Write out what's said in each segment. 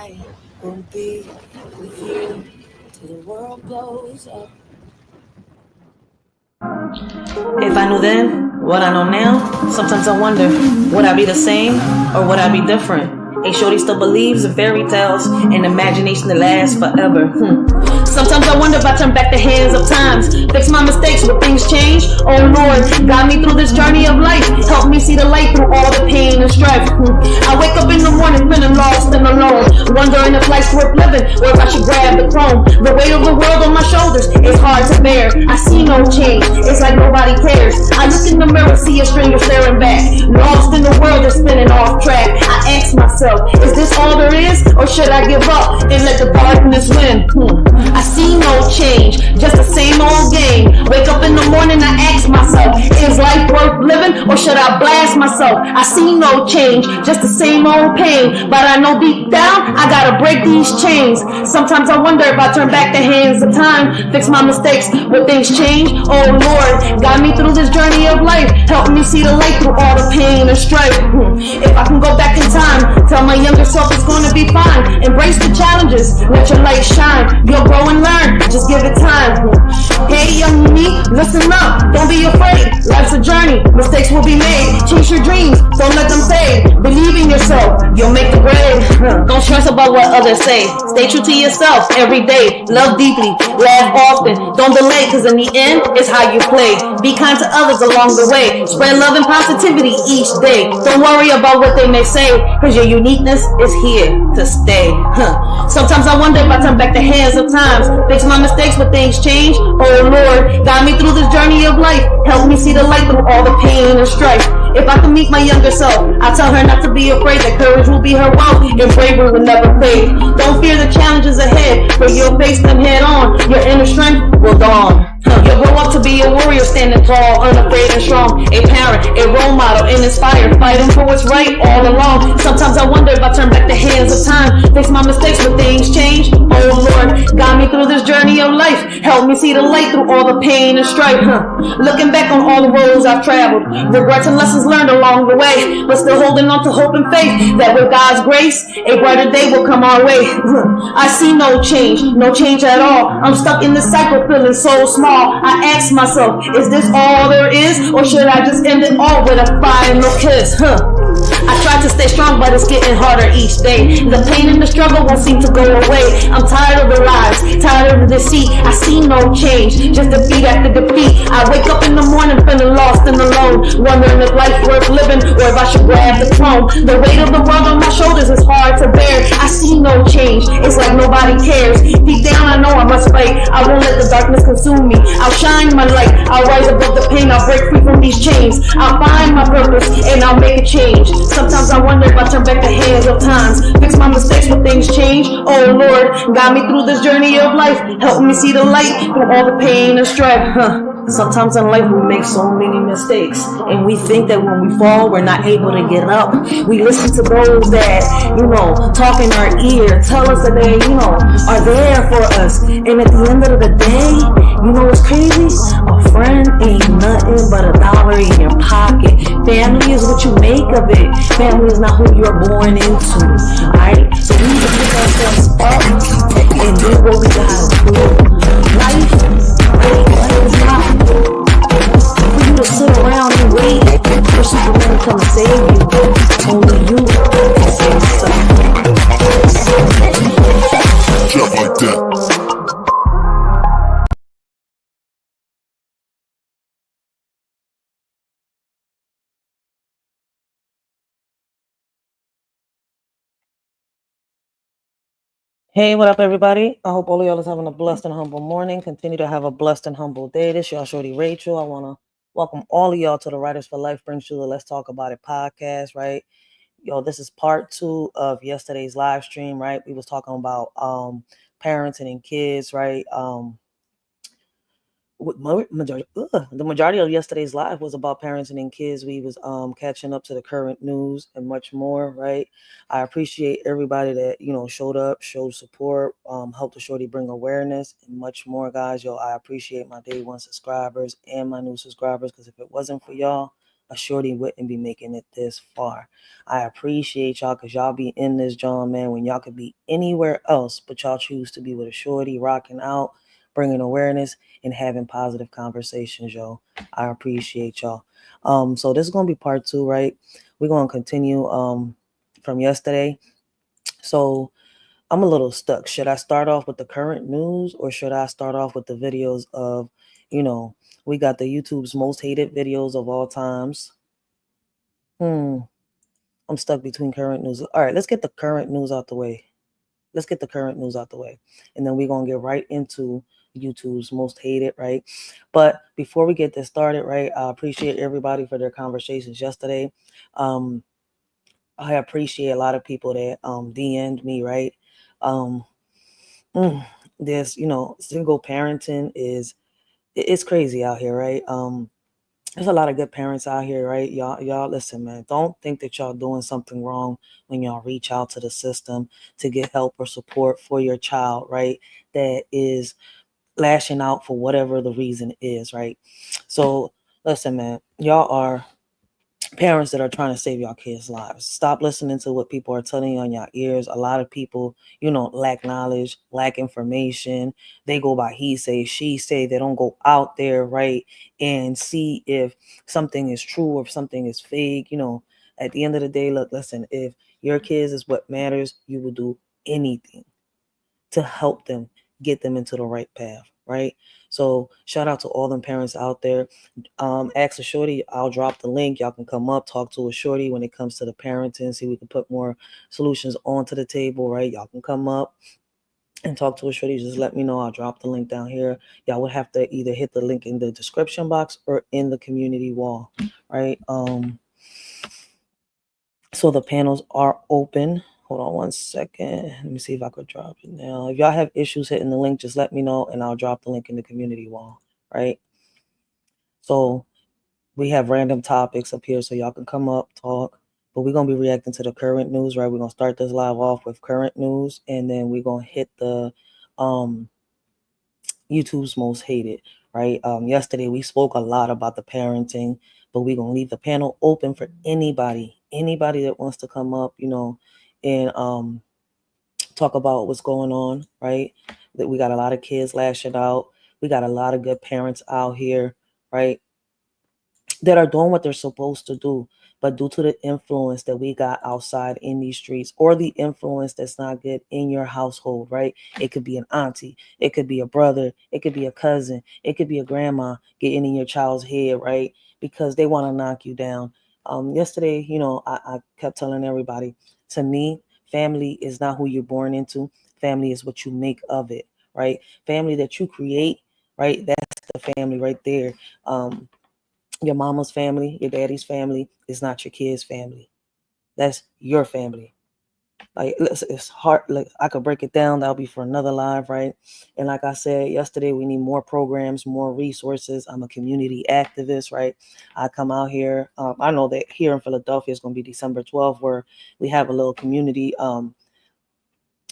I will be with you till the world blows up. If I knew then what I know now, sometimes I wonder, would I be the same or would I be different? A shorty still believes in fairy tales and imagination that lasts forever. Sometimes I wonder if I turn back the hands of times, fix my mistakes, will things change? Oh Lord, guide me through this journey of life, help me see the light through all the pain and strife. I wake up in the morning feeling lost and alone, wondering if life's worth living or if I should grab the throne. The weight of the world on my shoulders is hard to bear. I see no change, it's like nobody cares. I look in the mirror, see a stranger staring back, lost in the world that's spinning off track. I ask myself, is this all there is, or should I give up and let the darkness win? I see no change, just the same old game. Wake up in the morning, I ask myself, is life worth living, or should I blast myself? I see no change, just the same old pain, but I know deep down, I gotta break these chains. Sometimes I wonder if I turn back the hands of time, fix my mistakes, will things change? Oh Lord, guide me through this journey of life, help me see the light through all the pain and strife. If I can go back in time, tell my younger self it's gonna be fine. Embrace the challenges, let your light shine. You'll grow and learn, just give it time. Hey young me, listen up, don't be afraid. Life's a journey, mistakes will be made. Chase your dreams, don't let them fade. Believe in yourself, you'll make the grade. Don't stress about what others say. Stay true to yourself every day. Love deeply, laugh often. Don't delay, cause in the end, it's how you play. Be kind to others along the way. Spread love and positivity each day. Don't worry about what they may say, cause your uniqueness is here to stay. Sometimes I wonder if I turn back the hands of times, fix my mistakes, but things change. Oh Lord, guide me through this journey of life, help me see the light through all the pain and strife. If I can meet my younger self, I tell her not to be afraid, that courage will be her wealth and bravery will never fade. Don't fear the challenges ahead, for you'll face them head on. Your inner strength will dawn. You'll grow up to be a warrior, standing tall, unafraid and strong. A parent, a role model, and inspired, fighting for what's right all along. Sometimes I wonder if I turn back the hands of time, fix my mistakes, but things change. Oh Lord, guide me through this journey of life, help me see the light through all the pain and strife. Looking back on all the roads I've traveled, regrets and lessons learned along the way, but still holding on to hope and faith that with God's grace, a brighter day will come our way. I see no change at all. I'm stuck in this cycle, feeling so small. I ask myself, is this all there is, or should I just end it all with a final kiss? I try to stay strong, but it's getting harder each day. The pain and the struggle won't seem to go away. I'm tired of the lies, tired of the deceit. I see no change, just defeat after defeat. I wake up in the morning feeling lost and alone, wondering if life's worth living or if I should grab the throne. The weight of the world on my shoulders is hard to bear. I see no change, it's like nobody cares. Deep down I know I must fight, I won't let the darkness consume me. I'll shine my light, I'll rise above the pain, I'll break free from these chains. I'll find my purpose and I'll make a change. Sometimes I wonder if I turn back the hands of times, fix my mistakes, but things change. Oh Lord, guide me through this journey of life, help me see the light through all the pain and strife. Sometimes in life we make so many mistakes, and we think that when we fall, we're not able to get up. We listen to those that, talk in our ear, tell us that they, are there for us. And at the end of the day, what's crazy? A friend ain't nothing but $1 in your pocket. Family is what you make of it. Family is not who you're born into. Alright? So we need to pick ourselves up and do what we gotta do. Life is not for you to sit around and wait for Superman to come save you. Only you can save yourself. Just like that. Hey, what up, everybody? I hope all of y'all is having a blessed and humble morning. Continue to have a blessed and humble day. This y'all shorty Rachel. I want to welcome all of y'all to the Writers for Life brings you the Let's Talk About It podcast, right? This is part 2 of yesterday's live stream, right? We was talking about parenting and kids, right? The majority of yesterday's live was about parenting and kids. We was catching up to the current news and much more, right? I appreciate everybody that showed up, showed support, helped the shorty bring awareness and much more, guys. I appreciate my day 1 subscribers and my new subscribers, because if it wasn't for y'all, a shorty wouldn't be making it this far. I appreciate y'all because y'all be in this John, man, when y'all could be anywhere else, but y'all choose to be with a shorty, rocking out, bringing awareness, and having positive conversations, yo. I appreciate y'all. So this is gonna be part 2, right? We're gonna continue from yesterday. So I'm a little stuck. Should I start off with the current news or should I start off with the videos of, we got the YouTube's most hated videos of all times. I'm stuck between current news. All right, let's get the current news out the way. And then we're going to get right into YouTube's most hated, right? But before we get this started, right, I appreciate everybody for their conversations yesterday. I appreciate a lot of people that DM'd me, right? There's, single parenting it's crazy out here, right? There's a lot of good parents out here, right? Y'all listen, man, don't think that y'all doing something wrong when y'all reach out to the system to get help or support for your child, right? That is lashing out for whatever the reason is, right? So listen, man, y'all are parents that are trying to save y'all kids' lives. Stop listening to what people are telling you on your ears. A lot of people, lack knowledge, lack information. They go by he say, she say. They don't go out there, right, and see if something is true or if something is fake. At the end of the day, look, listen, if your kids is what matters, you will do anything to help them get them into the right path, right? So shout out to all them parents out there. Ask a shorty, I'll drop the link. Y'all can come up, talk to a shorty when it comes to the parenting, see we can put more solutions onto the table, right? Y'all can come up and talk to a shorty. Just let me know. I'll drop the link down here. Y'all would have to either hit the link in the description box or in the community wall, right? So the panels are open. Hold on one second. Let me see if I could drop it now. If y'all have issues hitting the link, just let me know and I'll drop the link in the community wall, right? So we have random topics up here so y'all can come up, talk. But we're going to be reacting to the current news, right? We're going to start this live off with current news and then we're going to hit the YouTube's most hated, right? Yesterday we spoke a lot about the parenting, but we're gonna leave the panel open for anybody that wants to come up, and talk about what's going on, right? That we got a lot of kids lashing out. We got a lot of good parents out here, right? That are doing what they're supposed to do, but due to the influence that we got outside in these streets or the influence that's not good in your household, right? It could be an auntie, it could be a brother, it could be a cousin, it could be a grandma getting in your child's head, right? Because they want to knock you down. Yesterday, I kept telling everybody, to me, family is not who you're born into. Family is what you make of it, right? Family that you create, right? That's the family right there. Your mama's family, your daddy's family is not your kid's family. That's your family. Like it's hard. Like I could break it down. That'll be for another live, right? And like I said yesterday, we need more programs, more resources. I'm a community activist, right? I come out here. I know that here in Philadelphia is going to be December 12th, where we have a little community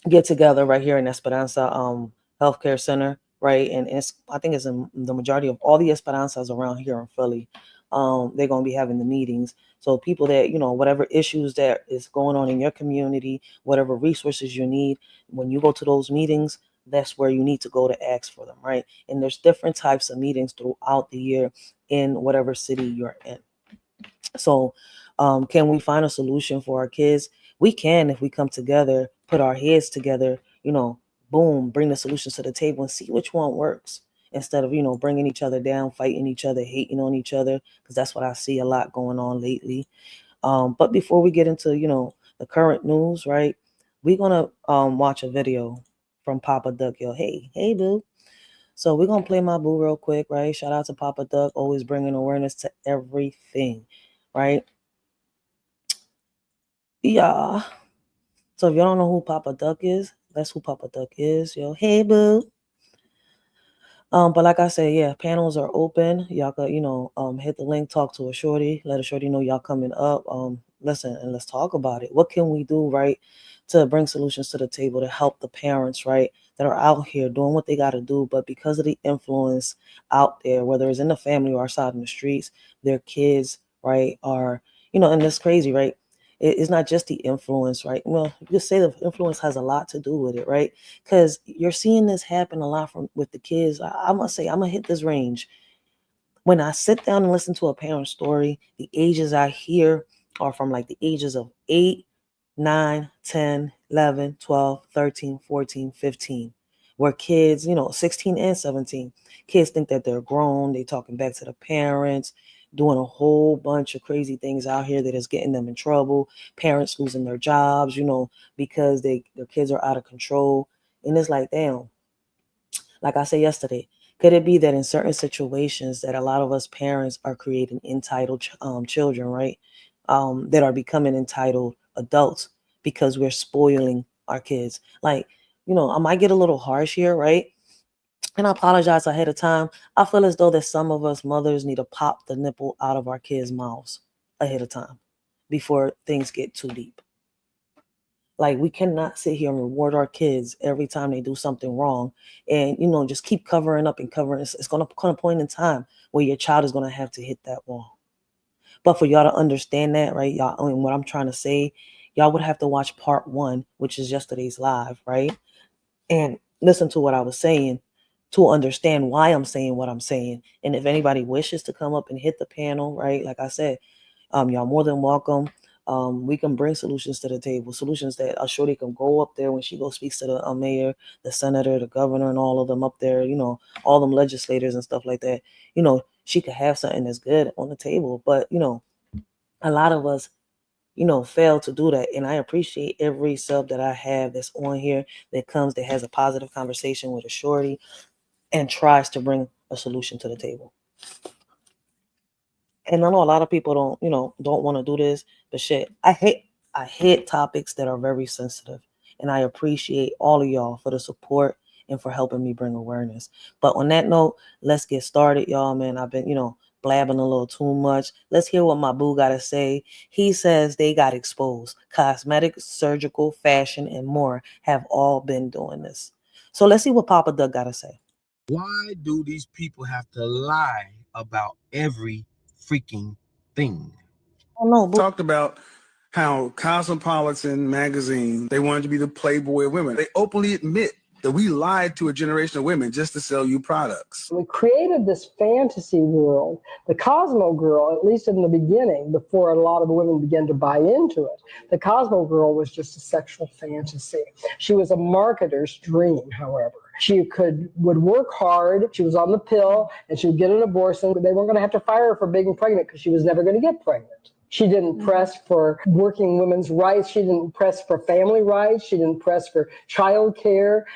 get together right here in Esperanza Healthcare Center, right? And I think it's in the majority of all the Esperanzas around here in Philly. They're going to be having the meetings. So people that, whatever issues that is going on in your community, whatever resources you need, when you go to those meetings, that's where you need to go to ask for them, right? And there's different types of meetings throughout the year in whatever city you're in. So can we find a solution for our kids? We can if we come together, put our heads together, boom, bring the solutions to the table and see which one works instead of, bringing each other down, fighting each other, hating on each other, because that's what I see a lot going on lately. But before we get into, the current news, right, we're going to watch a video from Papa Duck. Yo, hey, boo. So we're going to play my boo real quick, right? Shout out to Papa Duck, always bringing awareness to everything, right? Yeah. So if y'all don't know who Papa Duck is, that's who Papa Duck is. Yo, hey, boo. But like I said, yeah, panels are open. Y'all could, hit the link, talk to a shorty, let a shorty know y'all coming up. Listen, and let's talk about it. What can we do, right, to bring solutions to the table to help the parents, right, that are out here doing what they got to do, but because of the influence out there, whether it's in the family or outside in the streets, their kids right, are, and it's crazy, right? It's not just the influence, right? Well, you could say the influence has a lot to do with it, right? Because you're seeing this happen a lot with the kids. I must say, I'm gonna hit this range. When I sit down and listen to a parent story, the ages I hear are from like the ages of 8, 9, 10, 11, 12, 13, 14, 15, where kids, 16 and 17, kids think that they're grown. They talking back to the parents, doing a whole bunch of crazy things out here that is getting them in trouble. Parents losing their jobs, because their kids are out of control. And it's like, damn, like I said yesterday, could it be that in certain situations that a lot of us parents are creating entitled children, right? That are becoming entitled adults because we're spoiling our kids. Like, I might get a little harsh here, right? And I apologize ahead of time. I feel as though that some of us mothers need to pop the nipple out of our kids' mouths ahead of time before things get too deep. Like, we cannot sit here and reward our kids every time they do something wrong and, just keep covering up and covering. It's going to come a point in time where your child is going to have to hit that wall. But for y'all to understand that, right, y'all, and what I'm trying to say, y'all would have to watch part 1, which is yesterday's live, right? And listen to what I was saying to understand why I'm saying what I'm saying. And if anybody wishes to come up and hit the panel, right, like I said, y'all more than welcome. We can bring solutions to the table, solutions that I'm sure they can go up there when she goes speaks to the mayor, the senator, the governor, and all of them up there, all them legislators and stuff like that. She could have something that's good on the table. But, a lot of us, fail to do that. And I appreciate every sub that I have that's on here that has a positive conversation with a shorty and tries to bring a solution to the table. And I know a lot of people don't want to do this, but shit, I hate topics that are very sensitive. And I appreciate all of y'all for the support and for helping me bring awareness. But on that note, let's get started, y'all, man. I've been, blabbing a little too much. Let's hear what my boo got to say. He says they got exposed. Cosmetic, surgical, fashion, and more have all been doing this. So let's see what Papa Doug got to say. Why do these people have to lie about every freaking thing? Oh, no, boo. Talked about how Cosmopolitan magazine, they wanted to be the Playboy of women. They openly admit that we lied to a generation of women just to sell you products. We created this fantasy world, the Cosmo Girl, at least in the beginning, before a lot of women began to buy into it. The Cosmo Girl was just a sexual fantasy. She was a marketer's dream, however. She would work hard. She was on the pill, and she would get an abortion. They weren't going to have to fire her for being pregnant because she was never going to get pregnant. She didn't press for working women's rights. She didn't press for family rights. She didn't press for child care.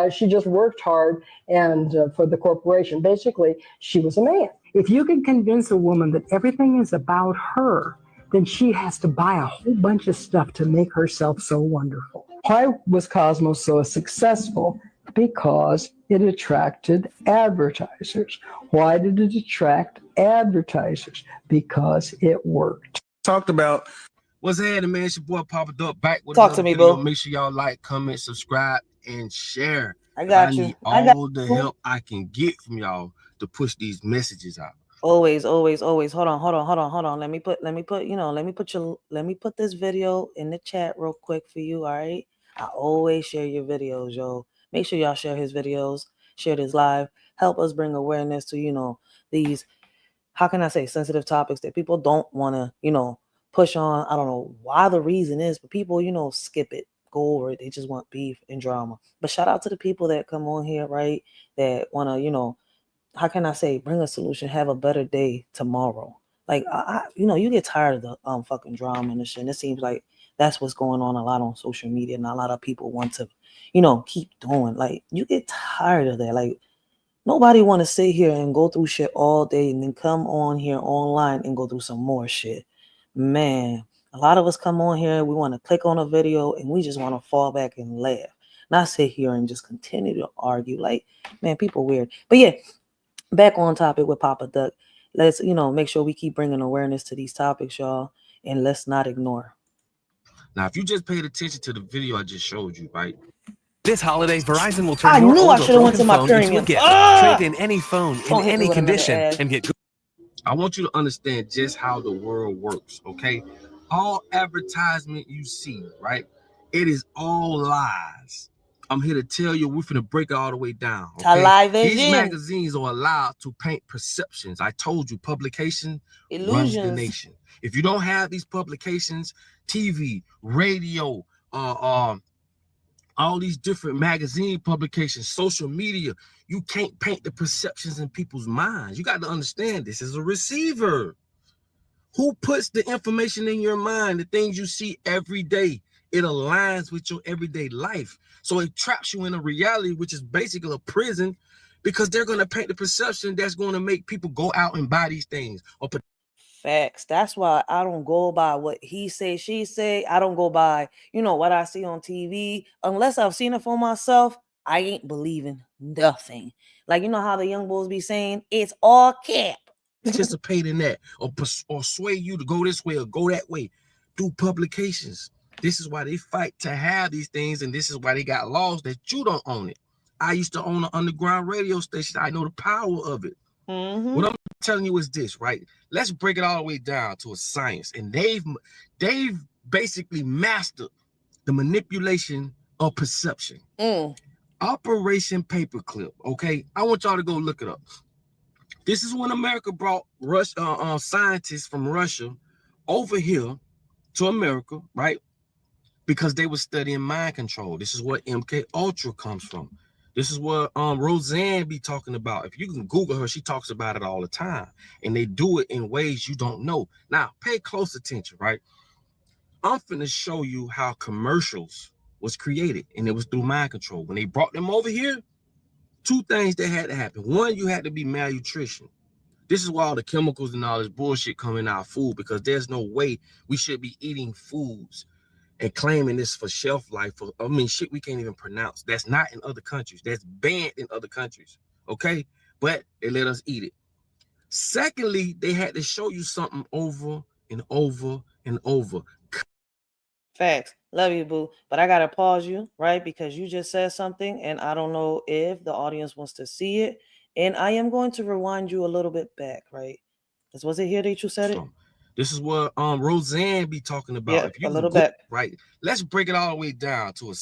She just worked hard and for the corporation. Basically, she was a man. If you can convince a woman that everything is about her, then she has to buy a whole bunch of stuff to make herself so wonderful. Why was Cosmo so successful? Because it attracted advertisers. Why did it attract advertisers? Because it worked. Talked about What's happening, man? It's your boy Papa Duck back with Talk to another me, video. boo. Make sure y'all like, comment, subscribe, and share. I got you. Need all the help I can get from y'all to push these messages out. Always. Hold on. Let me put this video in the chat real quick for you. All right. I always share your videos, yo. Make sure y'all share his videos, share this live. Help us bring awareness to, these, how can I say, sensitive topics that people don't want to, push on. I don't know why the reason is, but people, skip it, go over it. They just want beef and drama. But shout out to the people that come on here, right? That want to, how can I say, bring a solution, have a better day tomorrow. Like, you get tired of the fucking drama and the shit. And it seems like that's what's going on a lot on social media. And a lot of people want to, keep doing. Like, you get tired of that. Like, nobody want to sit here and go through shit all day and then come on here online and go through some more shit. Man, a lot of us come on here, we want to click on a video and we just want to fall back and laugh. Not sit here and just continue to argue. Like, man, people weird. But yeah, back on topic with Papa Duck. Let's, make sure we keep bringing awareness to these topics, y'all, and let's not ignore. Now, if you just paid attention to the video I just showed you, right? This holiday, Verizon will turn I your knew old I or should have went to broken my phone into a premium. gift. Trade in any phone in Don't hit me any with another condition ad. and get good. I want you to understand just how the world works, okay? All advertisement you see, right? It is all lies. I'm here to tell you, we're finna break it all the way down, okay? These magazines are allowed to paint perceptions. I told you, publication runs the nation. If you don't have these publications, TV, radio, all these different magazine publications, social media, you can't paint the perceptions in people's minds. You got to understand this as a receiver. Who puts the information in your mind, the things you see every day? It aligns with your everyday life. So it traps you in a reality, which is basically a prison, because they're going to paint the perception that's going to make people go out and buy these things. Facts. That's why I don't go by what he say, she say. I don't go by, what I see on TV. Unless I've seen it for myself, I ain't believing nothing. Like, how the young bulls be saying, it's all cap. Participate in that or sway you to go this way or go that way through publications. This is why they fight to have these things, and this is why they got laws that you don't own it. I used to own an underground radio station. I know the power of it. What I'm telling you is this, right? Let's break it all the way down to a science. And they've basically mastered the manipulation of perception. Operation Paperclip, okay? I want y'all to go look it up. This is when America brought scientists from Russia over here to America, right? Because they were studying mind control. This is what MK Ultra comes from. This is what Roseanne be talking about. If you can Google her, she talks about it all the time. And they do it in ways you don't know. Now, pay close attention, right? I'm finna show you how commercials was created. And it was through mind control. When they brought them over here, two things that had to happen. One, you had to be malnutrition. This is why all the chemicals and all this bullshit come in our food, because there's no way we should be eating foods and claiming this for shelf life. Shit we can't even pronounce. That's not in other countries. That's banned in other countries, okay? But they let us eat it. Secondly, they had to show you something over and over and over. Facts. Love you, boo. But I got to pause you, right? Because you just said something, and I don't know if the audience wants to see it. And I am going to rewind you a little bit back, right? Because was it here that you said it? This is what Roseanne be talking about. Yeah, if you a little bit. Right. Let's break it all the way down to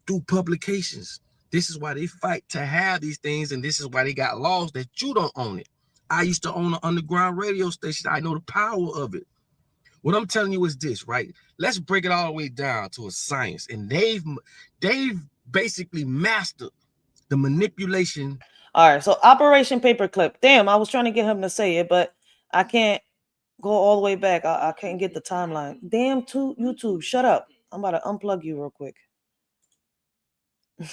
through publications. This is why they fight to have these things, and this is why they got laws that you don't own it. I used to own an underground radio station. I know the power of it. What I'm telling you is this, right? Let's break it all the way down to a science. And they've basically mastered the manipulation. All right, so Operation Paperclip. Damn, I was trying to get him to say it, but I can't go all the way back. I can't get the timeline. Damn, YouTube, shut up. I'm about to unplug you real quick.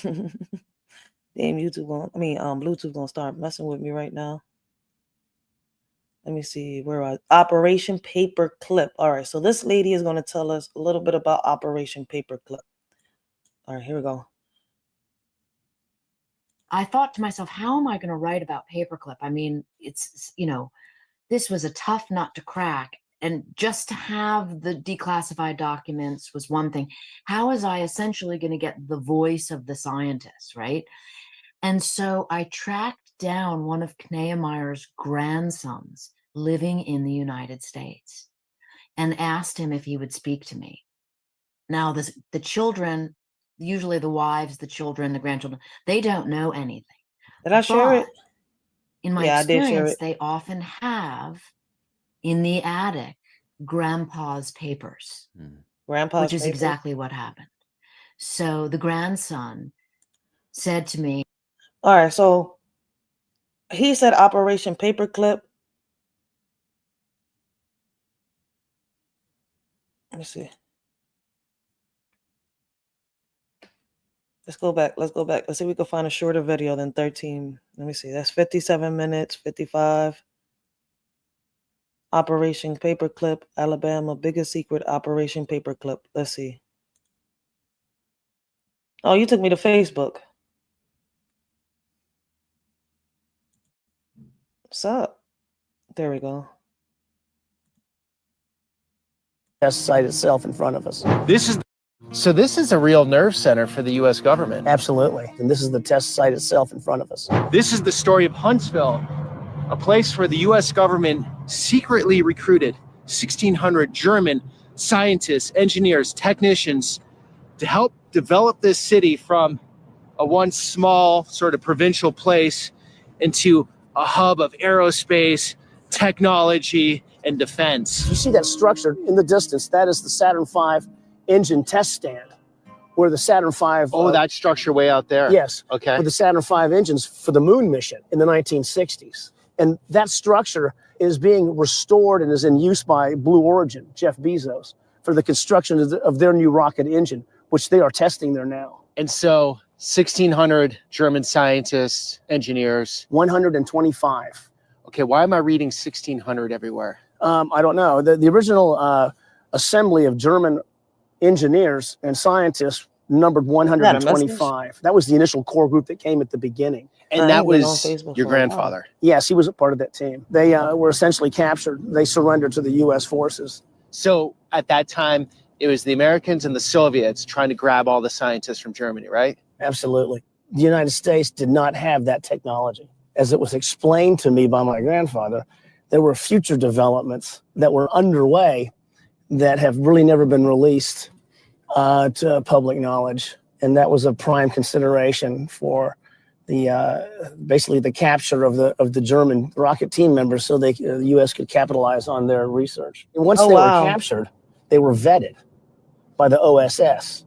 Damn, Bluetooth gonna start messing with me right now. Let me see where Operation Paperclip. All right, so this lady is going to tell us a little bit about Operation Paperclip. All right, here we go. I thought to myself, how am I going to write about Paperclip? I mean, it's, this was a tough nut to crack. And just to have the declassified documents was one thing. How was I essentially going to get the voice of the scientists, right? And so I tracked down one of Kneemeyer's grandsons living in the United States and asked him if he would speak to me. Now, the children, usually the wives, the children, the grandchildren, they don't know anything. Did I share it? In my experience, they often have in the attic grandpa's papers, which is exactly what happened. So the grandson said to me, all right, so he said Operation Paperclip. Let me see. Let's go back. Let's see if we can find a shorter video than 13. Let me see. That's 57 minutes, 55. Operation Paperclip, Alabama. Biggest secret, Operation Paperclip. Let's see. Oh, you took me to Facebook. What's up? There we go. Test site itself in front of us. So this is a real nerve center for the U.S. government. Absolutely. And this is the test site itself in front of us. This is the story of Huntsville. a place where the US government secretly recruited 1,600 German scientists, engineers, technicians to help develop this city from a once small sort of provincial place into a hub of aerospace, technology, and defense. You see that structure in the distance? That is the Saturn V engine test stand, where the Saturn V... Oh, that structure way out there. Yes. Okay. For the Saturn V engines for the moon mission in the 1960s. And that structure is being restored and is in use by Blue Origin, Jeff Bezos, for the construction of their new rocket engine, which they are testing there now. And so 1,600 German scientists, engineers. 125. Okay, why am I reading 1,600 everywhere? I don't know. The original assembly of German engineers and scientists numbered 125. That was the initial core group that came at the beginning. And that was your grandfather? Yes, he was a part of that team. They were essentially captured. They surrendered to the U.S. forces. So at that time, it was the Americans and the Soviets trying to grab all the scientists from Germany, right? Absolutely. The United States did not have that technology. As it was explained to me by my grandfather, there were future developments that were underway that have really never been released to public knowledge. And that was a prime consideration for the basically the capture of the German rocket team members, so the U.S. could capitalize on their research. And once they were captured, they were vetted by the OSS,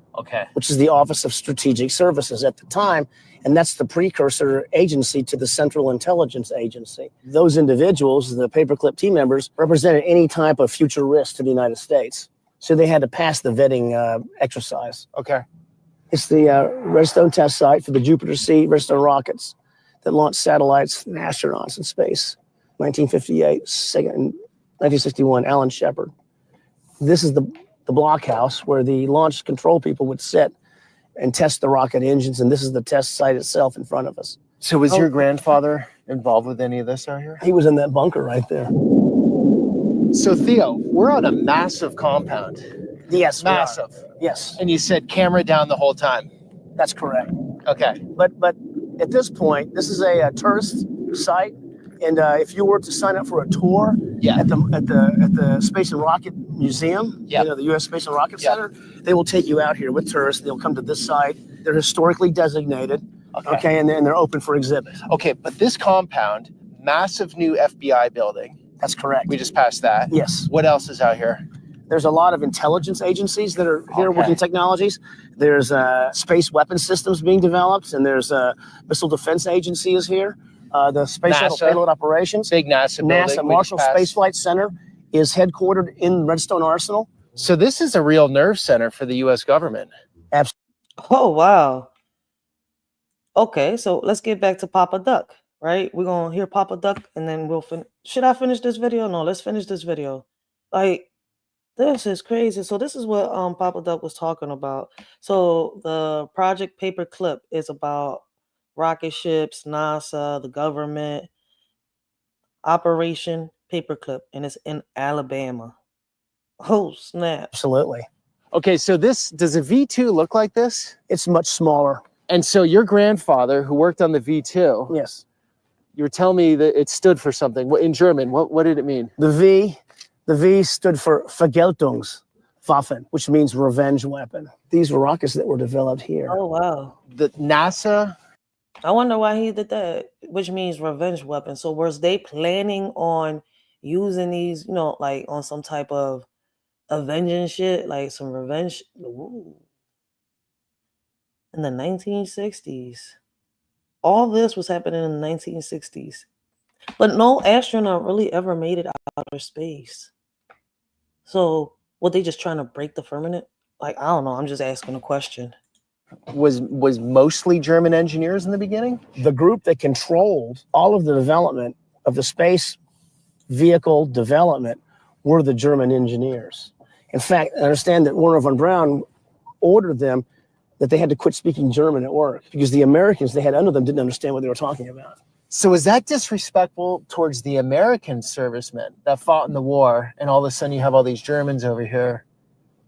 which is the Office of Strategic Services at the time, and that's the precursor agency to the Central Intelligence Agency. Those individuals, the Paperclip team members, represented any type of future risk to the United States, so they had to pass the vetting exercise. It's the Redstone test site for the Jupiter C Redstone rockets that launched satellites and astronauts in space. 1958, 1961, Alan Shepard. This is the blockhouse where the launch control people would sit and test the rocket engines, and this is the test site itself in front of us. So was your grandfather involved with any of this out here? He was in that bunker right there. So Theo, we're on a massive compound. Yes, massive. Yes. And you said camera down the whole time. That's correct. Okay. But at this point, this is a tourist site, and if you were to sign up for a tour at the Space and Rocket Museum, you know, the U.S. Space and Rocket Center, they will take you out here with tourists. They'll come to this site. They're historically designated. Okay, and then they're open for exhibits. Okay, but this compound, massive new FBI building. That's correct. We just passed that. Yes. What else is out here? There's a lot of intelligence agencies that are here working technologies. There's space weapon systems being developed, and there's a missile defense agency is here. The Space Shuttle Payload Operations. Big NASA building. NASA Marshall Space Flight Center is headquartered in Redstone Arsenal. So this is a real nerve center for the U.S. government. Absolutely. Oh, wow. Okay, so let's get back to Papa Duck, right? We're going to hear Papa Duck, and then we'll finish. Should I finish this video? No, let's finish this video. Like, this is crazy. So this is what Papa Duck was talking about. So the project Paperclip is about rocket ships, NASA, the government, Operation Paperclip, and it's in Alabama. Oh, snap. Absolutely. Okay, so does a V2 look like this? It's much smaller. And so your grandfather, who worked on the V2, yes, you were telling me that it stood for something. In German, what did it mean? The V stood for Vergeltungswaffen, which means revenge weapon. These were rockets that were developed here. Oh, wow. The NASA? I wonder why he did that, which means revenge weapon. So was they planning on using these, you know, like on some type of avenging shit, like some revenge? Ooh. In the 1960s. All this was happening in the 1960s. But no astronaut really ever made it out of outer space. So were they just trying to break the firmament? Like, I don't know. I'm just asking a question. Was mostly German engineers in the beginning? The group that controlled all of the development of the space vehicle development were the German engineers. In fact, I understand that Werner von Braun ordered them that they had to quit speaking German at work because the Americans they had under them didn't understand what they were talking about. So is that disrespectful towards the American servicemen that fought in the war, and all of a sudden you have all these Germans over here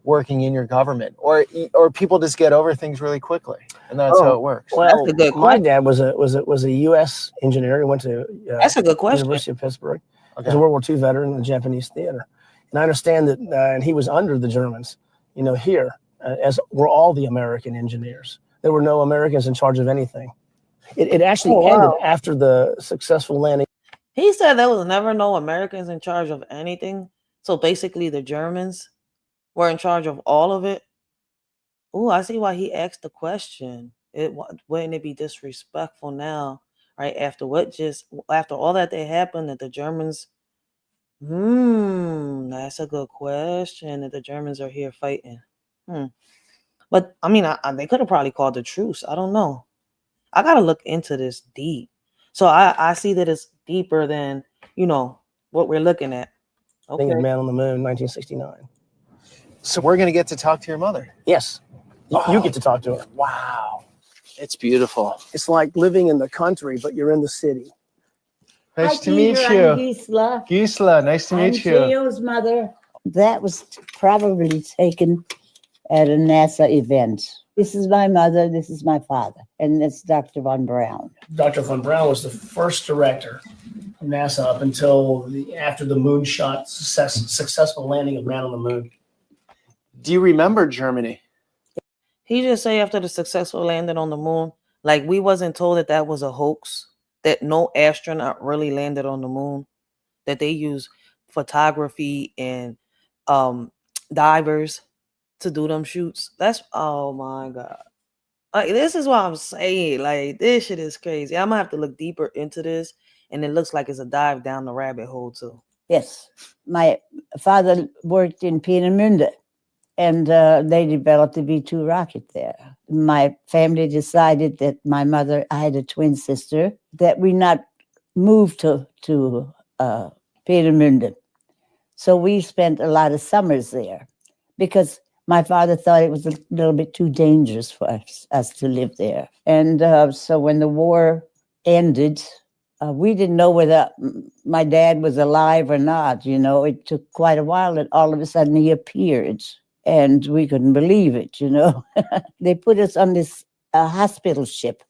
working in your government, or people just get over things really quickly, and that's how it works? Well, That's a good my question. dad was a U.S. engineer. He went to That's a good question. University of Pittsburgh. Okay. As a World War II veteran in the Japanese theater, and I understand that, and he was under the Germans. Here, as were all the American engineers. There were no Americans in charge of anything. It actually ended after the successful landing. He said there was never no Americans in charge of anything. So basically the Germans were in charge of all of it. Oh, I see why he asked the question. Wouldn't it be disrespectful now, right? After all that happened, that the Germans, that's a good question, that the Germans are here fighting. But I mean, they could have probably called the truce. I don't know. I got to look into this deep. So I see that it's deeper than, what we're looking at. Okay. Man on the Moon, 1969. So we're going to get to talk to your mother. Yes. You get to talk to her. Wow. It's beautiful. It's like living in the country, but you're in the city. Nice Hi, to meet Peter. you. I'm Gisela. Gisela, nice to meet you. I'm Theo's mother. That was probably taken at a NASA event. This is my mother, this is my father, and that's Dr. Von Braun. Dr. Von Braun was the first director of NASA up until after the moonshot successful landing of man on the moon. Do you remember Germany? He just say after the successful landing on the moon, like we wasn't told that was a hoax, that no astronaut really landed on the moon, that they use photography and divers to do them shoots. Oh my God. Like, this is what I'm saying. Like, this shit is crazy. I'm gonna have to look deeper into this, and it looks like it's a dive down the rabbit hole too. Yes, my father worked in Peenemünde, and they developed the V2 rocket there. My family decided that I had a twin sister, that we not move to Peenemünde. So we spent a lot of summers there because my father thought it was a little bit too dangerous for us to live there. And so when the war ended, we didn't know whether my dad was alive or not. It took quite a while, and all of a sudden he appeared, and we couldn't believe it. They put us on this hospital ship,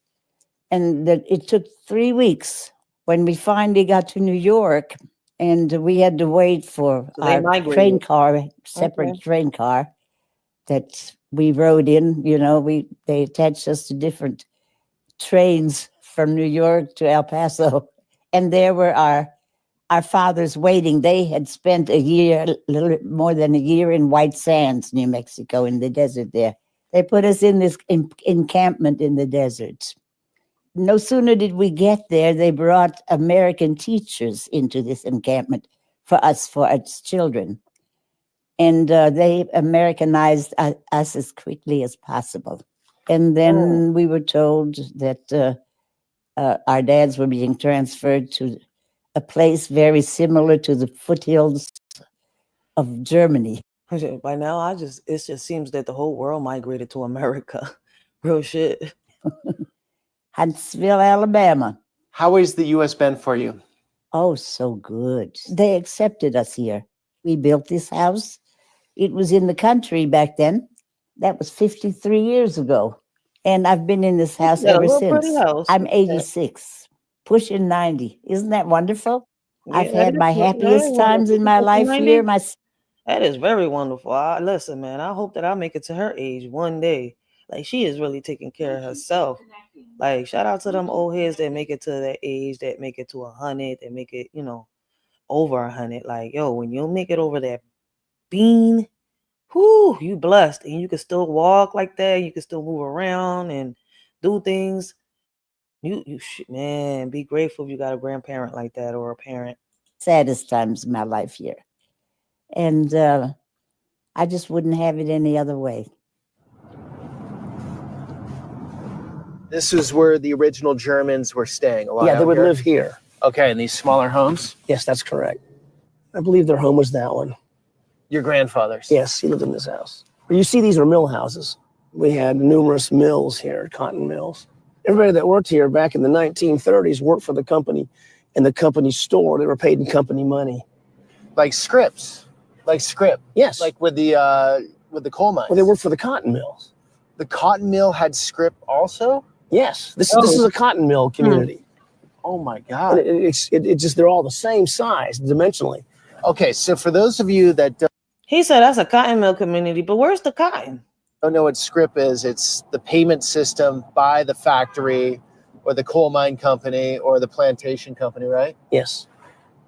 and it took 3 weeks. When we finally got to New York, and we had to wait for our train car, separate train car that we rode in. They attached us to different trains from New York to El Paso, and there were our fathers waiting. They had spent a little bit more than a year in White Sands, New Mexico, in the desert there. They put us in this encampment in the desert. No sooner did we get there, they brought American teachers into this encampment for us children. And they Americanized us as quickly as possible. And then we were told that our dads were being transferred to a place very similar to the foothills of Germany. By now, it just seems that the whole world migrated to America. Real shit. Huntsville, Alabama. How has the U.S. been for you? Oh, so good. They accepted us here. We built this house. It was in the country back then. That was 53 years ago. And I've been in this house ever since. I'm 86, pushing 90. Isn't that wonderful? Yeah, I've had my happiest times in my life here. That is very wonderful. Listen, man, I hope that I make it to her age one day. Like, she is really taking care of herself. Like, shout out to them old heads that make it to that age, that make it to 100, that make it, over 100. Like, yo, when you make it over that bean, whoo, you blessed. And you can still walk like that. You can still move around and do things. You should, man, be grateful if you got a grandparent like that or a parent. Saddest times in my life here. And I just wouldn't have it any other way. This is where the original Germans were staying a lot. Yeah, they would live here. Okay, in these smaller homes? Yes, that's correct. I believe their home was that one. Your grandfather's? Yes, he lived in this house. You see, these are mill houses. We had numerous mills here, cotton mills. Everybody that worked here back in the 1930s worked for the company in the company store. They were paid in company money. Like scripts? Like script? Yes. Like with the with the coal mines? Well, they worked for the cotton mills. The cotton mill had scrip also? Yes, this is a cotton mill community. Oh my God. And it's just, they're all the same size dimensionally. Okay, so for those of you that He said that's a cotton mill community, but where's the cotton? don't know what scrip is, it's the payment system by the factory or the coal mine company or the plantation company, right? Yes.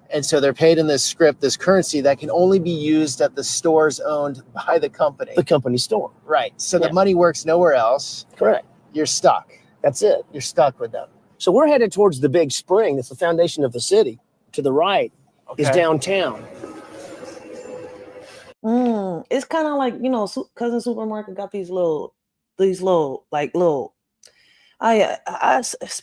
And so they're paid in this scrip, this currency that can only be used at the stores owned by the company. The company store. Right. So the money works nowhere else. Correct. You're stuck. That's it. You're stuck with them. So we're headed towards the big spring. That's the foundation of the city. To the right is downtown. It's kind of like, Cousin Supermarket got these little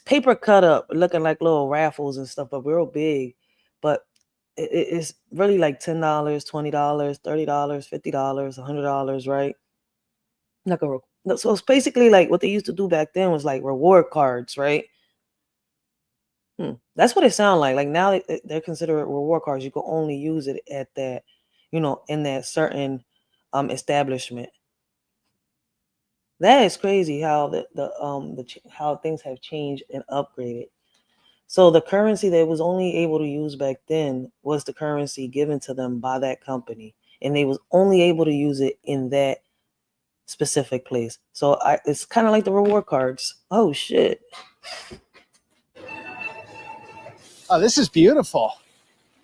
paper cut up, looking like little raffles and stuff, but real big. But it's really like $10, $20, $30, $50, $100, right? So it's basically like what they used to do back then was like reward cards, right? That's what it sounds like. Like now they're considered reward cards. You can only use it at that, in that certain establishment. That is crazy how how things have changed and upgraded. So the currency they was only able to use back then was the currency given to them by that company, and they was only able to use it in that specific place. So it's kind of like the reward cards. Oh shit. Oh, this is beautiful.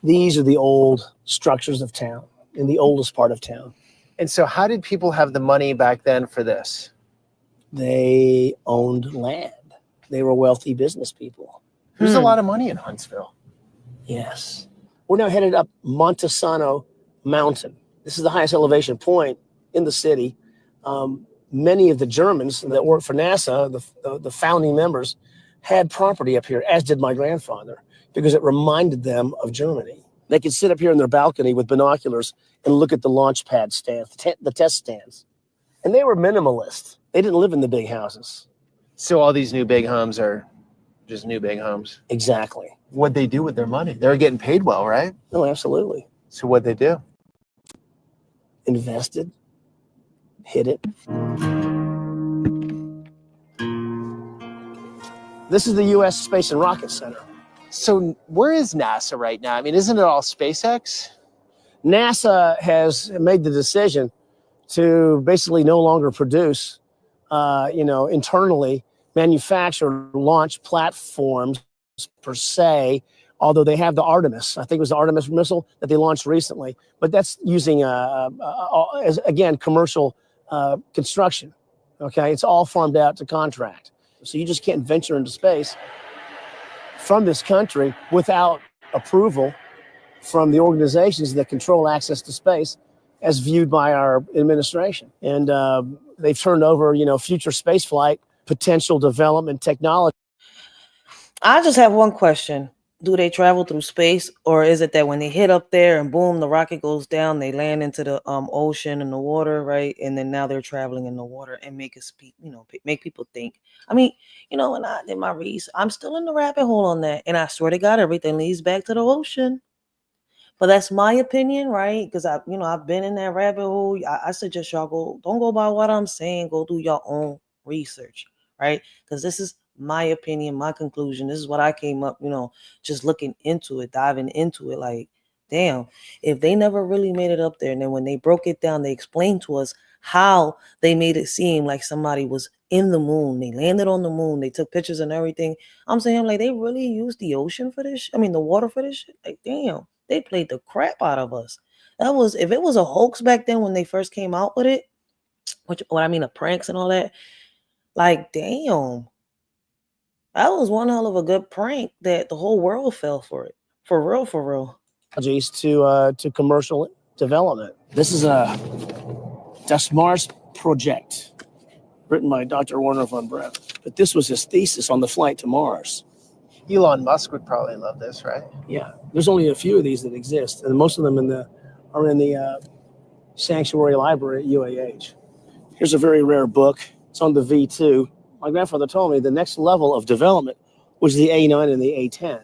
These are the old structures of town, in the oldest part of town. And so how did people have the money back then for this? They owned land. They were wealthy business people. There's a lot of money in Huntsville. Yes. We're now headed up Montesano Mountain. This is the highest elevation point in the city. Many of the Germans that worked for NASA, the founding members, had property up here, as did my grandfather, because it reminded them of Germany. They could sit up here in their balcony with binoculars and look at the launch pad stands, the test stands. And they were minimalist. They didn't live in the big houses. So all these new big homes are just new big homes. Exactly. What'd they do with their money? They were getting paid well, right? Oh, absolutely. So what'd they do? Invested, hid it. This is the U.S. Space and Rocket Center. So where is NASA right now? I mean, isn't it all SpaceX? NASA has made the decision to basically no longer produce, internally manufacture launch platforms per se, although they have the Artemis. I think it was the Artemis missile that they launched recently, but that's using, commercial construction. Okay, it's all farmed out to contract. So you just can't venture into space from this country without approval from the organizations that control access to space as viewed by our administration. And they've turned over, future space flight, potential development technology. I just have one question. Do they travel through space, or is it that when they hit up there and boom, the rocket goes down, they land into the ocean and the water, right? And then now they're traveling in the water and make people think. I mean, when I did my research, I'm still in the rabbit hole on that, and I swear to God, everything leads back to the ocean. But that's my opinion, right? Because I've been in that rabbit hole. I suggest y'all don't go by what I'm saying. Go do your own research, right? Because this is my opinion, my conclusion. This is what I came up, just looking into it, diving into it. Like, damn, if they never really made it up there, and then when they broke it down, they explained to us how they made it seem like somebody was in the moon. They landed on the moon. They took pictures and everything. I'm saying, like, they really used the ocean for this. The water for this shit. Like, damn, they played the crap out of us. If it was a hoax back then when they first came out with it, the pranks and all that, like, damn. That was one hell of a good prank that the whole world fell for it. For real, for real. To commercial development. This is a Das Mars project, written by Dr. Werner von Braun. But this was his thesis on the flight to Mars. Elon Musk would probably love this, right? Yeah, there's only a few of these that exist, and most of them are in the Sanctuary Library at UAH. Here's a very rare book. It's on the V2. My grandfather told me the next level of development was the A9 and the A10.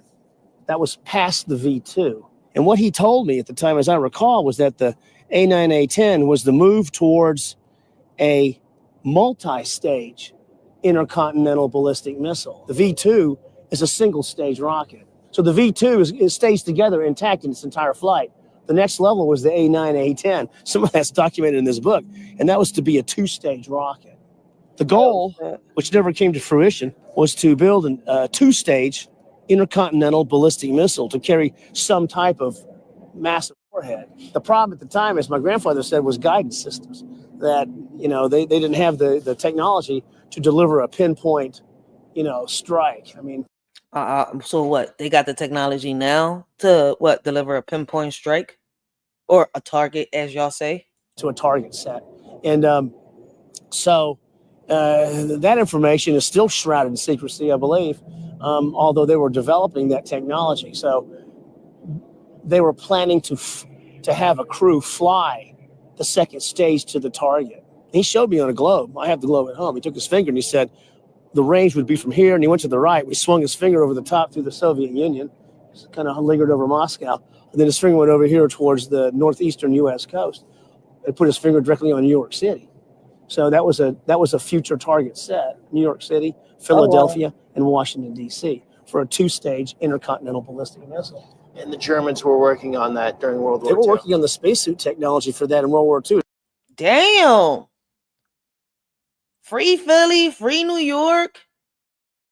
That was past the V2. And what he told me at the time, as I recall, was that the A9, A10 was the move towards a multi-stage intercontinental ballistic missile. The V2 is a single-stage rocket. So the V2 stays together intact in its entire flight. The next level was the A9, A10. Some of that's documented in this book, and that was to be a two-stage rocket. The goal, which never came to fruition, was to build a two-stage intercontinental ballistic missile to carry some type of massive warhead. The problem at the time, as my grandfather said, was guidance systems. That, they didn't have the technology to deliver a pinpoint, strike. I mean, so what? They got the technology now to deliver a pinpoint strike or a target, as y'all say, to a target set. And so that information is still shrouded in secrecy, I believe, although they were developing that technology. So they were planning to have a crew fly the second stage to the target. He showed me on a globe. I have the globe at home. He took his finger and he said the range would be from here, and he went to the right. We swung his finger over the top through the Soviet Union, kind of lingered over Moscow, and then his finger went over here towards the northeastern U.S. coast and put his finger directly on New York City. So that was a future target set: New York City, Philadelphia, and Washington, D.C. for a two-stage intercontinental ballistic missile. And the Germans were working on that during World War II. They were working on the spacesuit technology for that in World War II. Damn. Free Philly, free New York.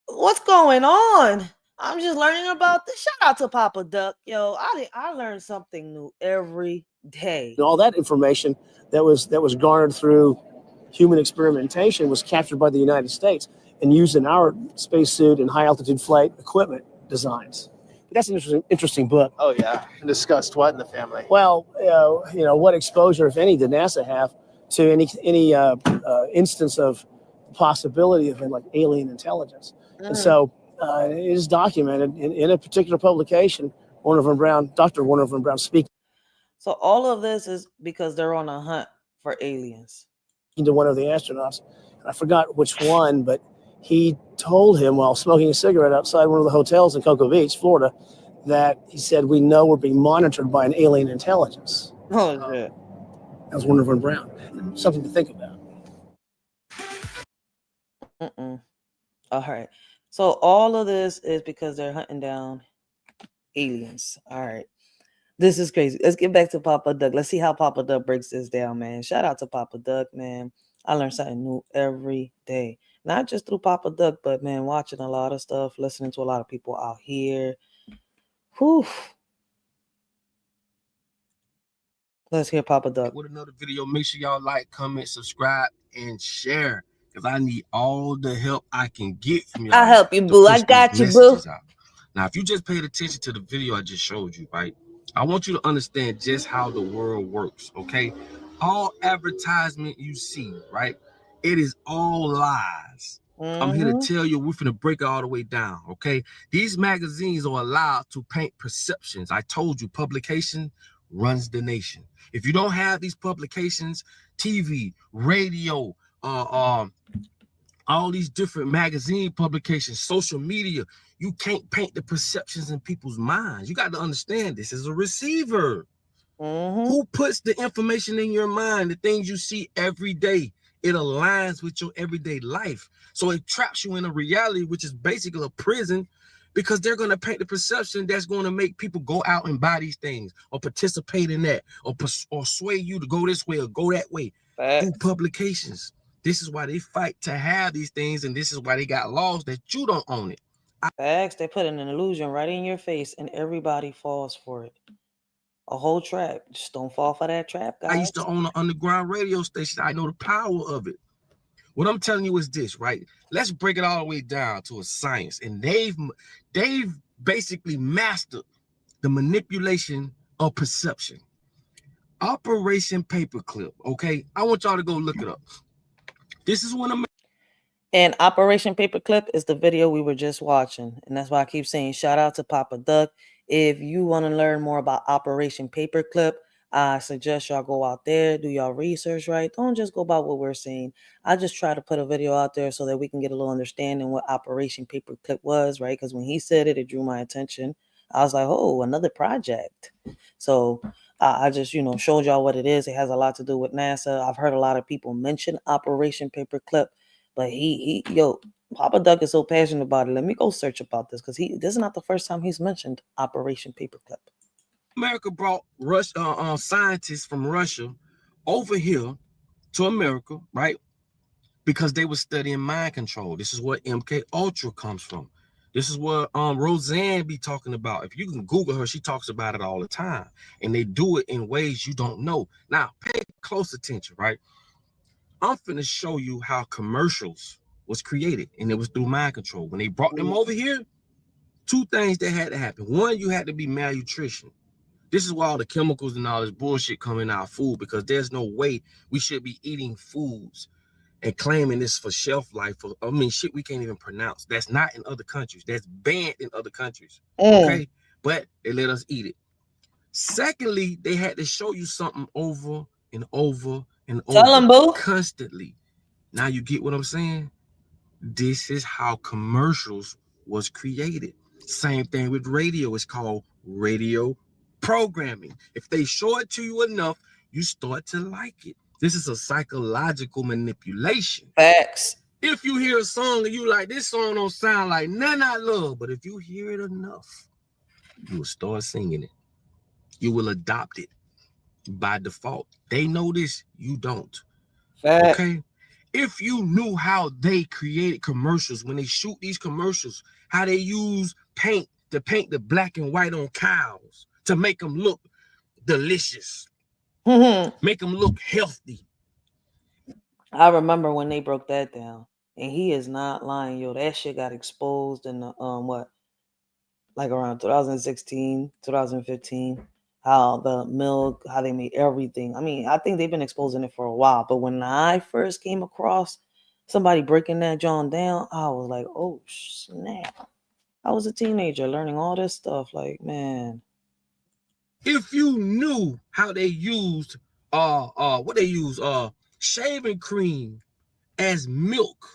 What's going on? I'm just learning about this. Shout out to Papa Duck. Yo, I learned something new every day. And all that information that was garnered through human experimentation was captured by the United States and used in our spacesuit and high altitude flight equipment designs. That's an interesting book. Oh, yeah. And discussed what in the family? Well, what exposure, if any, did NASA have to any instance of possibility of like alien intelligence? And so it is documented in a particular publication, Dr. Warner von Braun speaking. So all of this is because they're on a hunt for aliens. To one of the astronauts, I forgot which one, but he told him while smoking a cigarette outside one of the hotels in Cocoa Beach, Florida, that he said, "We know we're being monitored by an alien intelligence." Oh, shit. That was Warner von Braun. Something to think about. All right. So all of this is because they're hunting down aliens. All right. This is crazy. Let's get back to Papa Duck. Let's see how Papa Duck breaks this down, man. Shout out to Papa Duck, man. I learn something new every day. Not just through Papa Duck, but, man, watching a lot of stuff, listening to a lot of people out here. Whew. Let's hear Papa Duck. With another video, make sure y'all like, comment, subscribe, and share, because I need all the help I can get from y'all. I'll help you, boo. I got you, boo. Now, if you just paid attention to the video I just showed you, right, I want you to understand just how the world works, okay? All advertisement you see, right, it is all lies. I'm here to tell you, we're finna break it all the way down, okay? These magazines are allowed to paint perceptions. I told you, publication runs the nation. If you don't have these publications, TV, radio, all these different magazine publications, social media, you can't paint the perceptions in people's minds. You got to understand this as a receiver. Who puts the information in your mind, the things you see every day? It aligns with your everyday life. So it traps you in a reality, which is basically a prison, because they're going to paint the perception that's going to make people go out and buy these things or participate in that or sway you to go this way or go that way through publications. This is why they fight to have these things, and this is why they got laws that you don't own it. Facts, they put an illusion right in your face, and everybody falls for it. A whole trap. Just don't fall for that trap, guys. I used to own an underground radio station. I know the power of it. What I'm telling you is this, right? Let's break it all the way down to a science. And they've basically mastered the manipulation of perception. Operation Paperclip, okay? I want y'all to go look it up. This is one of And Operation Paperclip is the video we were just watching. And that's why I keep saying shout out to Papa Duck. If you want to learn more about Operation Paperclip, I suggest y'all go out there, do y'all research, right? Don't just go by what we're seeing. I just try to put a video out there so that we can get a little understanding what Operation Paperclip was, right? Because when he said it, it drew my attention. I was like, oh, another project. So I just, showed y'all what it is. It has a lot to do with NASA. I've heard a lot of people mention Operation Paperclip, but Papa Doug is so passionate about it. Let me go search about this, because this is not the first time he's mentioned Operation Paperclip. America brought scientists from Russia over here to America, right? Because they were studying mind control. This is what MK Ultra comes from. This is what Roseanne be talking about. If you can Google her, she talks about it all the time. And they do it in ways you don't know. Now, pay close attention, right? I'm finna show you how commercials was created, and it was through mind control. When they brought them over here, two things that had to happen. One, you had to be malnutrition. This is why all the chemicals and all this bullshit come in our food, because there's no way we should be eating foods and claiming this for shelf life. Shit we can't even pronounce. That's not in other countries. That's banned in other countries. Okay? But they let us eat it. Secondly, they had to show you something over and over and Tell over. them, boo. Constantly. Now you get what I'm saying? This is how commercials was created. Same thing with radio. It's called radio programming. If they show it to you enough, you start to like it. This is a psychological manipulation. Facts. If you hear a song and you like, this song don't sound like none I love, but if you hear it enough, you will start singing it. You will adopt it by default. They know this, you don't. Facts. Okay? If you knew how they created commercials, when they shoot these commercials, how they use paint to paint the black and white on cows to make them look delicious, make them look healthy. I remember when they broke that down, and he is not lying, yo. That shit got exposed in the around 2016, 2015. How the milk, how they made everything. I mean, I think they've been exposing it for a while, but when I first came across somebody breaking that John down, I was like, oh snap. I was a teenager learning all this stuff. Like, man. If you knew how they used shaving cream as milk.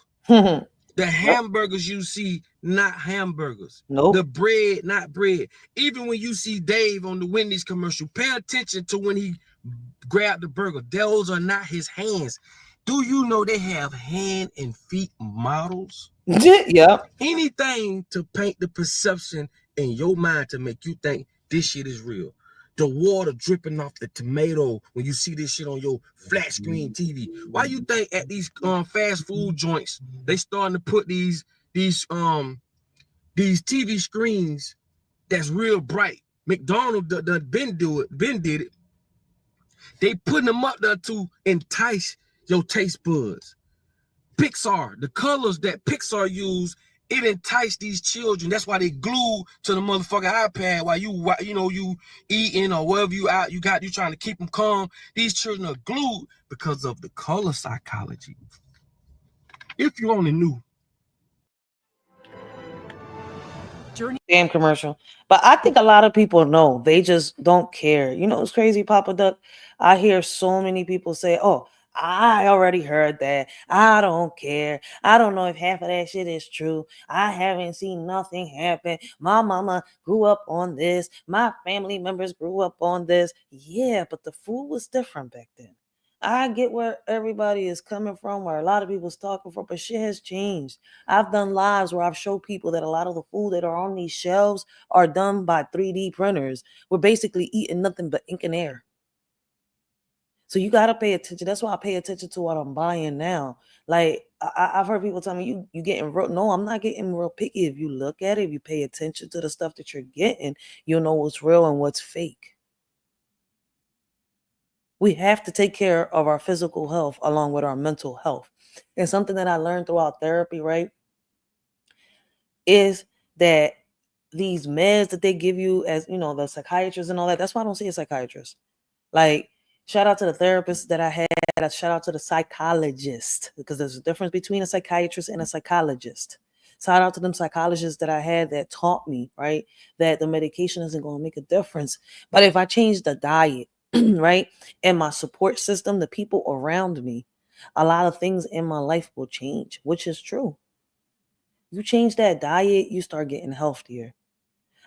The hamburgers you see, not hamburgers. Nope. The bread, not bread. Even when you see Dave on the Wendy's commercial, pay attention to when he grabbed the burger. Those are not his hands. Do you know they have hand and feet models? Yep. Anything to paint the perception in your mind to make you think this shit is real. The water dripping off the tomato when you see this shit on your flat screen TV. Why you think at these fast food joints they starting to put these TV screens that's real bright? McDonald's Ben did it. They putting them up there to entice your taste buds. Pixar, the colors that Pixar use, it enticed these children. That's why they glued to the motherfucking iPad while you eating or wherever you trying to keep them calm. These children are glued because of the color psychology. If you only knew. Damn commercial. But I think a lot of people know. They just don't care. You know what's crazy, Papa Duck? I hear so many people say, oh, I already heard that. I don't care. I don't know if half of that shit is true. I haven't seen nothing happen. My mama grew up on this. My family members grew up on this. Yeah, but the food was different back then. I get where everybody is coming from, where a lot of people's talking from, but shit has changed. I've done lives where I've showed people that a lot of the food that are on these shelves are done by 3D printers. We're basically eating nothing but ink and air. So you got to pay attention. That's why I pay attention to what I'm buying now. Like, I've heard people tell me, you getting real. No, I'm not getting real picky. If you look at it, if you pay attention to the stuff that you're getting, you'll know what's real and what's fake. We have to take care of our physical health along with our mental health. And something that I learned throughout therapy, right, is that these meds that they give you as, the psychiatrists and all that, that's why I don't see a psychiatrist. Like, shout out to the therapist that I had. Shout out to the psychologist, because there's a difference between a psychiatrist and a psychologist. Shout out to them psychologists that I had that taught me, right, that the medication isn't going to make a difference. But if I change the diet, right, and my support system, the people around me, a lot of things in my life will change, which is true. You change that diet, you start getting healthier.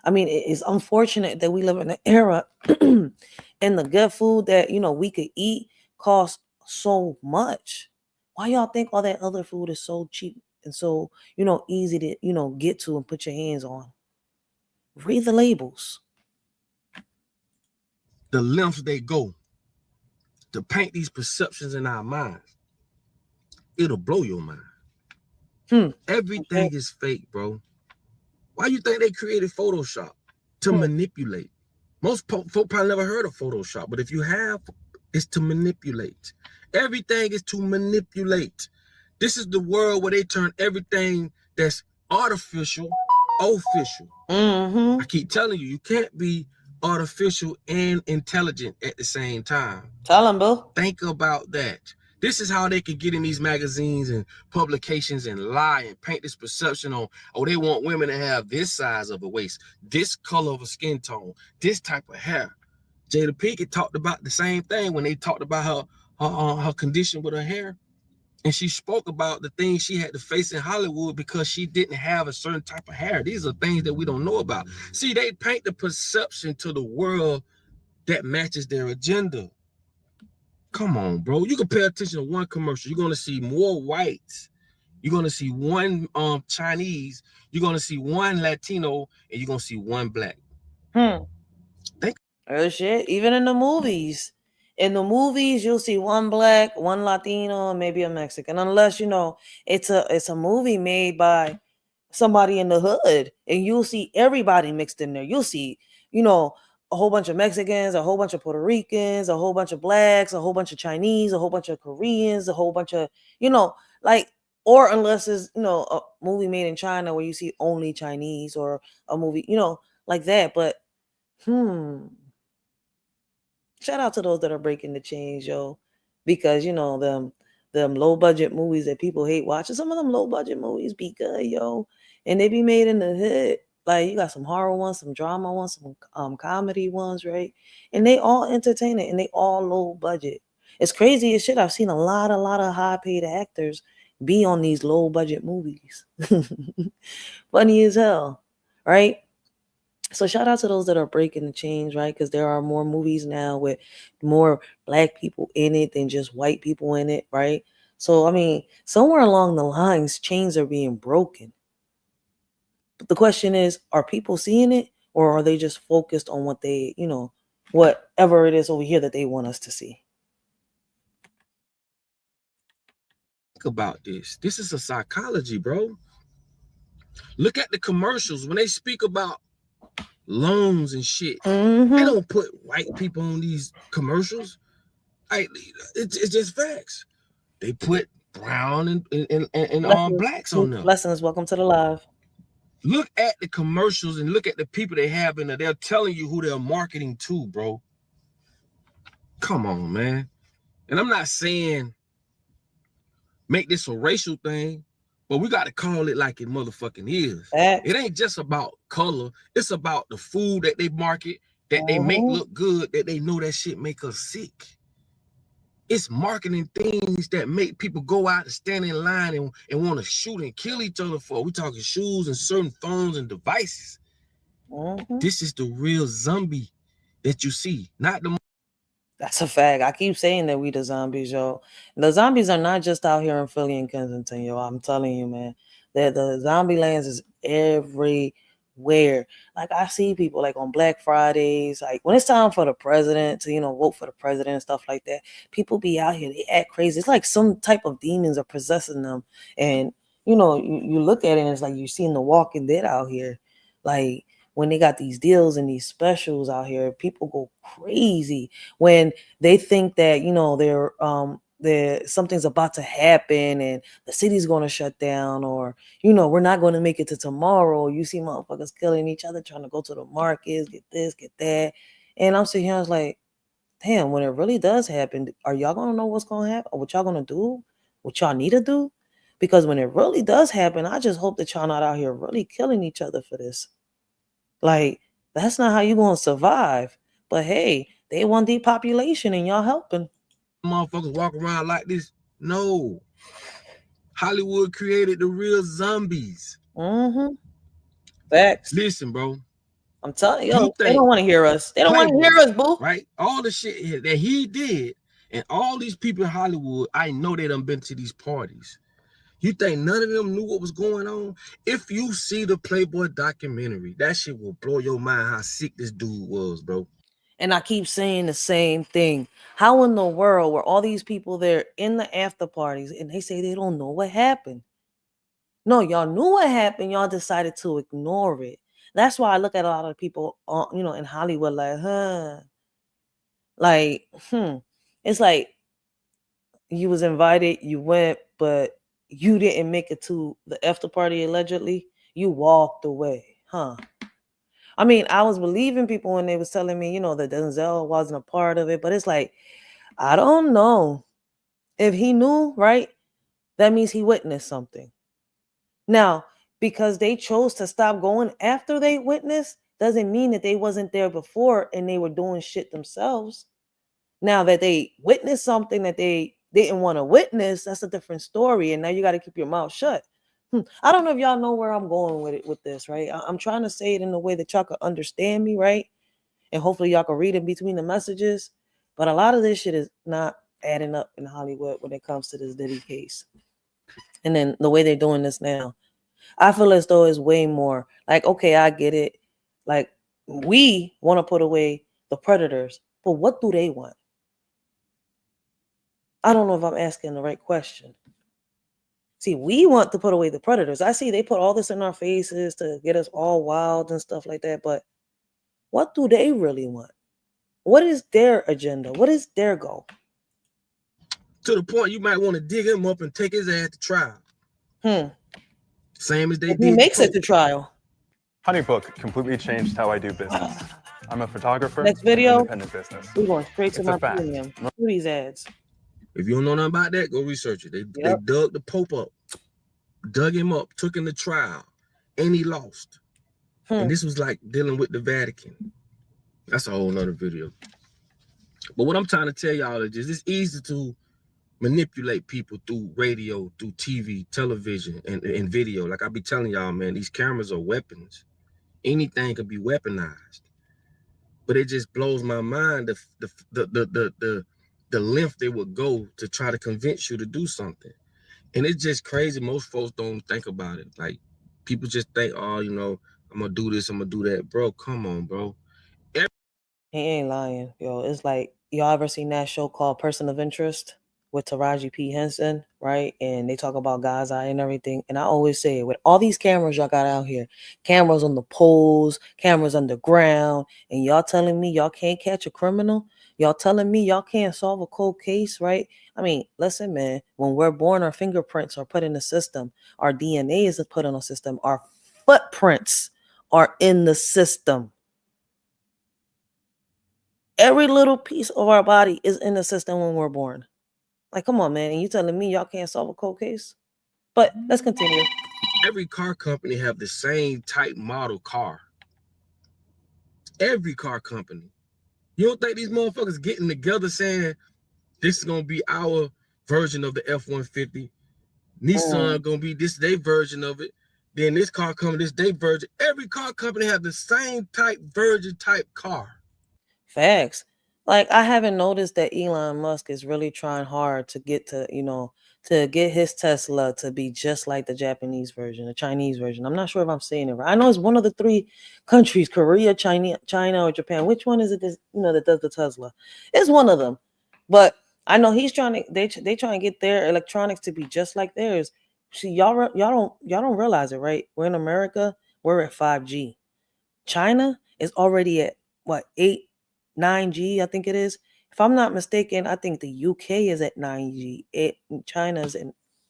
I mean, it's unfortunate that we live in an era and the good food that, you know, we could eat costs so much. Why y'all think all that other food is so cheap and so, you know, easy to, you know, get to and put your hands on? Read the labels. The lengths they go to paint these perceptions in our minds, it'll blow your mind. Everything is fake, bro. Why you think they created Photoshop? To manipulate. Most folk probably never heard of Photoshop, but if you have, it's to manipulate. Everything is to manipulate. This is the world where they turn everything that's artificial, official. I keep telling you, you can't be artificial and intelligent at the same time. Tell them, boo. Think about that. This is how they can get in these magazines and publications and lie and paint this perception on, oh, they want women to have this size of a waist, this color of a skin tone, this type of hair. Jada Pinkett talked about the same thing when they talked about her condition with her hair. And she spoke about the things she had to face in Hollywood because she didn't have a certain type of hair. These are things that we don't know about. See, they paint the perception to the world that matches their agenda. Come on, bro. You can pay attention to one commercial. You're going to see more whites. You're going to see one Chinese. You're going to see one Latino. And you're going to see one black. Oh, shit. Even in the movies. In the movies, you'll see one black, one Latino, and maybe a Mexican. Unless, you know, it's a movie made by somebody in the hood. And you'll see everybody mixed in there. You'll see, you know, a whole bunch of Mexicans, a whole bunch of Puerto Ricans, a whole bunch of blacks, a whole bunch of Chinese, a whole bunch of Koreans, a whole bunch of, you know, like, or unless it's, you know, a movie made in China where you see only Chinese, or a movie, you know, like that. But, shout out to those that are breaking the chains, yo, because, you know, them low budget movies that people hate watching, some of them low budget movies be good, yo, and they be made in the hood. Like, you got some horror ones, some drama ones, some comedy ones, right? And they all entertaining, and they all low budget. It's crazy as shit. I've seen a lot of high paid actors be on these low budget movies. Funny as hell, right? So shout out to those that are breaking the chains, right? Because there are more movies now with more black people in it than just white people in it, right? So, I mean, somewhere along the lines, chains are being broken. But the question is, are people seeing it, or are they just focused on what they, you know, whatever it is over here that they want us to see? Think about this. This is a psychology, bro. Look at the commercials when they speak about loans and shit. They don't put white people on these commercials. It's just facts. They put brown and blacks on them. Blessings, welcome to the live. Look at the commercials and look at the people they have in there. They're telling you who they're marketing to, bro. Come on, man. And I'm not saying make this a racial thing, but we got to call it like it motherfucking is. It ain't just about color. It's about the food that they market, that they make look good, that they know that shit make us sick. It's marketing things that make people go out and stand in line and want to shoot and kill each other for. We talking shoes and certain phones and devices. This is the real zombie that you see, not the. That's a fact. I keep saying that we the zombies, yo. The zombies are not just out here in Philly and Kensington, yo. I'm telling you, man. The zombie lands is everywhere. Like, I see people like on Black Fridays, like when it's time for the president to, you know, vote for the president and stuff like that. People be out here, they act crazy. It's like some type of demons are possessing them. And, you know, you look at it and it's like you're seeing the Walking Dead out here. Like, when they got these deals and these specials out here, people go crazy when they think that, you know, something's about to happen and the city's going to shut down, or, you know, we're not going to make it to tomorrow. You see motherfuckers killing each other, trying to go to the markets, get this, get that. And I'm sitting here, I was like, damn, when it really does happen, are y'all going to know what's going to happen, or what y'all going to do, what y'all need to do? Because when it really does happen, I just hope that y'all not out here really killing each other for this. Like, that's not how you going to survive. But hey, they want depopulation and y'all helping. Motherfuckers walk around like this. No. Hollywood created the real zombies. Facts. Listen, bro. I'm telling You you, they think don't want to hear us. They don't want to hear Playboy, us, boo. right? All the shit that he did, and all these people in Hollywood, I know they done been to these parties. You think none of them knew what was going on? If you see the Playboy documentary, that shit will blow your mind how sick this dude was, bro. And I keep saying the same thing. How in the world were all these people there in the after parties and they say they don't know what happened? No, y'all knew what happened. Y'all decided to ignore it. That's why I look at a lot of people, in Hollywood, like, like, it's like you was invited, you went, but you didn't make it to the after party. Allegedly, you walked away, huh? I mean, I was believing people when they was telling me, that Denzel wasn't a part of it, but it's like, I don't know if he knew, right? That means he witnessed something. Now, because they chose to stop going after they witnessed, doesn't mean that they wasn't there before and they were doing shit themselves. Now that they witnessed something that they didn't want to witness, that's a different story. And now you got to keep your mouth shut. I don't know if y'all know where I'm going with this, right? I'm trying to say it in a way that y'all can understand me, right? And hopefully y'all can read in between the messages. But a lot of this shit is not adding up in Hollywood when it comes to this Diddy case. And then the way they're doing this now, I feel as though it's way more like, okay, I get it. Like, we want to put away the predators, but what do they want? I don't know if I'm asking the right question. See, we want to put away the predators. I see they put all this in our faces to get us all wild and stuff like that, but what do they really want? What is their agenda? What is their goal? To the point you might want to dig him up and take his ass to trial. Same as they If did. he makes it to trial. Honeybook completely changed how I do business. I'm a photographer. Next video, independent business. We're going straight to It's my a fact. premium. Look at these ads. If you don't know nothing about that, go research it. They dug the Pope up, dug him up, took him to trial, and he lost. And this was like dealing with the Vatican. That's a whole nother video. But what I'm trying to tell y'all is just, it's easy to manipulate people through radio, through TV, television, and video. Like I be telling y'all, man, these cameras are weapons. Anything can be weaponized. But it just blows my mind the length they would go to try to convince you to do something. And it's just crazy. Most folks don't think about it. Like, people just think, oh, I'm gonna do this, I'm gonna do that. Bro, come on, bro. He ain't lying, yo. It's like, y'all ever seen that show called Person of Interest with Taraji P. Henson, right? And they talk about God's eye and everything. And I always say, with all these cameras y'all got out here, cameras on the poles, cameras underground, and y'all telling me y'all can't catch a criminal? Y'all telling me y'all can't solve a cold case, right? I mean, listen, man, when we're born, our fingerprints are put in the system. Our DNA is put in the system. Our footprints are in the system. Every little piece of our body is in the system when we're born. Like, come on, man. And you telling me y'all can't solve a cold case? But let's continue. Every car company have the same type model car. Every car company. You don't think these motherfuckers getting together saying, this is going to be our version of the F-150. Nissan going to be this their version of it. Then this car company, this their version. Every car company have the same type version type car. Facts. Like, I haven't noticed that Elon Musk is really trying hard to get to, to get his Tesla to be just like the Japanese version, the Chinese version. I'm not sure if I'm saying it right. I know it's one of the three countries, Korea, China, or Japan. Which one is it that does the Tesla? It's one of them. But I know he's trying to, they trying to get their electronics to be just like theirs. See, y'all don't realize it, right? We're in America, we're at 5G. China is already at what, 9G, I think it is. If I'm not mistaken, I think the UK is at 9G. China's at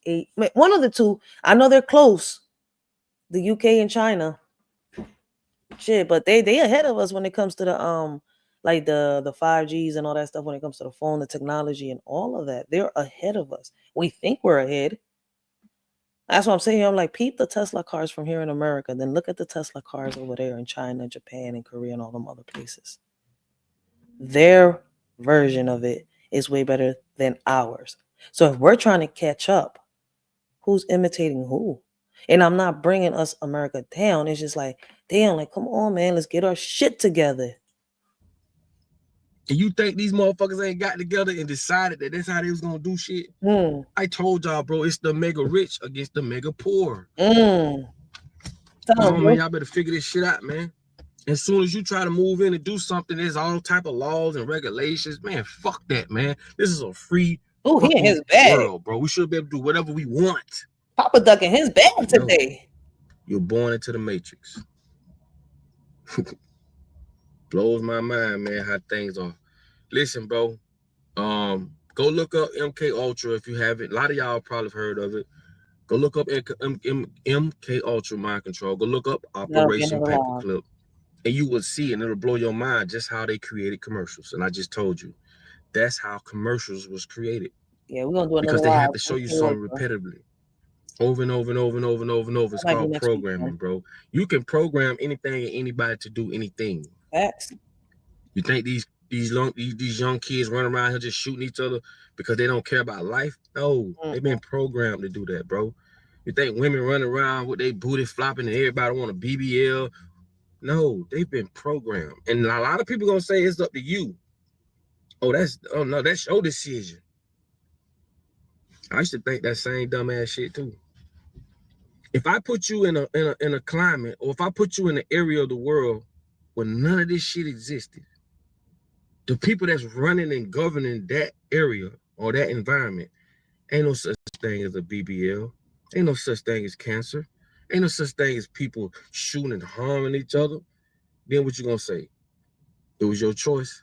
8. One of the two. I know they're close. The UK and China. Shit, but they ahead of us when it comes to the like the 5Gs and all that stuff, when it comes to the phone, the technology and all of that. They're ahead of us. We think we're ahead. That's what I'm saying. I'm like, peep the Tesla cars from here in America, then look at the Tesla cars over there in China, Japan, and Korea, and all them other places. Their version of it is way better than ours. So if we're trying to catch up, who's imitating who? And I'm not bringing us America down. It's just like, Damn, like, come on, man, let's get our shit together. And you think these motherfuckers ain't got together and decided that that's how they was gonna do shit? I told y'all, bro, it's the mega rich against the mega poor. Come on, man, y'all better figure this shit out, man. As soon as you try to move in and do something, there's all type of laws and regulations. Man, fuck that, man. This is a free he in his bag. world, bro. We should be able to do whatever we want. Papa Duck in his bag today. You're born into the matrix. Blows my mind, man, how things are. Listen, bro. Go look up MK Ultra if you haven't. A lot of y'all probably heard of it. Go look up MK Ultra Mind Control. Go look up Operation Paperclip. And you will see, and it'll blow your mind just how they created commercials. And I just told you, that's how commercials was created. Yeah, we're gonna do it because they have to show you something repeatedly, over and over and over and over and over and over. It's called programming, bro. You can program anything and anybody to do anything. Facts. You think these young kids run around here just shooting each other because they don't care about life? No, they've been programmed to do that, bro. You think women run around with their booty flopping and everybody want a BBL? No, they've been programmed. And a lot of people gonna say it's up to you. Oh no, that's your decision. I used to think that same dumbass shit too. If I put you in a climate, or if I put you in an area of the world where none of this shit existed, the people that's running and governing that area or that environment, ain't no such thing as a BBL. Ain't no such thing as cancer. Ain't no such thing as people shooting and harming each other. Then what you gonna say? It was your choice.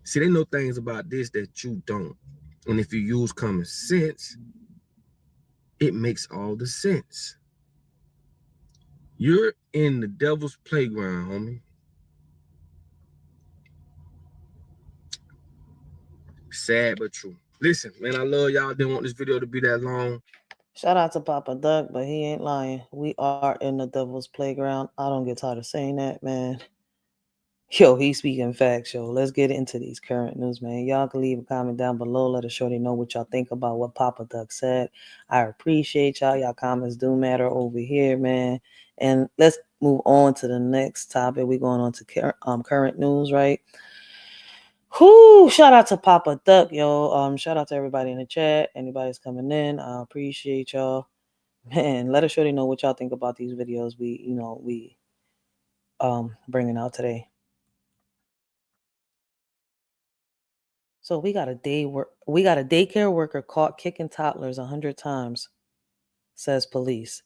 See, they know things about this that you don't. And if you use common sense, it makes all the sense. You're in the devil's playground, homie. Sad but true. Listen, man, I love y'all. Didn't want this video to be that long. Shout out to Papa Duck, but he ain't lying. We are in the devil's playground. I don't get tired of saying that, man. Yo, he's speaking facts, yo. Let's get into these current news, man. Y'all can leave a comment down below. Let us shorty know what y'all think about what Papa Duck said. I appreciate y'all. Y'all comments do matter over here, man. And let's move on to the next topic. We're going on to current news, right? Whoo! Shout out to Papa Duck, yo. Shout out to everybody in the chat. Anybody's coming in, I appreciate y'all. Man, let us shorty know what y'all think about these videos we bringing out today. So we got a daycare worker caught kicking toddlers 100 times, says police.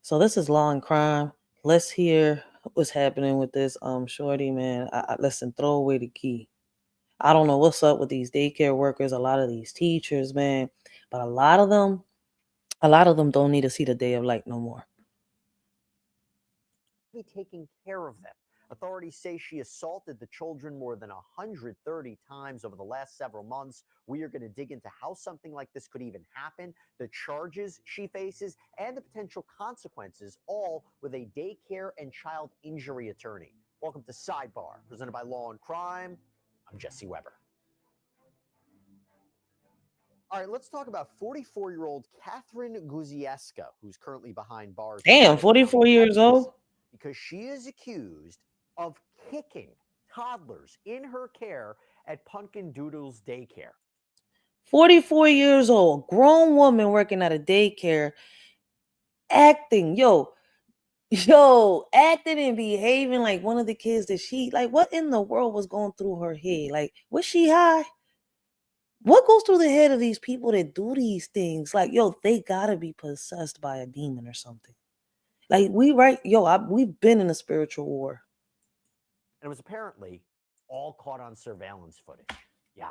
So this is law and crime. Let's hear what's happening with this shorty, man. Listen, throw away the key. I don't know what's up with these daycare workers, a lot of these teachers, man, but a lot of them don't need to see the day of light no more. Be taking care of them. Authorities say she assaulted the children more than 130 times over the last several months. We are going to dig into how something like this could even happen, the charges she faces, and the potential consequences, all with a daycare and child injury attorney. Welcome to Sidebar, presented by Law and Crime. I'm Jesse Weber. All right, let's talk about 44-year-old Catherine Guzieska, who's currently behind bars. Damn, 44 years old? Because she is accused of kicking toddlers in her care at Pumpkin Doodle's daycare. 44 years old, grown woman working at a daycare, acting and behaving like one of the kids that what in the world was going through her head? Like, was she high? What goes through the head of these people that do these things? Like, they gotta be possessed by a demon or something. Like, we've been in a spiritual war. And it was apparently all caught on surveillance footage. Yeah.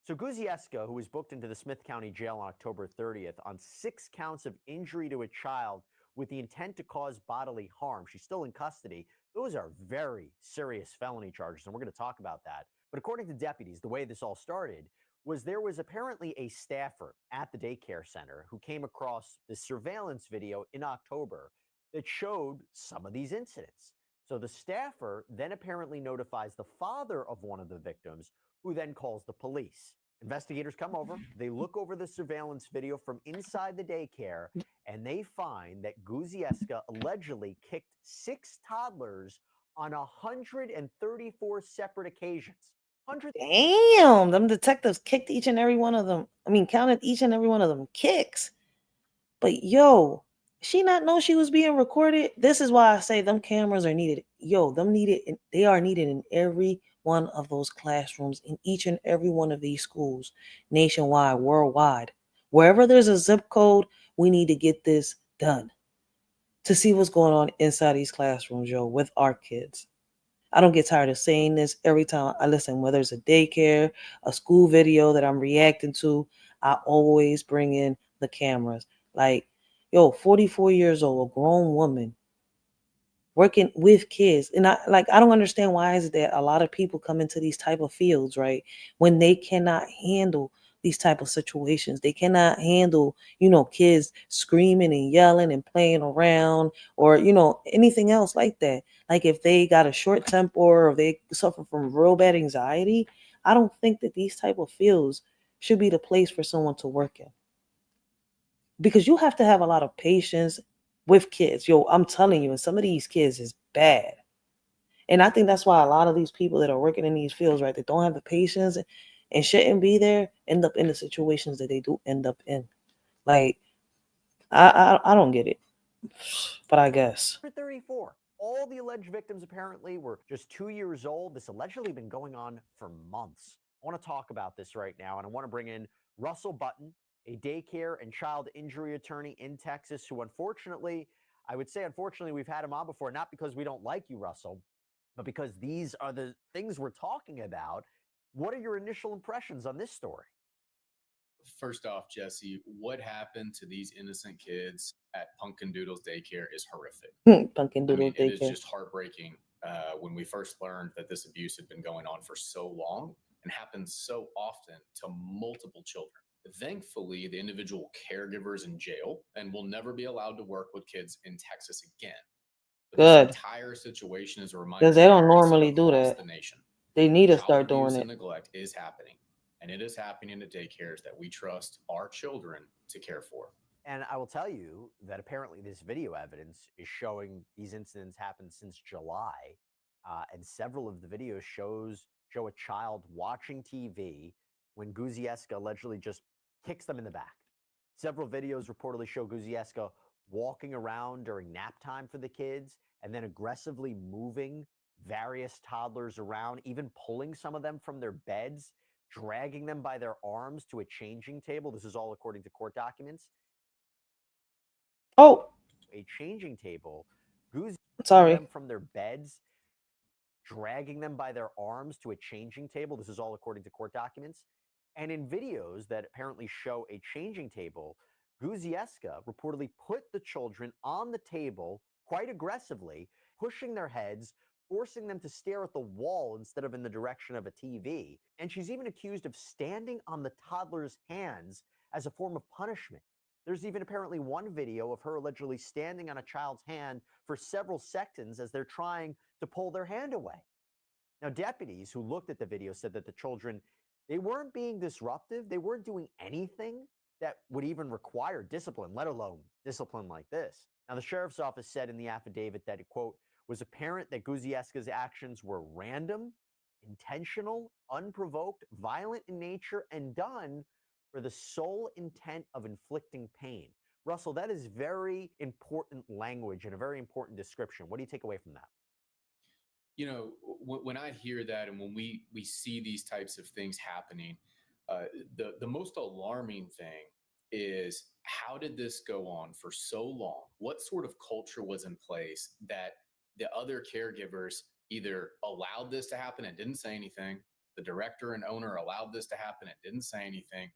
So Guzieska, who was booked into the Smith County Jail on October 30th on 6 counts of injury to a child with the intent to cause bodily harm. She's still in custody. Those are very serious felony charges, and we're going to talk about that. But according to deputies, the way this all started was there was apparently a staffer at the daycare center who came across the surveillance video in October that showed some of these incidents. So the staffer then apparently notifies the father of one of the victims, who then calls the police. Investigators come over, they look over the surveillance video from inside the daycare, and they find that Guzieska allegedly kicked 6 toddlers on 134 separate occasions. Damn, them detectives kicked each and every one of them. I mean, counted each and every one of them kicks. But yo, she not know she was being recorded? This is why I say them cameras are needed. Yo, they are needed in every one of those classrooms, in each and every one of these schools, nationwide, worldwide. Wherever there's a zip code, we need to get this done to see what's going on inside these classrooms, yo, with our kids. I don't get tired of saying this every time I listen, whether it's a daycare, a school video that I'm reacting to, I always bring in the cameras. Like, yo, 44 years old, a grown woman working with kids. And I don't understand why is it that a lot of people come into these type of fields, right, when they cannot handle these type of situations. They cannot handle, kids screaming and yelling and playing around, or, anything else like that. Like if they got a short temper or they suffer from real bad anxiety, I don't think that these type of fields should be the place for someone to work in. Because you have to have a lot of patience with kids. Yo, I'm telling you, and some of these kids is bad. And I think that's why a lot of these people that are working in these fields, right, that don't have the patience and shouldn't be there, end up in the situations that they do end up in. Like, I don't get it, but I guess. 34. All the alleged victims apparently were just 2 years old. This allegedly been going on for months. I want to talk about this right now, and I want to bring in Russell Button, a daycare and child injury attorney in Texas, who unfortunately, we've had him on before, not because we don't like you, Russell, but because these are the things we're talking about. What are your initial impressions on this story? First off, Jesse, what happened to these innocent kids at Pumpkin Doodle's daycare is horrific. Pumpkin Doodle It is daycare. just heartbreaking when we first learned that this abuse had been going on for so long and happened so often to multiple children. Thankfully, the individual caregivers in jail and will never be allowed to work with kids in Texas again. But Good. this entire situation is a reminder Because they don't to parents normally do across that. the nation. They need to Child start abuse doing and it. neglect is happening, and it is happening at daycares that we trust our children to care for. And I will tell you that apparently this video evidence is showing these incidents happened since July, and several of the videos show a child watching TV when Guzieska allegedly just kicks them in the back. Several videos reportedly show Guzieska walking around during nap time for the kids and then aggressively moving various toddlers around, even pulling some of them from their beds, dragging them by their arms to a changing table. This is all according to court documents. Oh, a changing table. Guzieska sorry. them from their beds, dragging them by their arms to a changing table. This is all according to court documents. And in videos that apparently show a changing table, Guzieska reportedly put the children on the table quite aggressively, pushing their heads, forcing them to stare at the wall instead of in the direction of a TV. And she's even accused of standing on the toddler's hands as a form of punishment. There's even apparently one video of her allegedly standing on a child's hand for several seconds as they're trying to pull their hand away. Now, deputies who looked at the video said that the children, they weren't being disruptive. They weren't doing anything that would even require discipline, let alone discipline like this. Now, the sheriff's office said in the affidavit that it, quote, was apparent that Guzieska's actions were random, intentional, unprovoked, violent in nature, and done for the sole intent of inflicting pain. Russell, that is very important language and a very important description. What do you take away from that? You know, when I hear that and when we see these types of things happening, the most alarming thing is, how did this go on for so long? What sort of culture was in place that the other caregivers either allowed this to happen and didn't say anything? The director and owner allowed this to happen and didn't say anything,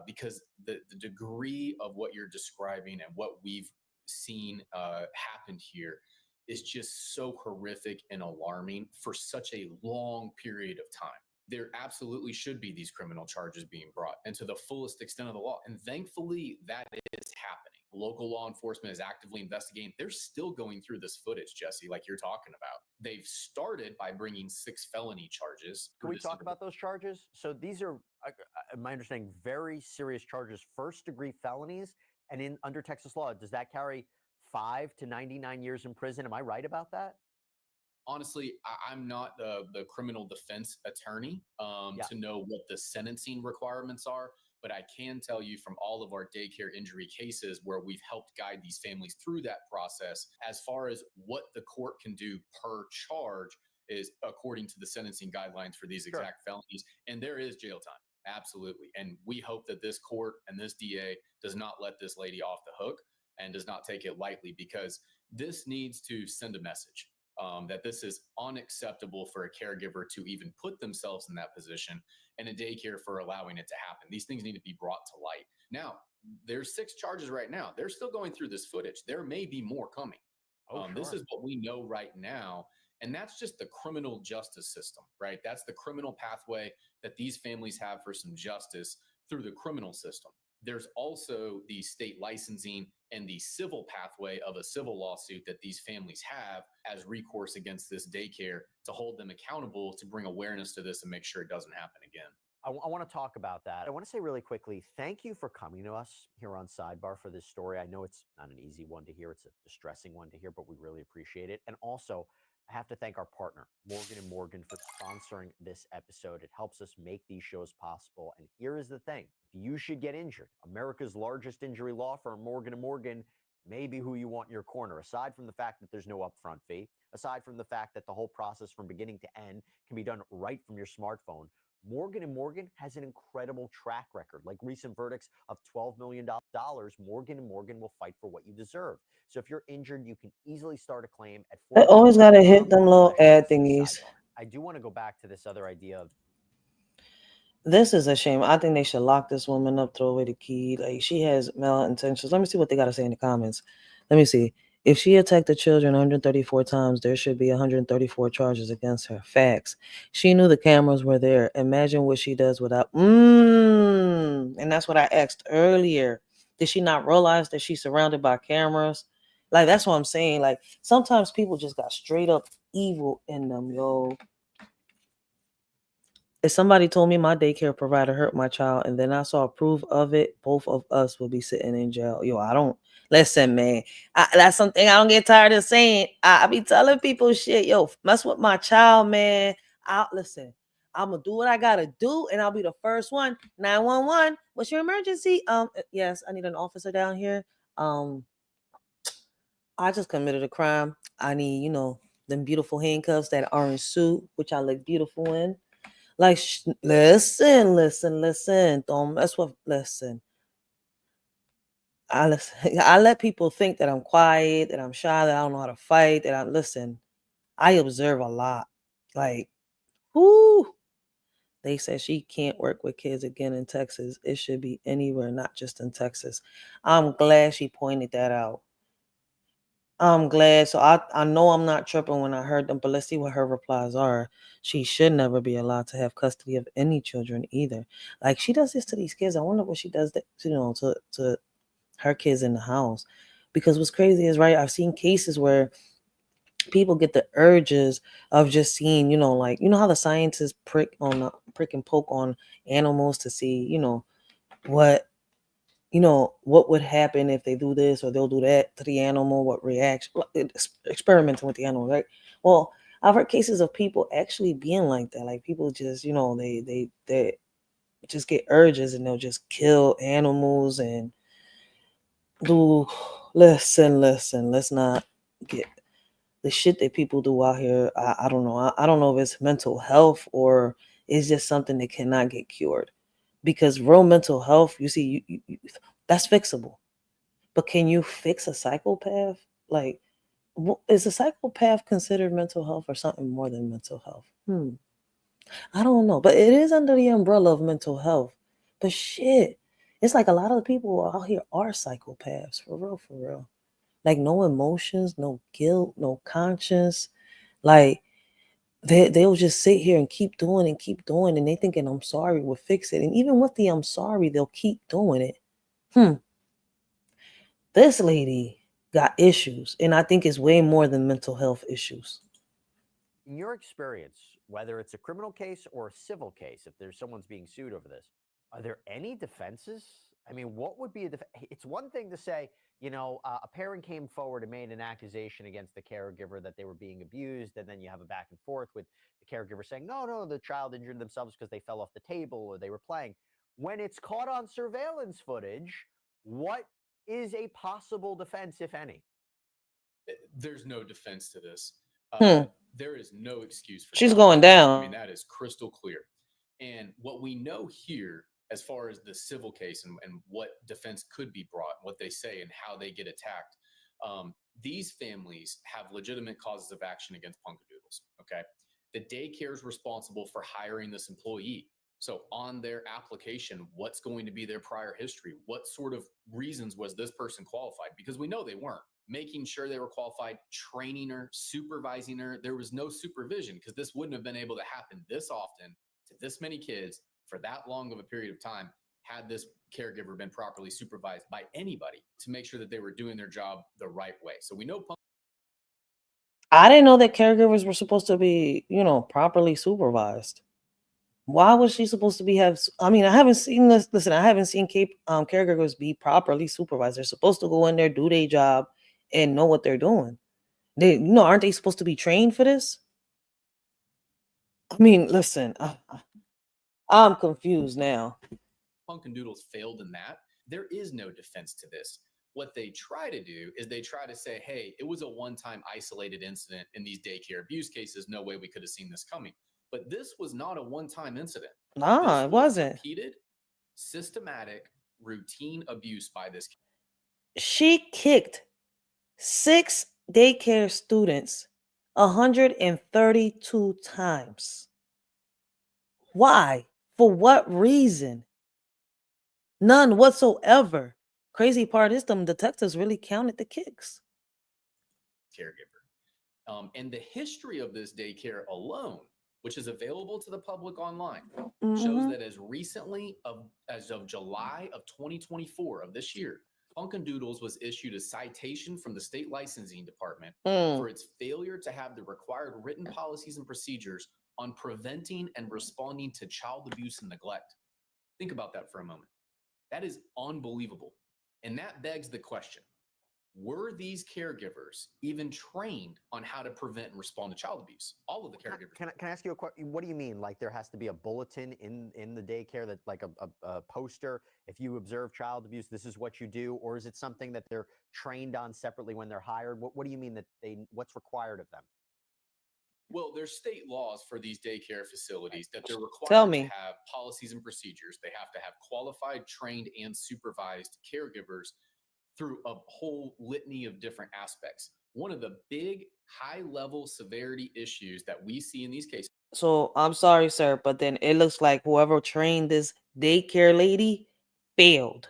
because the degree of what you're describing and what we've seen happened here is just so horrific and alarming for such a long period of time. There absolutely should be these criminal charges being brought, and to the fullest extent of the law. And thankfully, that is happening. Local law enforcement is actively investigating. They're still going through this footage, Jesse, like you're talking about. They've started by bringing 6 felony charges. Can we talk about those charges? So these are, my understanding, very serious charges, first-degree felonies, and under Texas law, does that carry 5 to 99 years in prison? Am I right about that? Honestly, I'm not the criminal defense attorney to know what the sentencing requirements are, but I can tell you from all of our daycare injury cases where we've helped guide these families through that process, as far as what the court can do per charge is according to the sentencing guidelines for these exact felonies, and there is jail time. Absolutely. And we hope that this court and this DA does not let this lady off the hook and does not take it lightly, because this needs to send a message that this is unacceptable for a caregiver to even put themselves in that position, and a daycare for allowing it to happen. These things need to be brought to light. Now, there's 6 charges right now. They're still going through this footage. There may be more coming. This is what we know right now. And that's just the criminal justice system, right? That's the criminal pathway that these families have for some justice through the criminal system. There's also the state licensing and the civil pathway of a civil lawsuit that these families have as recourse against this daycare to hold them accountable, to bring awareness to this and make sure it doesn't happen again. I want to talk about that. I want to say really quickly, thank you for coming to us here on Sidebar for this story. I know it's not an easy one to hear. It's a distressing one to hear, but we really appreciate it. And also, I have to thank our partner, Morgan & Morgan, for sponsoring this episode. It helps us make these shows possible. And here is the thing. If you should get injured, America's largest injury law firm, Morgan & Morgan, may be who you want in your corner. Aside from the fact that there's no upfront fee, aside from the fact that the whole process from beginning to end can be done right from your smartphone, Morgan & Morgan has an incredible track record. Like recent verdicts of $12 million, Morgan & Morgan will fight for what you deserve. So if you're injured, you can easily start a claim at I always gotta hit them little ad thingies. I do want to go back to this other idea of This is a shame. I think they should lock this woman up, throw away the key. Like, she has malintentions. Let me see what they got to say in the comments. Let me see. If she attacked the children 134 times, there should be 134 charges against her. Facts. She knew the cameras were there. Imagine what she does without. And that's what I asked earlier. Did she not realize that she's surrounded by cameras? Like, that's what I'm saying. Like, sometimes people just got straight up evil in them, yo. If somebody told me my daycare provider hurt my child and then I saw proof of it, both of us will be sitting in jail. Yo, I don't listen, man. That's something I don't get tired of saying. I be telling people shit. Yo, mess with my child, man. Listen. I'm gonna do what I gotta do, and I'll be the first one. 911. What's your emergency? Yes, I need an officer down here. I just committed a crime. I need, them beautiful handcuffs, that orange suit, which I look beautiful in. Like, listen. Don't mess with, listen. I let people think that I'm quiet, that I'm shy, that I don't know how to fight, I observe a lot. Like, whoo. They said she can't work with kids again in Texas. It should be anywhere, not just in Texas. I'm glad she pointed that out. I'm glad. So I know I'm not tripping when I heard them, but let's see what her replies are. She should never be allowed to have custody of any children either. Like, she does this to these kids. I wonder what she does to her kids in the house. Because what's crazy is, right, I've seen cases where people get the urges of just seeing, like, how the scientists prick and poke on animals to see, what would happen if they do this or they'll do that to the animal, what reaction, experimenting with the animal, right? Well, I've heard cases of people actually being like that. Like, people just, they just get urges and they'll just kill animals and do, listen, let's not get the shit that people do out here. I don't know. I don't know if it's mental health or it's just something that cannot get cured. Because real mental health, you see, you that's fixable. But can you fix a psychopath? Like, is a psychopath considered mental health or something more than mental health? I don't know. But it is under the umbrella of mental health. But shit, it's like a lot of the people out here are psychopaths. For real. Like, no emotions, no guilt, no conscience. Like, they'll just sit here and keep doing and they thinking I'm sorry will fix it. And even with the I'm sorry, they'll keep doing it. This lady got issues, and I think it's way more than mental health issues. In your experience, whether it's a criminal case or a civil case, if there's someone's being sued over this, Are there any defenses? I mean, what would be a it's one thing to say, a parent came forward and made an accusation against the caregiver that they were being abused, and then you have a back and forth with the caregiver saying, no, the child injured themselves because they fell off the table or they were playing. When it's caught on surveillance footage, what is a possible defense, if any? There's no defense to this. Hmm. There is no excuse for She's child going abuse. down. I mean, that is crystal clear. And what we know here, as far as the civil case and what defense could be brought, what they say and how they get attacked, these families have legitimate causes of action against Punkadoodles. Okay. The daycare is responsible for hiring this employee. So on their application, what's going to be their prior history? What sort of reasons was this person qualified? Because we know they weren't. Making sure they were qualified, training her, supervising her. There was no supervision because this wouldn't have been able to happen this often to this many kids for that long of a period of time had this caregiver been properly supervised by anybody to make sure that they were doing their job the right way. So we know. I didn't know that caregivers were supposed to be, properly supervised. Why was she supposed to be I haven't seen this. Listen, I haven't seen caregivers be properly supervised. They're supposed to go in there, do their job, and know what they're doing. Aren't they supposed to be trained for this? Listen, I'm confused now. Punkadoodles failed in that. There is no defense to this. What they try to do is they try to say, hey, it was a one-time isolated incident in these daycare abuse cases. No way we could have seen this coming. But this was not a one-time incident. Nah, it wasn't. Repeated, systematic, routine abuse by this. She kicked 6 daycare students 132 times. Why? For what reason? None whatsoever. Crazy part is them detectives really counted the kicks. Caregiver. And the history of this daycare alone, which is available to the public online, shows that as recently as of July of 2024 of this year, Punkadoodles was issued a citation from the state licensing department for its failure to have the required written policies and procedures on preventing and responding to child abuse and neglect. Think about that for a moment. That is unbelievable. And that begs the question, were these caregivers even trained on how to prevent and respond to child abuse? All of the caregivers. Can I ask you a question? What do you mean? Like there has to be a bulletin in the daycare that like a poster, if you observe child abuse, this is what you do? Or is it something that they're trained on separately when they're hired? What do you mean that what's required of them? Well, there's state laws for these daycare facilities that they're required to have policies and procedures. They have to have qualified, trained, and supervised caregivers through a whole litany of different aspects. One of the big high-level severity issues that we see in these cases. So I'm sorry, sir, but then it looks like whoever trained this daycare lady failed.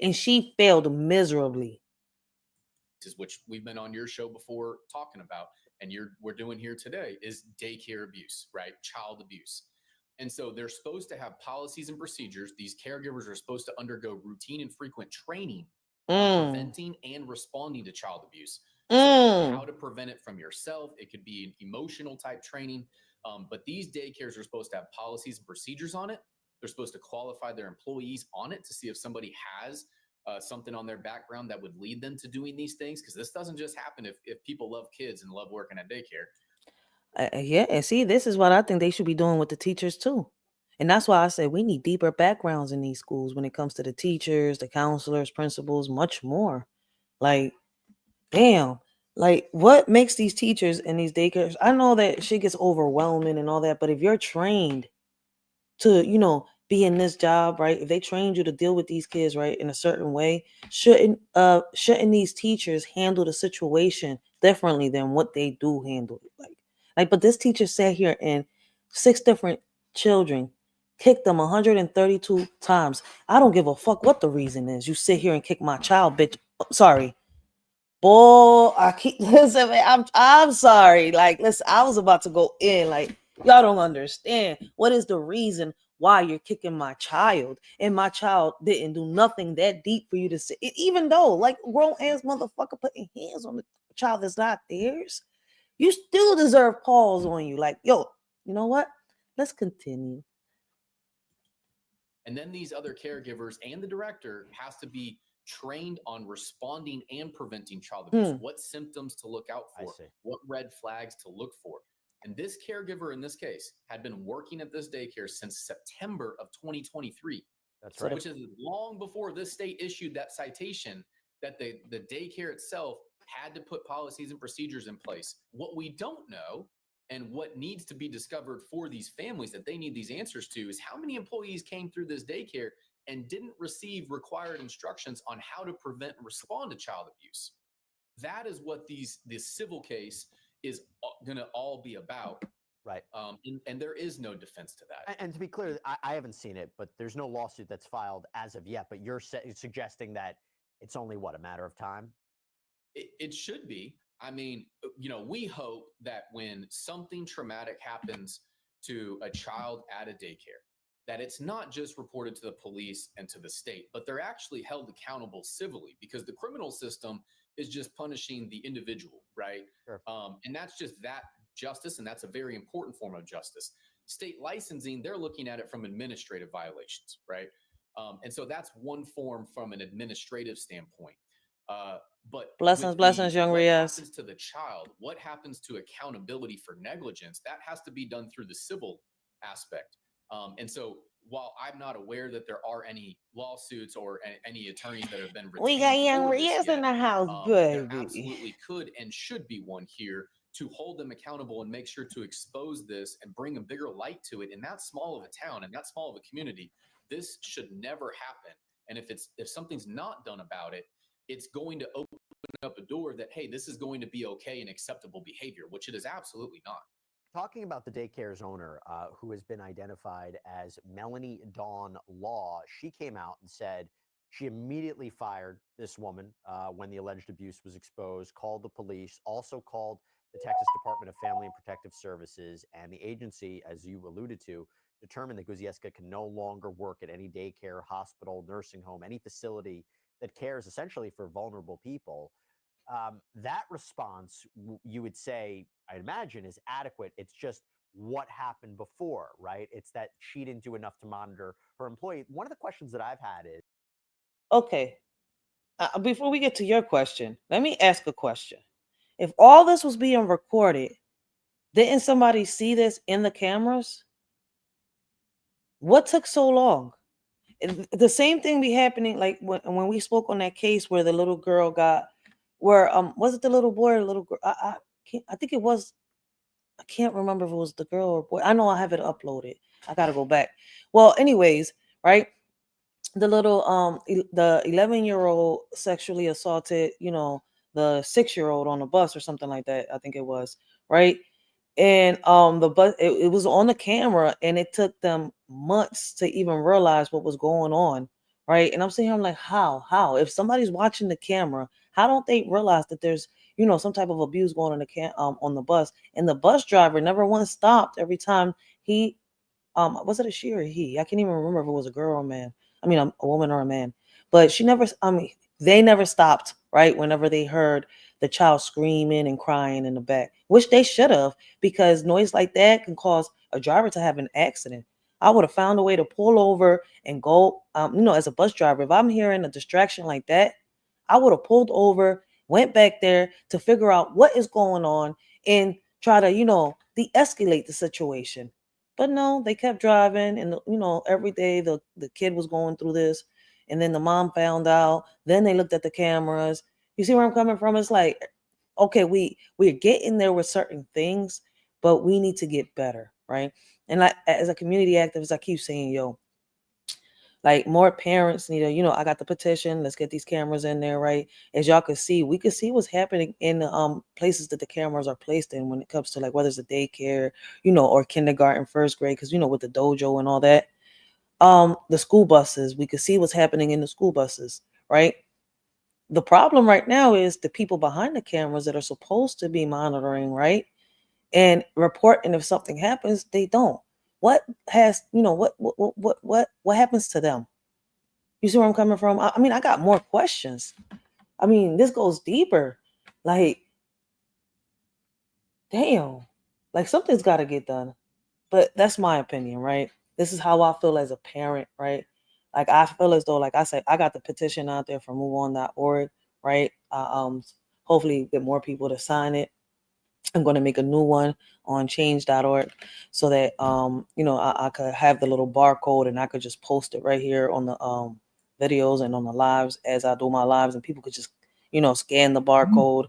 And she failed miserably. Which we've been on your show before talking about, and we're doing here today, is daycare abuse, right? Child abuse. And so they're supposed to have policies and procedures. These caregivers are supposed to undergo routine and frequent training on preventing and responding to child abuse. So how to prevent it from yourself. It could be an emotional type training. But these daycares are supposed to have policies and procedures on it. They're supposed to qualify their employees on it to see if somebody has something on their background that would lead them to doing these things. Because this doesn't just happen if people love kids and love working at daycare. Yeah, and see, this is what I think they should be doing with the teachers too. And that's why I say we need deeper backgrounds in these schools when it comes to the teachers, the counselors, principals, much more. Like, damn, like what makes these teachers in these daycares? I know that shit gets overwhelming and all that, but if you're trained to, be in this job, right? If they trained you to deal with these kids, right, in a certain way, shouldn't these teachers handle the situation differently than what they do handle it? Like, but this teacher sat here and 6 different children kicked them 132 times. I don't give a fuck what the reason is. You sit here and kick my child, bitch. Sorry. Boy, I keep listen, man, I'm sorry. Like, listen, I was about to go in. Like, y'all don't understand. What is the reason why you're kicking my child? And my child didn't do nothing that deep for you to say. Even though, like, grown-ass motherfucker putting hands on the child that's not theirs, you still deserve paws on you. Like, yo, you know what? Let's continue. And then these other caregivers and the director has to be trained on responding and preventing child abuse, what symptoms to look out for, what red flags to look for. And this caregiver in this case had been working at this daycare since September of 2023. That's right. Which is long before this state issued that citation that the daycare itself had to put policies and procedures in place. What we don't know and what needs to be discovered for these families that they need these answers to is how many employees came through this daycare and didn't receive required instructions on how to prevent and respond to child abuse. That is what this civil case is going to all be about. Right. And there is no defense to that. And to be clear, I haven't seen it, but there's no lawsuit that's filed as of yet. But you're suggesting that it's only, what, a matter of time? It should be. I mean, we hope that when something traumatic happens to a child at a daycare, that it's not just reported to the police and to the state, but they're actually held accountable civilly, because the criminal system is just punishing the individual, right? Sure. And that's just that justice, and that's a very important form of justice. State licensing, they're looking at it from administrative violations, right? And so that's one form from an administrative standpoint. But blessings, young what Riaz. happens to the child, what happens to accountability for negligence, that has to be done through the civil aspect. And so while I'm not aware that there are any lawsuits or any attorneys that have been retained, We got young for this Riaz in yet, the house, there baby. absolutely could and should be one here to hold them accountable and make sure to expose this and bring a bigger light to it. In that small of a town and that small of a community, this should never happen. And if something's not done about it, it's going to open up a door that, hey, this is going to be okay and acceptable behavior, which it is absolutely not. Talking about the daycare's owner, who has been identified as Melanie Dawn Law, she came out and said she immediately fired this woman when the alleged abuse was exposed, called the police, also called the Texas Department of Family and Protective Services, and the agency, as you alluded to, determined that Guzieska can no longer work at any daycare, hospital, nursing home, any facility that cares essentially for vulnerable people. That response, you would say, I imagine, is adequate. It's just what happened before, right? It's that she didn't do enough to monitor her employee. One of the questions that I've had is, Okay, before we get to your question, let me ask a question. If all this was being recorded, didn't somebody see this in the cameras? What took so long? The same thing be happening like when we spoke on that case where the little girl got, where was it the little boy or the little girl? I think it was. I can't remember if it was the girl or boy. I know I have it uploaded. I gotta go back. Well, anyways, right? The little the 11-year-old sexually assaulted, the 6-year-old on the bus or something like that. I think it was, right? And the bus, it was on the camera, and it took them months to even realize what was going on, right? And I'm sitting here, I'm like, how? If somebody's watching the camera, how don't they realize that there's, some type of abuse going on the bus? And the bus driver never once stopped every time he, was it a she or a he? I can't even remember if it was a girl or a man. I mean, a woman or a man. But they never stopped, right? Whenever they heard the child screaming and crying in the back, which they should have, because noise like that can cause a driver to have an accident. I would have found a way to pull over and go, as a bus driver, if I'm hearing a distraction like that, I would have pulled over, went back there to figure out what is going on and try to, de-escalate the situation. But no, they kept driving, and every day the kid was going through this, and then the mom found out. Then they looked at the cameras. You see where I'm coming from? It's like, okay, we're getting there with certain things, but we need to get better, right? And as a community activist, I keep saying, like, more parents need to, I got the petition. Let's get these cameras in there, right? As y'all could see, we could see what's happening in the places that the cameras are placed in when it comes to, like, whether it's a daycare, or kindergarten, first grade, because, with the dojo and all that. The school buses, we could see what's happening in the school buses, right? The problem right now is the people behind the cameras that are supposed to be monitoring, right? And reporting if something happens, they don't. What happens to them? You see where I'm coming from? I mean, I got more questions. I mean, this goes deeper. Like, damn, like, something's got to get done. But that's my opinion, right? This is how I feel as a parent, right? Like I feel as though, like I said, I got the petition out there for moveon.org, right? Hopefully get more people to sign it. I'm going to make a new one on change.org so that I could have the little barcode and I could just post it right here on the videos and on the lives as I do my lives, and people could just scan the barcode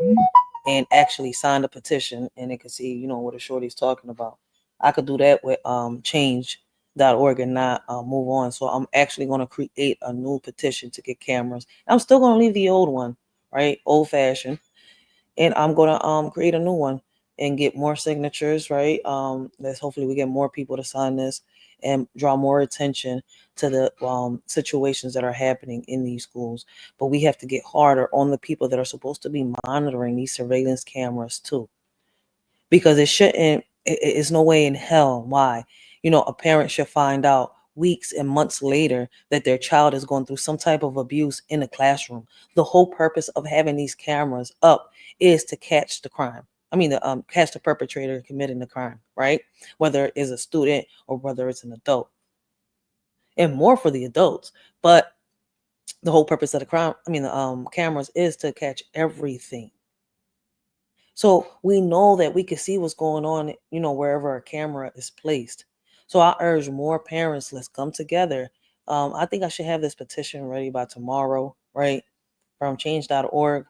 and actually sign the petition, and they could see what a shorty's talking about. I could do that with change.org and not move on. So I'm actually going to create a new petition to get cameras. I'm still going to leave the old one, right, old fashioned, and I'm going to create a new one and get more signatures, right? Let's hopefully we get more people to sign this and draw more attention to the situations that are happening in these schools. But we have to get harder on the people that are supposed to be monitoring these surveillance cameras too, because it shouldn't. It's no way in hell why a parent should find out weeks and months later that their child is going through some type of abuse in the classroom. The whole purpose of having these cameras up is to catch the crime. Catch the perpetrator committing the crime, right? Whether it is a student or whether it's an adult, and more for the adults. But the whole purpose of the cameras is to catch everything. So we know that we can see what's going on, wherever a camera is placed. So I urge more parents, let's come together. I think I should have this petition ready by tomorrow, right? From change.org.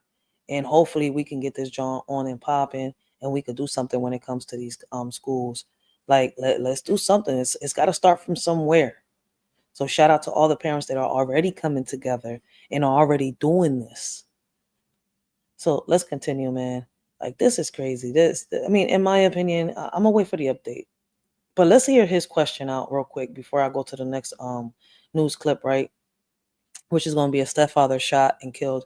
And hopefully we can get this John on and popping, and we could do something when it comes to these schools. Like let's do something. It's got to start from somewhere. So shout out to all the parents that are already coming together and are already doing this. So let's continue, man. Like, this is crazy. In my opinion, I'm gonna wait for the update. But let's hear his question out real quick before I go to the next news clip, right? Which is gonna be a stepfather shot and killed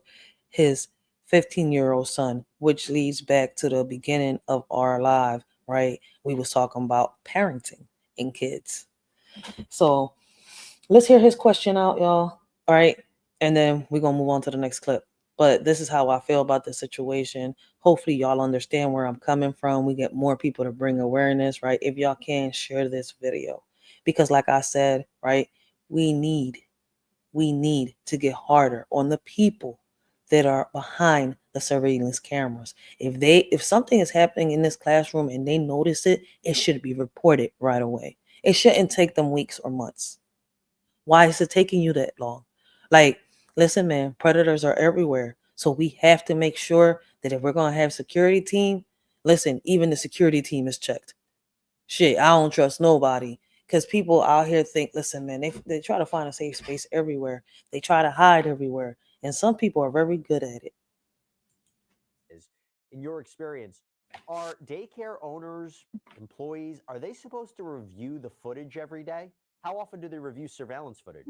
his 15-year-old son, which leads back to the beginning of our live, right? We was talking about parenting and kids. So let's hear his question out, y'all. All right. And then we're gonna move on to the next clip. But this is how I feel about the situation. Hopefully y'all understand where I'm coming from. We get more people to bring awareness, right? If y'all can, share this video. Because like I said, right, we need to get harder on the people that are behind the surveillance cameras. If something is happening in this classroom and they notice it, it should be reported right away. It shouldn't take them weeks or months. Why is it taking you that long? Like, listen, man, predators are everywhere. So we have to make sure that if we're going to have security team, listen, even the security team is checked. Shit, I don't trust nobody, because people out here think, listen, man, they try to find a safe space everywhere. They try to hide everywhere. And some people are very good at it. In your experience, are daycare owners, employees, are they supposed to review the footage every day? How often do they review surveillance footage?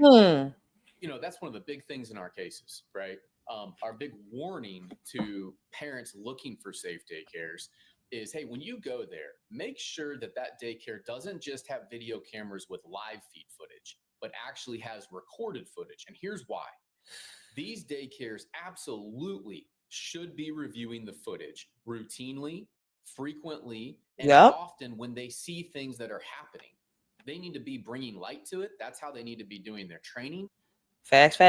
That's one of the big things in our cases, right? Our big warning to parents looking for safe daycares is, hey, when you go there, make sure that daycare doesn't just have video cameras with live feed footage, but actually has recorded footage. And here's why. These daycares absolutely should be reviewing the footage routinely, frequently, and often when they see things that are happening. They need to be bringing light to it. That's how they need to be doing their training. Facts.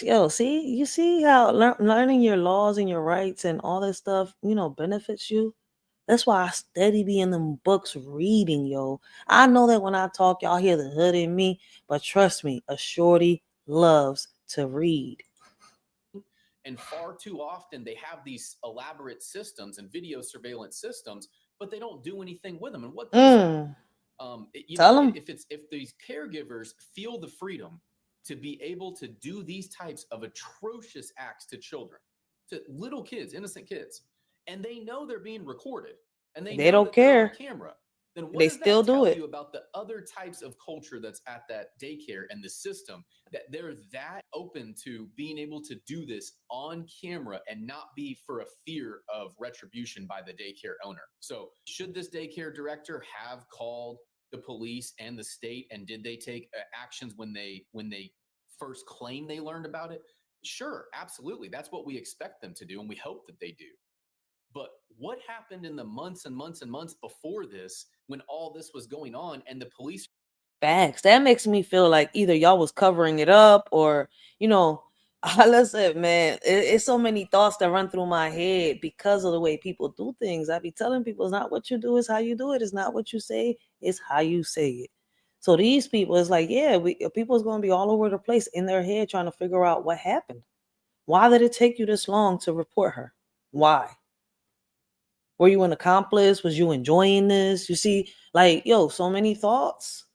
Yo, you see how learning your laws and your rights and all this stuff, benefits you? That's why I steady be in them books reading, yo. I know that when I talk, y'all hear the hood in me, but trust me, a shorty loves to read. And far too often they have these elaborate systems and video surveillance systems, but they don't do anything with them. And what does that? If these caregivers feel the freedom to be able to do these types of atrocious acts to children, to little kids, innocent kids, and they know they're being recorded, and they don't care on camera, then what does that tell you about the other types of culture that's at that daycare and the system, that they're that open to being able to do this on camera and not be for a fear of retribution by the daycare owner? So should this daycare director have called the police and the state, and did they take actions when they first claimed they learned about it? Sure, absolutely. That's what we expect them to do, and we hope that they do. But what happened in the months and months and months before this, when all this was going on and the police Facts. That makes me feel like either y'all was covering it up or, you know, listen, man, it's so many thoughts that run through my head because of the way people do things. I be telling people it's not what you do, it's how you do it. It's not what you say, it's how you say it. So these people, it's like, yeah, people's going to be all over the place in their head trying to figure out what happened. Why did it take you this long to report her? Why? Were you an accomplice? Was you enjoying this? You see, like, yo, so many thoughts.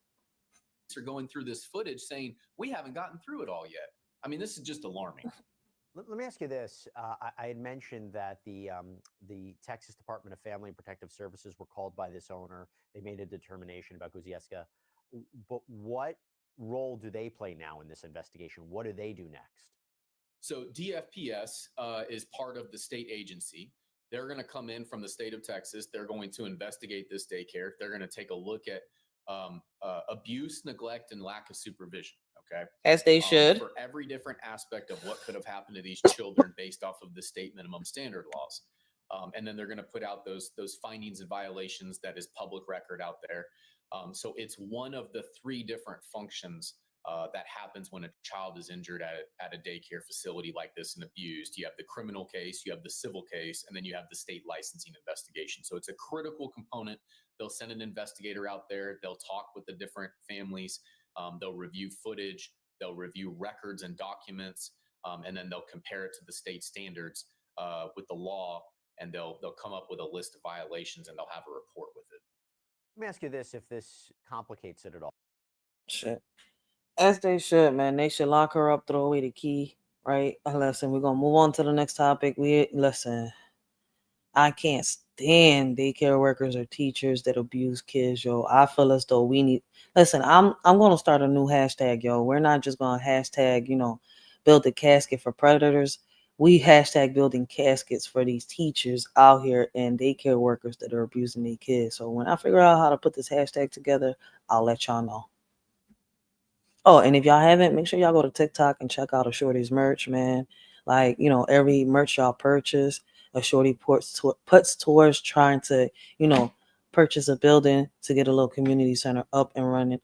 Are going through this footage saying we haven't gotten through it all yet. I mean, this is just alarming. Let me ask you this. I had mentioned that the Texas Department of Family and Protective Services were called by this owner. They made a determination about Guzieska. But what role do they play now in this investigation? What do they do next? So DFPS is part of the state agency. They're going to come in from the state of Texas. They're going to investigate this daycare. They're going to take a look at abuse, neglect, and lack of supervision. Okay. As they should. For every different aspect of what could have happened to these children based off of the state minimum standard laws. And then they're going to put out those findings and violations that is public record out there. So it's one of the three different functions that happens when a child is injured at a daycare facility like this and abused. You have the criminal case, you have the civil case, and then you have the state licensing investigation. So it's a critical component. They'll send an investigator out there. They'll talk with the different families. They'll review footage. They'll review records and documents, and then they'll compare it to the state standards with the law, and they'll come up with a list of violations, and they'll have a report with it. Let me ask you this: if this complicates it at all? Shit. As they should, man. They should lock her up, throw away the key, right? Listen, we're gonna move on to the next topic. I can't stand daycare workers or teachers that abuse kids, yo. I feel as though we need. Listen, I'm gonna start a new hashtag, yo. We're not just gonna hashtag, build a casket for predators. We hashtag building caskets for these teachers out here and daycare workers that are abusing their kids. So when I figure out how to put this hashtag together, I'll let y'all know. Oh, and if y'all haven't, make sure y'all go to TikTok and check out a Shorty's merch, man. Like, every merch y'all purchase, a Shorty puts towards trying to, purchase a building to get a little community center up and running,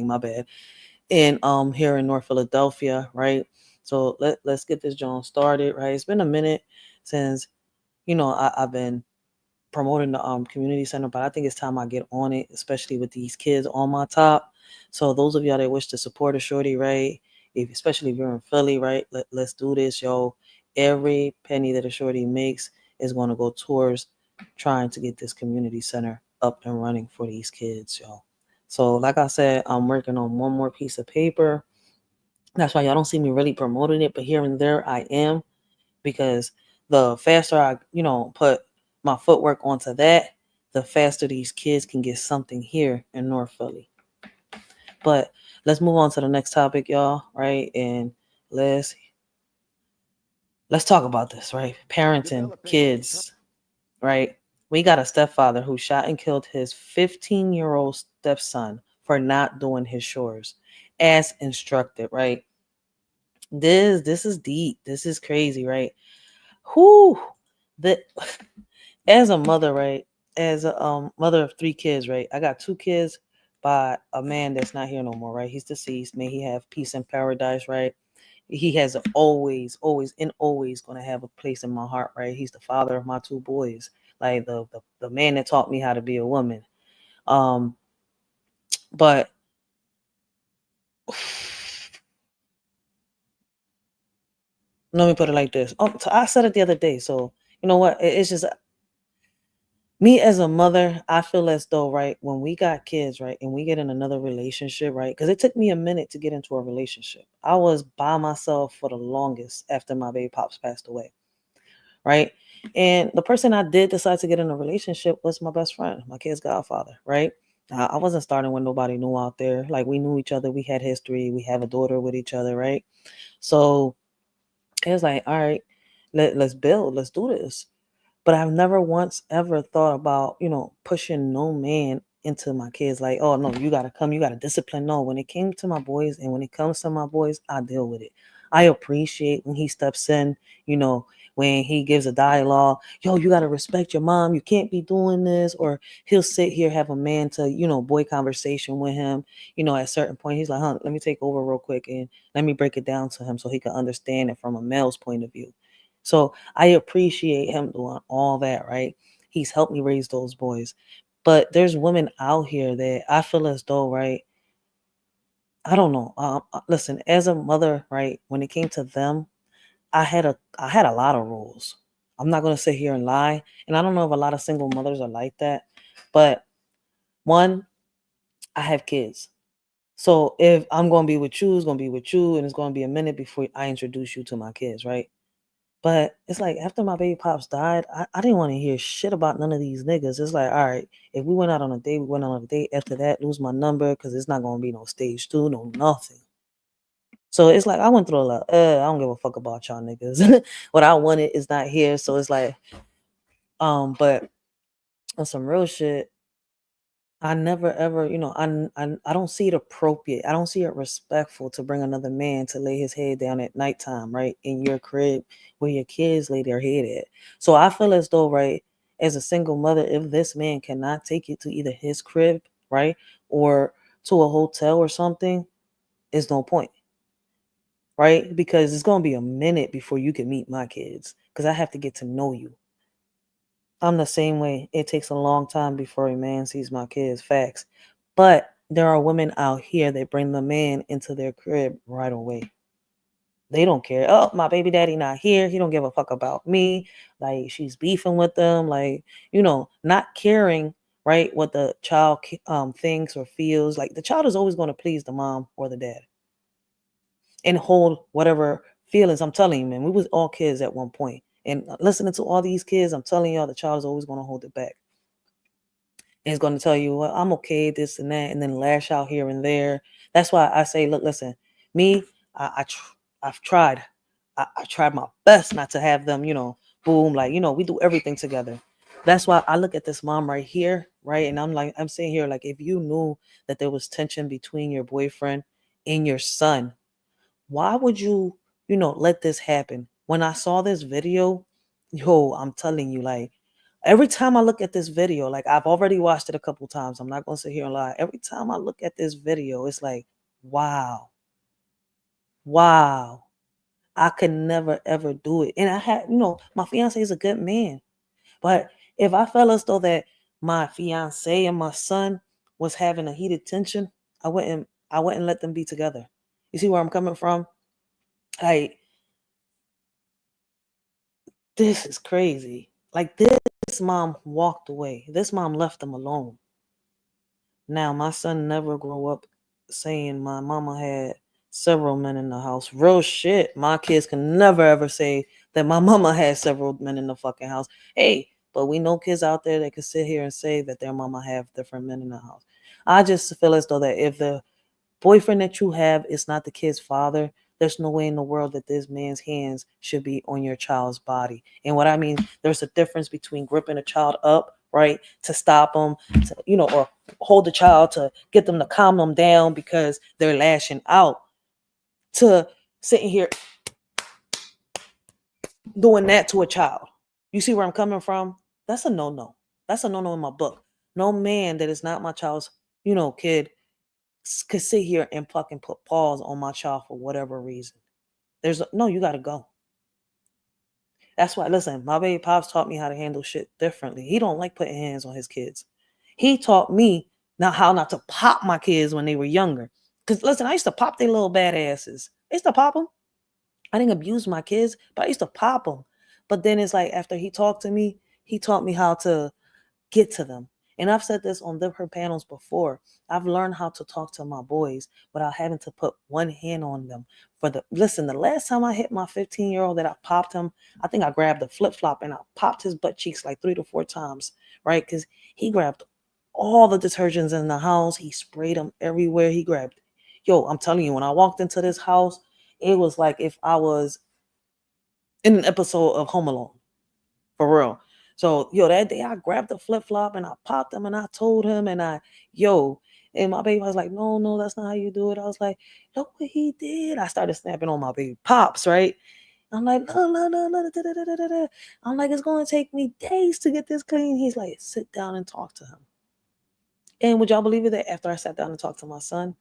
my bad. And here in North Philadelphia, right? So let's get this joint started, right? It's been a minute since, I've been promoting the community center, but I think it's time I get on it, especially with these kids on my top. So those of y'all that wish to support a Shorty, right? Especially if you're in Philly, right? Let's do this, yo. Every penny that a Shorty makes is going to go towards trying to get this community center up and running for these kids, yo. So like I said, I'm working on one more piece of paper. That's why y'all don't see me really promoting it, but here and there I am, because the faster I, put my footwork onto that, the faster these kids can get something here in North Philly. But let's move on to the next topic, y'all, right? And let's talk about this, right? Parenting kids, right? We got a stepfather who shot and killed his 15-year-old stepson for not doing his chores as instructed, right? This is deep. This is crazy, right? As a mother, right? As a mother of 3 kids, right? I got 2 kids by a man that's not here no more, right? He's deceased. May he have peace in paradise, right? He has always going to have a place in my heart, right? He's the father of my 2 boys, like the man that taught me how to be a woman. But let me put it like this. So I said it the other day. So you know what? It's just me as a mother. I feel as though, right, when we got kids, right, and we get in another relationship, right, because it took me a minute to get into a relationship. I was by myself for the longest after my baby pops passed away, right? And the person I did decide to get in a relationship was my best friend, my kid's godfather, right? I wasn't starting with nobody new out there. Like, we knew each other. We had history. We have a daughter with each other, right? So it was like, all right, let's build. Let's do this. But I've never once ever thought about, pushing no man into my kids. Like, oh, no, you got to come. You got to discipline. No, when it came to my boys and when it comes to my boys, I deal with it. I appreciate when he steps in, when he gives a dialogue, yo, you got to respect your mom. You can't be doing this. Or he'll sit here, have a man to, boy conversation with him. At a certain point, he's like, huh, let me take over real quick and let me break it down to him so he can understand it from a male's point of view. So I appreciate him doing all that, right? He's helped me raise those boys. But there's women out here that I feel as though, right? I don't know. Listen, as a mother, right, when it came to them, I had a lot of rules. I'm not gonna sit here and lie, and I don't know if a lot of single mothers are like that. But one, I have kids, so if I'm gonna be with you, it's gonna be with you, and it's gonna be a minute before I introduce you to my kids, right? But it's like after my baby pops died, I didn't want to hear shit about none of these niggas. It's like, all right, if we went out on a date, we went out on a date. After that, lose my number because it's not gonna be no stage 2, no nothing. So it's like I went through a lot. I don't give a fuck about y'all niggas. What I wanted is not here. So it's like, but on some real shit, I never ever, I don't see it appropriate. I don't see it respectful to bring another man to lay his head down at nighttime, right, in your crib where your kids lay their head at. So I feel as though, right, as a single mother, if this man cannot take you to either his crib, right, or to a hotel or something, there's no point, right? Because it's gonna be a minute before you can meet my kids, because I have to get to know you. I'm the same way. It takes a long time before a man sees my kids. Facts. But there are women out here that bring the man into their crib right away. They don't care. Oh, my baby daddy not here. He don't give a fuck about me. Like, she's beefing with them. Like, not caring, right, what the child thinks or feels. Like, the child is always going to please the mom or the dad and hold whatever feelings. I'm telling you, man, we was all kids at one point. And listening to all these kids, I'm telling y'all, the child is always going to hold it back. And it's going to tell you, well, I'm okay, this and that, and then lash out here and there. That's why I say, look, listen, me, I've tried. I tried my best not to have them, boom, like, we do everything together. That's why I look at this mom right here, right? And I'm saying here, like, if you knew that there was tension between your boyfriend and your son, why would you, let this happen? When I saw this video, I'm telling you, like, every time I look at this video, like, I've already watched it a couple times. I'm not going to sit here and lie. Every time I look at this video, it's like, wow. Wow. I could never, ever do it. And I had, my fiance is a good man. But if I felt as though that my fiance and my son was having a heated tension, I wouldn't let them be together. You see where I'm coming from? Like, this is crazy. Like, this mom walked away. This mom left them alone. Now, my son never grew up saying my mama had several men in the house. Real shit. My kids can never ever say that my mama had several men in the fucking house. Hey, but we know kids out there that can sit here and say that their mama have different men in the house. I just feel as though that if the boyfriend that you have is not the kid's father, there's no way in the world that this man's hands should be on your child's body. And what I mean, there's a difference between gripping a child up, right, to stop them, to, or hold the child to get them to calm them down because they're lashing out, to sitting here doing that to a child. You see where I'm coming from? That's a no-no. That's a no-no in my book. No man that is not my child's, kid could sit here and fucking put paws on my child for whatever reason. You got to go. That's why, listen, my baby pops taught me how to handle shit differently. He don't like putting hands on his kids. He taught me how not to pop my kids when they were younger. Because, listen, I used to pop their little badasses. I used to pop them. I didn't abuse my kids, but I used to pop them. But then it's like after he talked to me, he taught me how to get to them. And I've said this on different panels before. I've learned how to talk to my boys without having to put one hand on them. Listen, the last time I hit my 15-year-old that I popped him, I think I grabbed the flip-flop and I popped his butt cheeks like 3 to 4 times, right? Because he grabbed all the detergents in the house. He sprayed them everywhere. I'm telling you, when I walked into this house, it was like if I was in an episode of Home Alone, for real. So, that day I grabbed the flip-flop and I popped him and I told him and and my baby was like, no, that's not how you do it. I was like, look what he did. I started snapping on my baby pops, right? I'm like, no. I'm like, it's going to take me days to get this clean. He's like, sit down and talk to him. And would y'all believe it that after I sat down and talked to my son,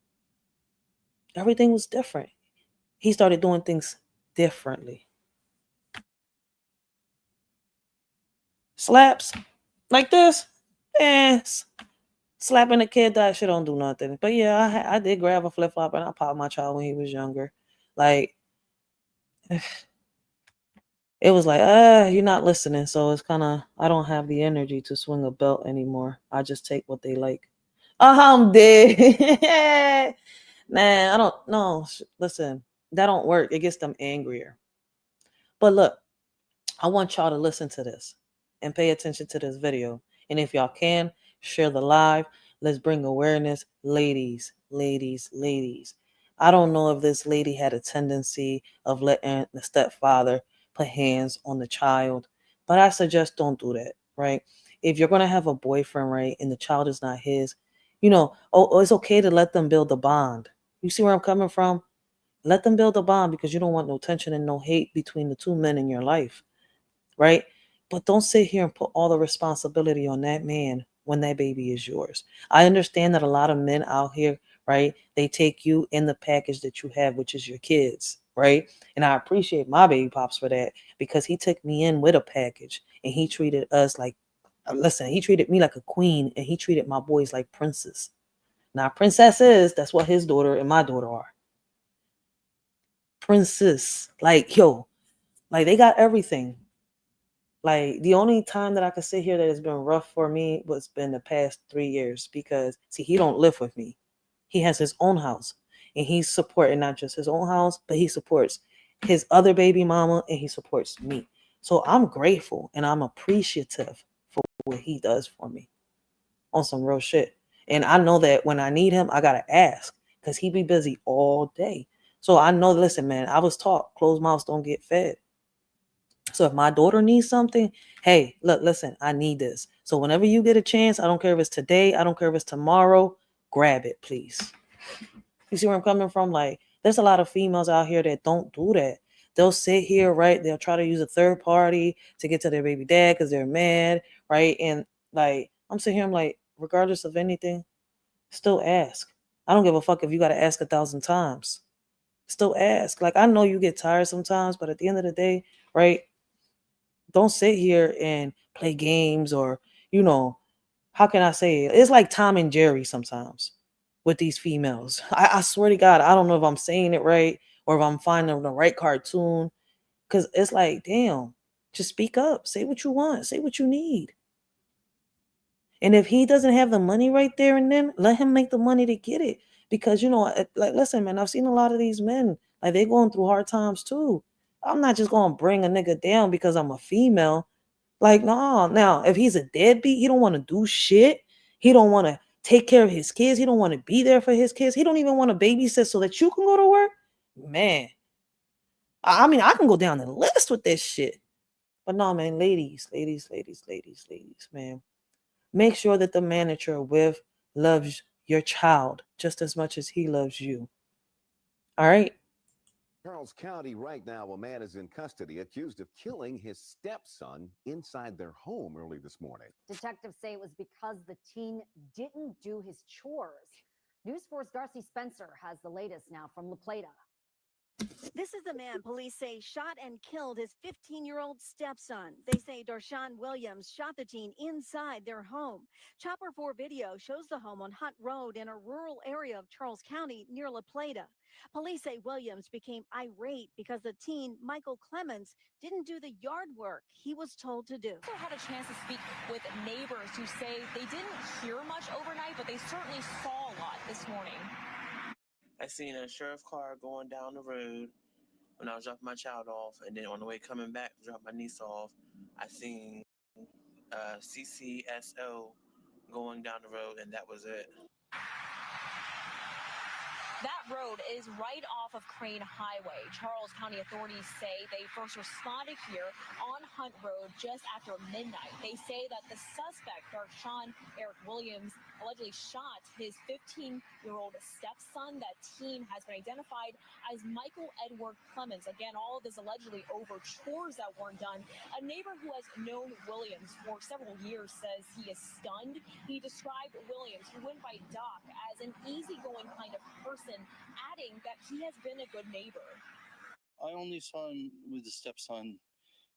everything was different. He started doing things differently. Slaps like this, slapping a kid, that shit don't do nothing. But yeah, I did grab a flip flop and I popped my child when he was younger. Like, it was like, you're not listening. So it's kind of, I don't have the energy to swing a belt anymore. I just take what they like. I'm dead. Man, I don't know. Listen, that don't work. It gets them angrier. But look, I want y'all to listen to this and pay attention to this video. And if y'all can, share the live. Let's bring awareness. Ladies. I don't know if this lady had a tendency of letting the stepfather put hands on the child, but I suggest don't do that, right? If you're going to have a boyfriend, right, and the child is not his, it's okay to let them build a bond. You see where I'm coming from? Let them build a bond because you don't want no tension and no hate between the two men in your life, right? But don't sit here and put all the responsibility on that man when that baby is yours. I understand that a lot of men out here, right, they take you in the package that you have, which is your kids, right? And I appreciate my baby pops for that because he took me in with a package and he treated us like, listen, he treated me like a queen and he treated my boys like princes. Now, princesses, that's what his daughter and my daughter are. Princess, like, like they got everything. Like the only time that I could sit here that has been rough for me was been the past 3 years because see, he don't live with me. He has his own house and he's supporting not just his own house, but he supports his other baby mama and he supports me. So I'm grateful and I'm appreciative for what he does for me on some real shit. And I know that when I need him, I got to ask because he be busy all day. So I know, listen, man, I was taught closed mouths don't get fed. So if my daughter needs something, hey, look, listen, I need this. So whenever you get a chance, I don't care if it's today, I don't care if it's tomorrow, grab it, please. You see where I'm coming from? Like, there's a lot of females out here that don't do that. They'll sit here, right? They'll try to use a third party to get to their baby dad because they're mad, right? And like, I'm sitting here, I'm like, regardless of anything, still ask. I don't give a fuck if you got to ask 1,000 times. Still ask. Like, I know you get tired sometimes, but at the end of the day, right? Don't sit here and play games or, how can I say it? It's like Tom and Jerry sometimes with these females. I swear to God, I don't know if I'm saying it right or if I'm finding the right cartoon. Because it's like, damn, just speak up. Say what you want. Say what you need. And if he doesn't have the money right there and then, let him make the money to get it. Because, like, listen, man, I've seen a lot of these men. Like, they're going through hard times too. I'm not just going to bring a nigga down because I'm a female. Like, no. Now, if he's a deadbeat, he don't want to do shit. He don't want to take care of his kids. He don't want to be there for his kids. He don't even want to babysit so that you can go to work. Man, I mean, I can go down the list with this shit. But no, man, ladies, man. Make sure that the man that you're with loves your child just as much as he loves you. All right? Charles County right now, a man is in custody accused of killing his stepson inside their home early this morning. Detectives say it was because the teen didn't do his chores. News 4's Darcy Spencer has the latest now from La Plata. This is the man police say shot and killed his 15-year-old stepson. They say Darshawn Williams shot the teen inside their home. Chopper 4 video shows the home on Hunt Road in a rural area of Charles County near La Plata. Police say Williams became irate because the teen, Michael Clemens, didn't do the yard work he was told to do. I also had a chance to speak with neighbors who say they didn't hear much overnight, but they certainly saw a lot this morning. I seen a sheriff car going down the road when I was dropping my child off, and then on the way coming back to drop my niece off, I seen CCSO going down the road, and that was it. That road is right off of Crane Highway. Charles County authorities say they first responded here on Hunt Road just after midnight. They say that the suspect, Darshawn Eric Williams, allegedly shot his 15-year-old stepson. That teen has been identified as Michael Edward Clemens. Again, all of this allegedly over chores that weren't done. A neighbor who has known Williams for several years says he is stunned. He described Williams, who went by Doc, as an easygoing kind of person, adding that he has been a good neighbor. I only saw him with the stepson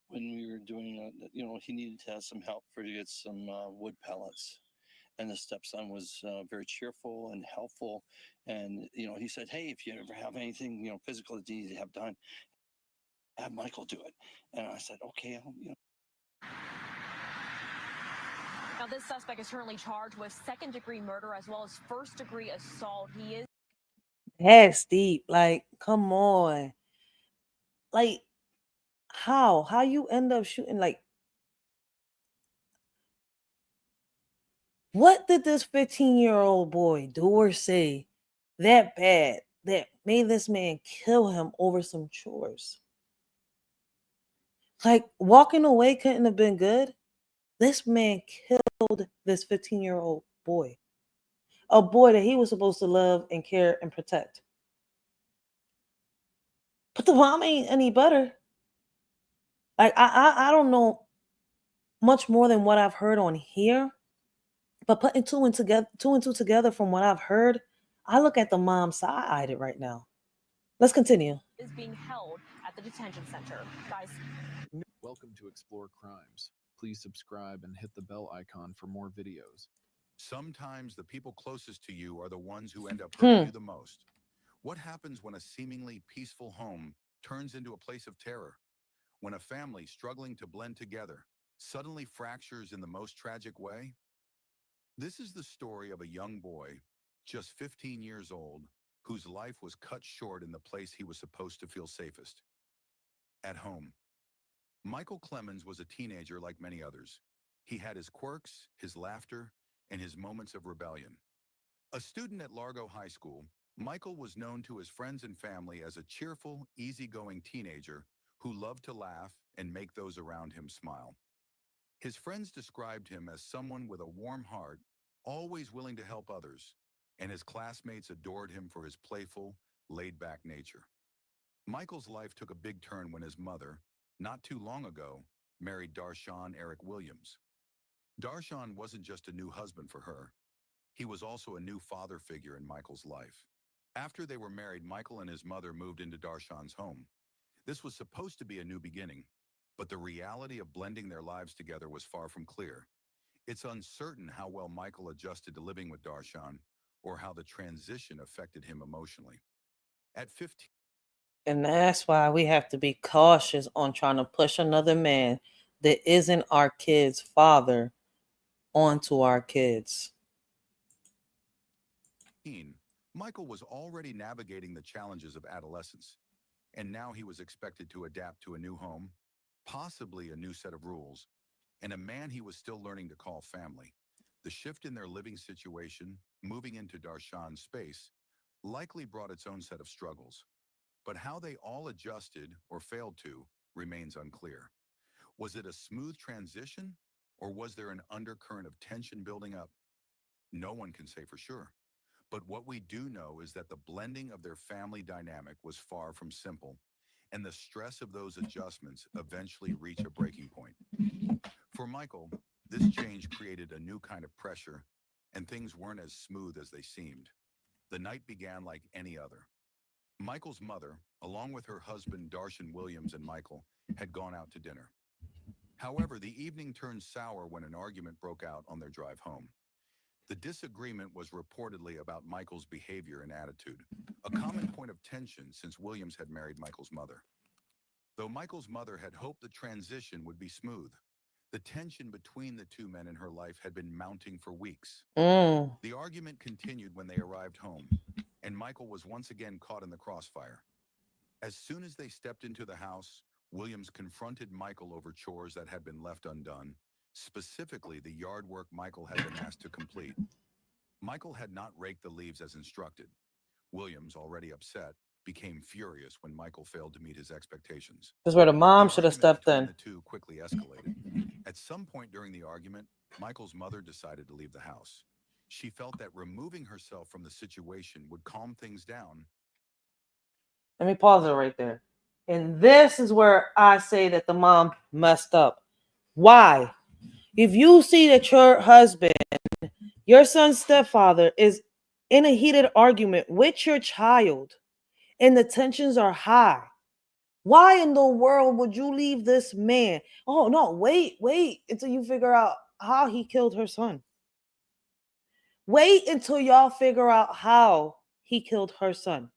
when we were doing, he needed to have some help to get some wood pellets. And the stepson was very cheerful and helpful. And, he said, hey, if you ever have anything, physical that you need to have done, have Michael do it. And I said, okay, Now, this suspect is currently charged with second-degree murder as well as first-degree assault. He is. That's deep. Like, come on. Like, how you end up shooting? Like, what did this 15-year-old boy do or say that bad that made this man kill him over some chores? Like, walking away couldn't have been good. This man killed this 15-year-old boy, a boy that he was supposed to love and care and protect. But the mom ain't any better. Like, I don't know much more than what I've heard on here, but putting two and two together from what I've heard, I look at the mom side-eyed right now. Let's continue. Is being held at the detention center. Guys. Welcome to Explore Crimes. Please subscribe and hit the bell icon for more videos. Sometimes the people closest to you are the ones who end up hurting you the most. What happens when a seemingly peaceful home turns into a place of terror? When a family struggling to blend together suddenly fractures in the most tragic way? This is the story of a young boy, just 15 years old, whose life was cut short in the place he was supposed to feel safest: at home. Michael Clemens was a teenager like many others. He had his quirks, his laughter, and his moments of rebellion. A student at Largo High School, Michael was known to his friends and family as a cheerful, easygoing teenager who loved to laugh and make those around him smile. His friends described him as someone with a warm heart, always willing to help others, and his classmates adored him for his playful, laid-back nature. Michael's life took a big turn when his mother, not too long ago, married Darshawn Eric Williams. Darshawn wasn't just a new husband for her. He was also a new father figure in Michael's life. After they were married, Michael and his mother moved into Darshawn's home. This was supposed to be a new beginning, but the reality of blending their lives together was far from clear. It's uncertain how well Michael adjusted to living with Darshawn or how the transition affected him emotionally. At 15, and that's why we have to be cautious on trying to push another man that isn't our kid's father onto our kids. Michael was already navigating the challenges of adolescence, and now he was expected to adapt to a new home, possibly a new set of rules, and a man he was still learning to call family. The shift in their living situation, moving into Darshawn's space, likely brought its own set of struggles. But how they all adjusted or failed to remains unclear. Was it a smooth transition, or was there an undercurrent of tension building up? No one can say for sure. But what we do know is that the blending of their family dynamic was far from simple, and the stress of those adjustments eventually reached a breaking point. For Michael, this change created a new kind of pressure, and things weren't as smooth as they seemed. The night began like any other. Michael's mother, along with her husband Darshan Williams and Michael, had gone out to dinner. However, the evening turned sour when an argument broke out on their drive home. The disagreement was reportedly about Michael's behavior and attitude, a common point of tension since Williams had married Michael's mother. Though Michael's mother had hoped the transition would be smooth, the tension between the two men in her life had been mounting for weeks. The argument continued when they arrived home, and Michael was once again caught in the crossfire. As soon as they stepped into the house, Williams confronted Michael over chores that had been left undone, specifically the yard work Michael had been asked to complete. Michael had not raked the leaves as instructed. Williams, already upset, became furious when Michael failed to meet his expectations. This is where the mom should have stepped in. The two quickly escalated. At some point during the argument, Michael's mother decided to leave the house. She felt that removing herself from the situation would calm things down. Let me pause it right there. And this is where I say that the mom messed up. Why? If you see that your husband, your son's stepfather, is in a heated argument with your child and the tensions are high, why in the world would you leave this man? Oh, no, wait until you figure out how he killed her son. Wait until y'all figure out how he killed her son.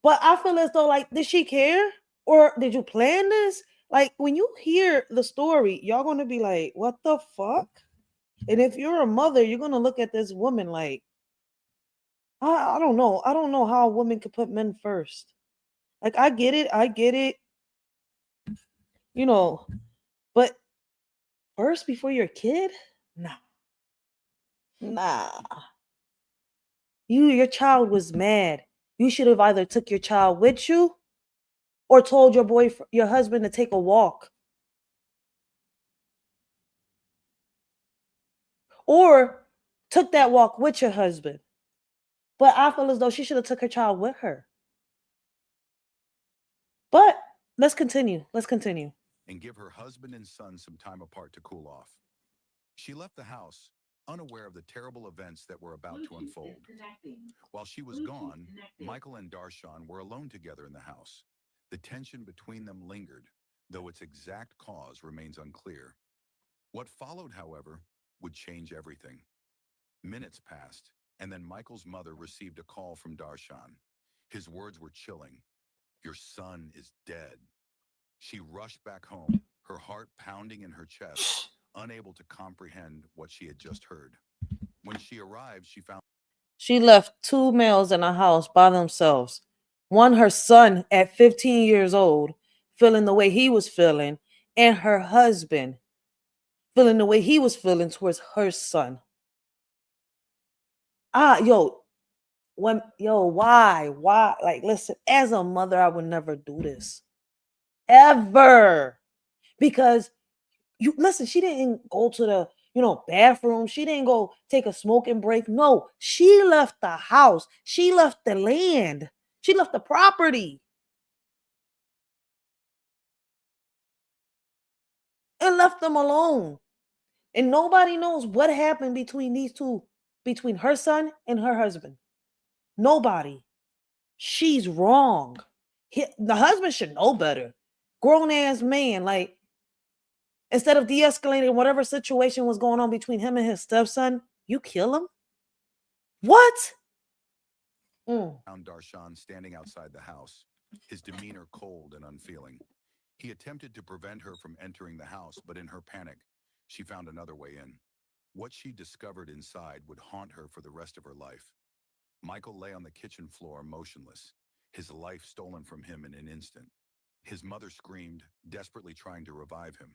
But I feel as though, like, did she care? Or did you plan this? Like, when you hear the story, y'all gonna be like, what the fuck? And if you're a mother, you're gonna look at this woman like, I don't know. I don't know how a woman could put men first. Like, I get it. You know, but first before your kid? Nah. Your child was mad. You should have either took your child with you or told your husband to take a walk. Or took that walk with your husband. But I feel as though she should have took her child with her. But let's continue. And give her husband and son some time apart to cool off. She left the house, unaware of the terrible events that were about to unfold. While she was gone, Michael and Darshan were alone together in the house. The tension between them lingered, though its exact cause remains unclear. What followed, however, would change everything. Minutes passed, and then Michael's mother received a call from Darshan. His words were chilling. "Your son is dead." She rushed back home, her heart pounding in her chest, unable to comprehend what she had just heard. When she arrived, she found She left two males in a house by themselves. One, her son at 15 years old, feeling the way he was feeling, and her husband feeling the way he was feeling towards her son. Why? Like, listen, as a mother, I would never do this. Ever. Because she didn't go to the, bathroom. She didn't go take a smoking break. No, she left the house. She left the land. She left the property. And left them alone. And nobody knows what happened between these two, between her son and her husband. Nobody. She's wrong. The husband should know better. Grown ass man, like, instead of de-escalating whatever situation was going on between him and his stepson, you kill him? What? Found Darshan standing outside the house, his demeanor cold and unfeeling. He attempted to prevent her from entering the house, but in her panic, she found another way in. What she discovered inside would haunt her for the rest of her life. Michael lay on the kitchen floor motionless, his life stolen from him in an instant. His mother screamed, desperately trying to revive him,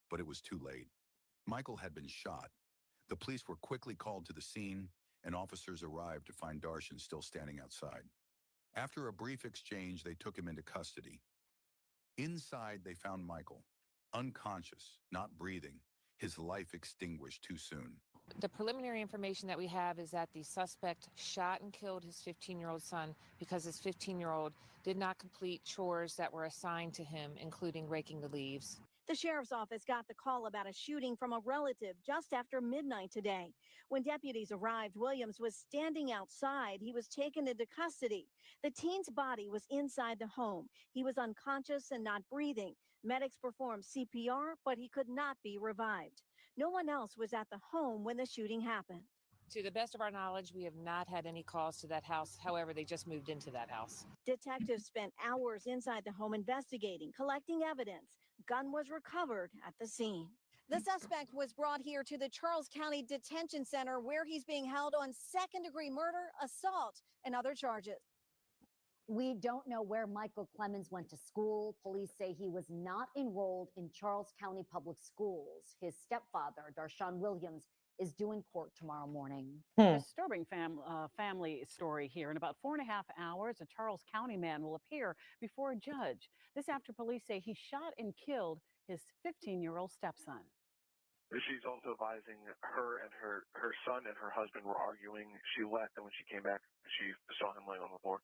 but it was too late. Michael had been shot. The police were quickly called to the scene, and officers arrived to find Darshan still standing outside. After a brief exchange, they took him into custody. Inside, they found Michael, unconscious, not breathing, his life extinguished too soon. The preliminary information that we have is that the suspect shot and killed his 15-year-old son because his 15-year-old did not complete chores that were assigned to him, including raking the leaves. The sheriff's office got the call about a shooting from a relative just after midnight today. When deputies arrived, Williams was standing outside. He was taken into custody. The teen's body was inside the home. He was unconscious and not breathing. Medics performed CPR, but he could not be revived. No one else was at the home when the shooting happened. To the best of our knowledge, we have not had any calls to that house. However, they just moved into that house. Detectives spent hours inside the home investigating, collecting evidence. Gun was recovered at the scene. The suspect was brought here to the Charles County Detention Center, where he's being held on second-degree murder, assault, and other charges. We don't know where Michael Clemens went to school. Police say he was not enrolled in Charles County Public Schools. His stepfather, Darshan Williams, is due in court tomorrow morning. Disturbing family story here. In about 4.5 hours, a Charles County man will appear before a judge. This after police say he shot and killed his 15-year-old stepson. She's also advising her and her son and her husband were arguing. She left, and when she came back, she saw him laying on the floor.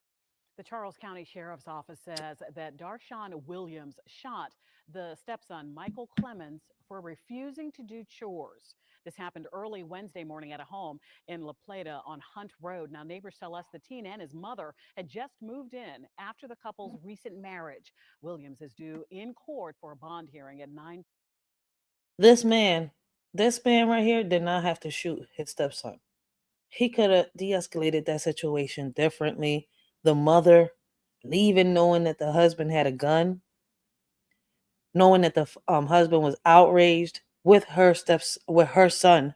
The Charles County Sheriff's Office says that Darshawn Williams shot the stepson, Michael Clemens, for refusing to do chores. This happened early Wednesday morning at a home in La Plata on Hunt Road. Now, neighbors tell us the teen and his mother had just moved in after the couple's recent marriage. Williams is due in court for a bond hearing at 9. This man right here did not have to shoot his stepson. He could have de-escalated that situation differently. The mother leaving knowing that the husband had a gun, knowing that the husband was outraged with her son.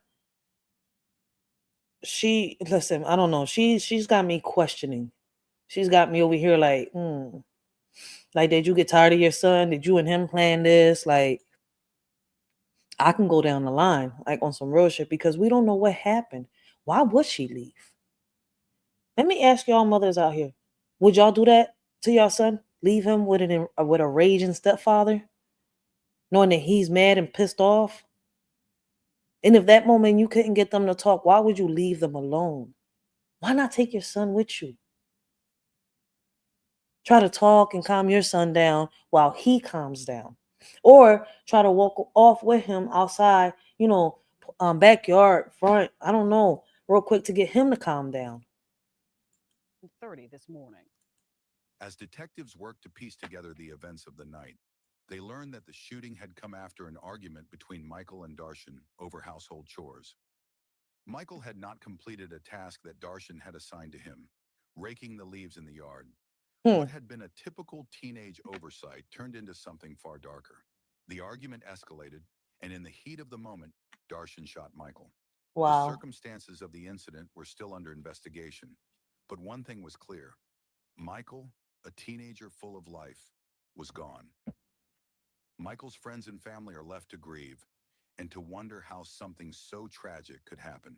Listen, I don't know. She's got me questioning. She's got me over here like, like, did you get tired of your son? Did you and him plan this? Like, I can go down the line, like on some real shit, because we don't know what happened. Why would she leave? Let me ask y'all mothers out here. Would y'all do that to your son? Leave him with a raging stepfather? Knowing that he's mad and pissed off? And if that moment you couldn't get them to talk, why would you leave them alone? Why not take your son with you? Try to talk and calm your son down while he calms down. Or try to walk off with him outside, backyard, front, I don't know, real quick to get him to calm down. 30 this morning. As detectives worked to piece together the events of the night, they learned that the shooting had come after an argument between Michael and Darshan over household chores. Michael had not completed a task that Darshan had assigned to him, raking the leaves in the yard. What had been a typical teenage oversight turned into something far darker. The argument escalated, and in the heat of the moment, Darshan shot Michael. Wow. The circumstances of the incident were still under investigation, but one thing was clear. Michael, a teenager full of life, was gone. Michael's friends and family are left to grieve and to wonder how something so tragic could happen.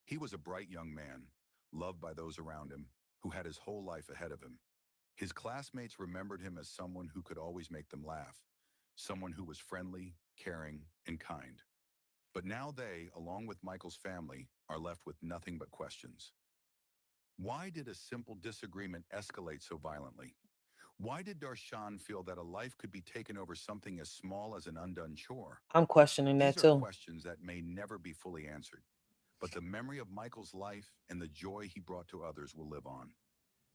He was a bright young man, loved by those around him, who had his whole life ahead of him. His classmates remembered him as someone who could always make them laugh, someone who was friendly, caring, and kind. But now they, along with Michael's family, are left with nothing but questions. Why did a simple disagreement escalate so violently? Why did Darshan feel that a life could be taken over something as small as an undone chore? I'm questioning that These are too. questions that may never be fully answered, but the memory of Michael's life and the joy he brought to others will live on.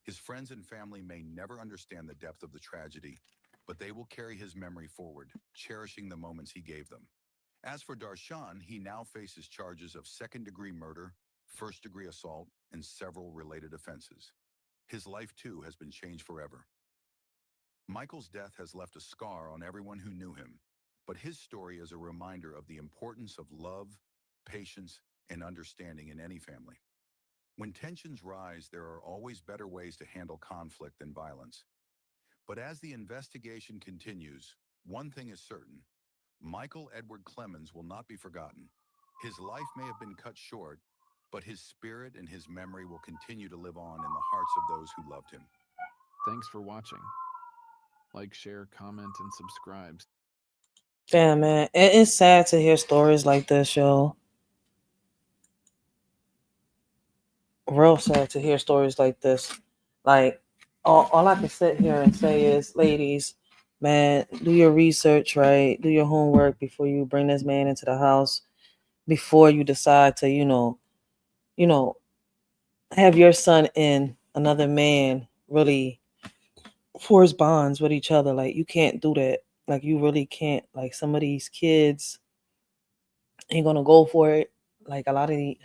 His friends and family may never understand the depth of the tragedy, but they will carry his memory forward, cherishing the moments he gave them. As for Darshan, he now faces charges of second-degree murder, first-degree assault, and several related offenses. His life, too, has been changed forever. Michael's death has left a scar on everyone who knew him, but his story is a reminder of the importance of love, patience, and understanding in any family. When tensions rise, there are always better ways to handle conflict than violence. But as the investigation continues, one thing is certain. Michael Edward Clemens will not be forgotten. His life may have been cut short, but his spirit and his memory will continue to live on in the hearts of those who loved him. Thanks for watching. Like, share, comment, and subscribe. Damn, man. It is sad to hear stories like this, yo. Real sad to hear stories like this. Like, all I can sit here and say is, ladies, man, do your research, right? Do your homework before you bring this man into the house. Before you decide to, have your son and another man really force bonds with each other. Like, you can't do that. Like, you really can't. Like, some of these kids ain't gonna go for it. Like, a lot of these,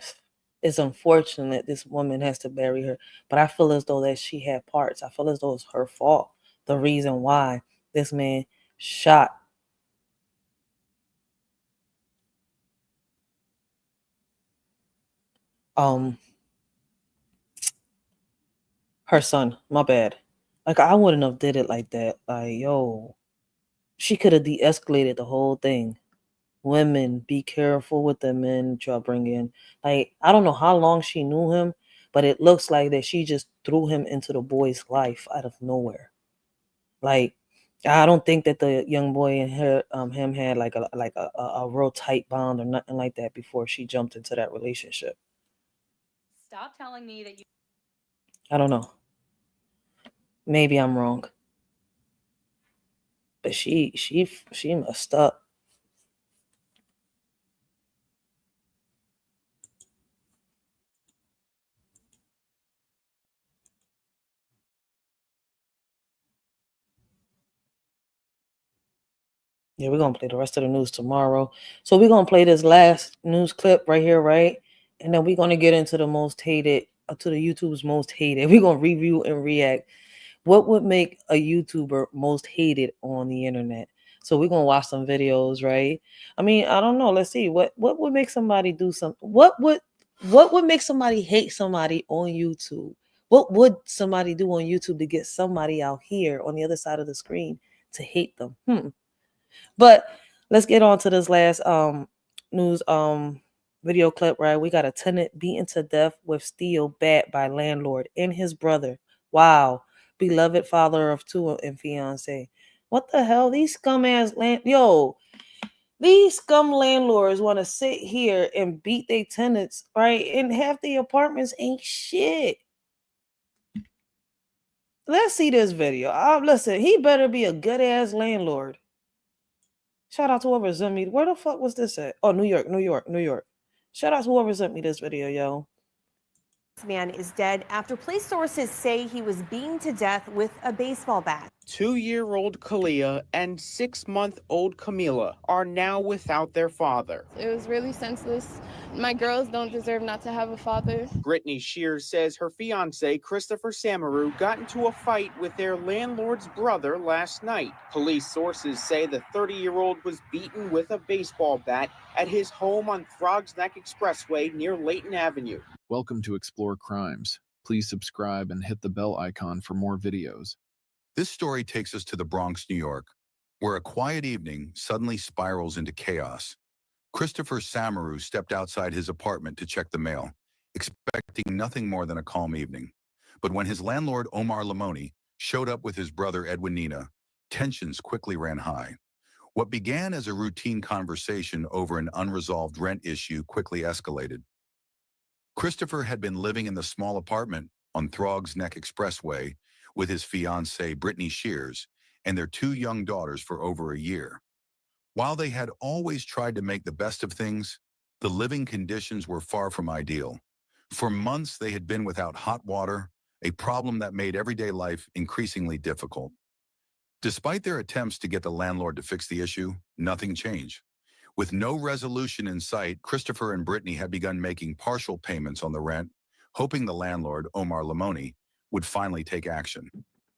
it's unfortunate this woman has to bury her, but I feel as though that she had parts. I feel as though it's her fault. The reason why this man shot her son. My bad. Like, I wouldn't have did it like that. Like, yo, she could have de-escalated the whole thing. Women, be careful with the men that y'all bring in. Like, I don't know how long she knew him, but it looks like that she just threw him into the boy's life out of nowhere. Like, I don't think that the young boy and him had like a real tight bond or nothing like that before she jumped into that relationship. Stop telling me that you. I don't know. Maybe I'm wrong. But she messed up. Yeah, we're gonna play the rest of the news tomorrow. So we're gonna play this last news clip right here, right? And then we're gonna get into the most hated, to the YouTube's most hated. We're gonna review and react. What would make a YouTuber most hated on the internet? So we're gonna watch some videos, right? I mean, I don't know. Let's see. What would make somebody do something? What would make somebody hate somebody on YouTube? What would somebody do on YouTube to get somebody out here on the other side of the screen to hate them? But let's get on to this last news video clip, right? We got a tenant beaten to death with steel bat by landlord and his brother. Wow. Beloved father of two and fiance. What the hell? These scum ass these scum landlords want to sit here and beat their tenants, right? And half the apartments ain't shit. Let's see this video. Listen, he better be a good ass landlord. Shout out to whoever sent me. Where the fuck was this at? Oh, New York, New York, New York. Shout out to whoever sent me this video, yo. This man is dead after police sources say he was beaten to death with a baseball bat. 2-year-old Kalia and 6-month-old Camila are now without their father. It was really senseless. My girls don't deserve not to have a father. Brittany Shears says her fiancé, Christopher Samaru, got into a fight with their landlord's brother last night. Police sources say the 30-year-old was beaten with a baseball bat at his home on Throgs Neck Expressway near Layton Avenue. Welcome to Explore Crimes. Please subscribe and hit the bell icon for more videos. This story takes us to the Bronx, New York, where a quiet evening suddenly spirals into chaos. Christopher Samaru stepped outside his apartment to check the mail, expecting nothing more than a calm evening. But when his landlord, Omar Lamoni, showed up with his brother, Edwin Nina, tensions quickly ran high. What began as a routine conversation over an unresolved rent issue quickly escalated. Christopher had been living in the small apartment on Throgs Neck Expressway with his fiancée, Brittany Shears, and their 2 young daughters for over a year. While they had always tried to make the best of things, the living conditions were far from ideal. For months, they had been without hot water, a problem that made everyday life increasingly difficult. Despite their attempts to get the landlord to fix the issue, nothing changed. With no resolution in sight, Christopher and Brittany had begun making partial payments on the rent, hoping the landlord, Omar Lamoni, would finally take action.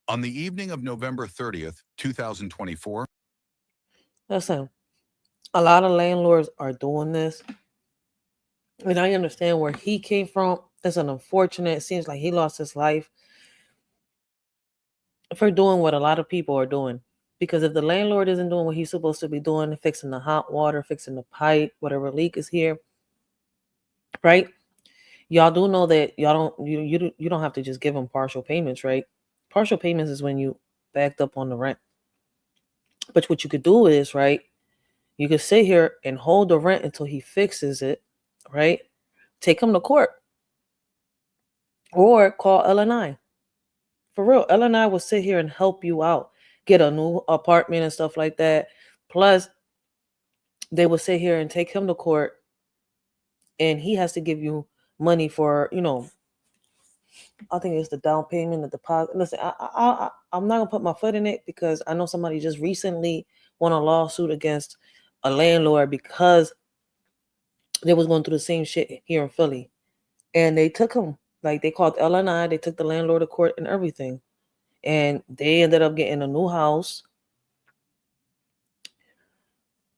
On the evening of November 30th, 2024. Listen, a lot of landlords are doing this. And I understand where he came from. It's an unfortunate, it seems like he lost his life for doing what a lot of people are doing. Because if the landlord isn't doing what he's supposed to be doing, fixing the hot water, fixing the pipe, whatever leak is here, right? Y'all do know that y'all don't you don't have to just give them partial payments, right? Partial payments is when you backed up on the rent. But what you could do is, right, you could sit here and hold the rent until he fixes it, right? Take him to court. Or call LNI. For real, LNI will sit here and help you out. Get a new apartment and stuff like that. Plus, they will sit here and take him to court. And he has to give you money for, I think it's the down payment, the deposit. Listen, I'm not going to put my foot in it because I know somebody just recently won a lawsuit against a landlord because they was going through the same shit here in Philly. And they took him. Like, they called LNI. They took the landlord to court and everything. And they ended up getting a new house.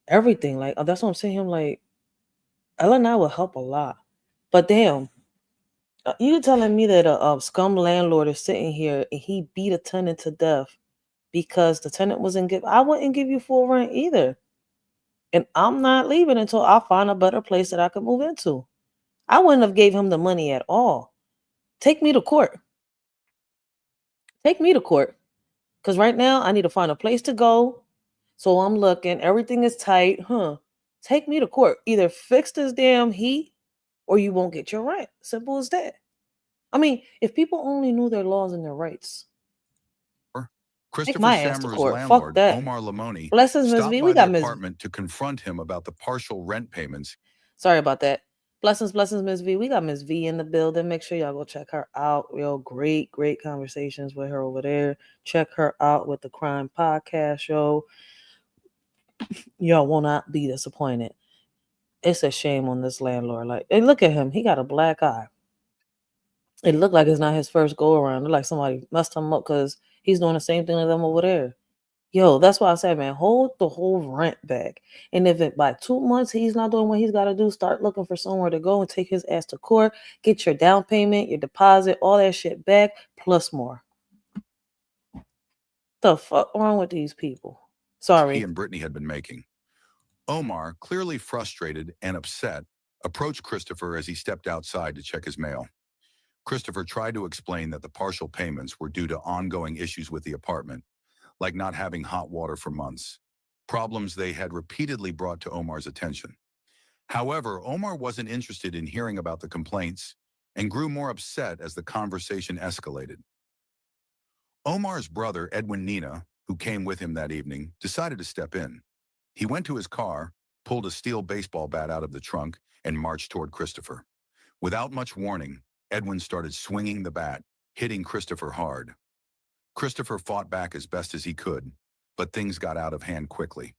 Everything. Like, that's what I'm saying. I'm like, LNI will help a lot. But damn, you telling me that a scum landlord is sitting here and he beat a tenant to death because the tenant wasn't give. I wouldn't give you full rent either. And I'm not leaving until I find a better place that I can move into. I wouldn't have gave him the money at all. Take me to court. Take me to court. Because right now I need to find a place to go. So I'm looking. Everything is tight. Take me to court. Either fix this damn heat or you won't get your rent. Simple as that. I mean, if people only knew their laws and their rights. Take Christopher my ass to Samaroo's court. Fuck landlord, that. Omar Lamoni, Blessings, Ms. stopped V. by We the got Ms. apartment to confront him about the partial rent payments. Sorry about that. Blessings, Ms. V. We got Ms. V in the building. Make sure y'all go check her out. Real great conversations with her over there. Check her out with the Crime Podcast Show. Y'all will not be disappointed. It's a shame on this landlord. Like, and look at him. He got a black eye. It looked like it's not his first go around. It looked like somebody messed him up because he's doing the same thing to them over there. Yo, that's why I said, man, hold the whole rent back. And if it by 2 months he's not doing what he's got to do, start looking for somewhere to go and take his ass to court, get your down payment, your deposit, all that shit back, plus more. The fuck wrong with these people? Sorry. He and Brittany had been making. Omar, clearly frustrated and upset, approached Christopher as he stepped outside to check his mail. Christopher tried to explain that the partial payments were due to ongoing issues with the apartment, like not having hot water for months, problems they had repeatedly brought to Omar's attention. However, Omar wasn't interested in hearing about the complaints and grew more upset as the conversation escalated. Omar's brother, Edwin Nina, who came with him that evening, decided to step in. He went to his car, pulled a steel baseball bat out of the trunk, and marched toward Christopher. Without much warning, Edwin started swinging the bat, hitting Christopher hard. Christopher fought back as best as he could, but things got out of hand quickly.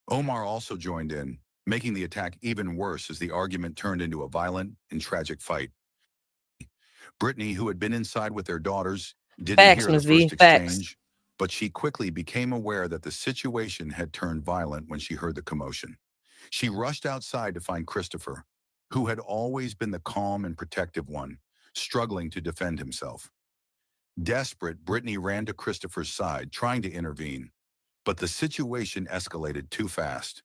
Omar also joined in, making the attack even worse as the argument turned into a violent and tragic fight. Brittany, who had been inside with their daughters, didn't hear the first exchange, but she quickly became aware that the situation had turned violent when she heard the commotion. She rushed outside to find Christopher, who had always been the calm and protective one, struggling to defend himself. Desperate, Brittany ran to Christopher's side, trying to intervene, but the situation escalated too fast.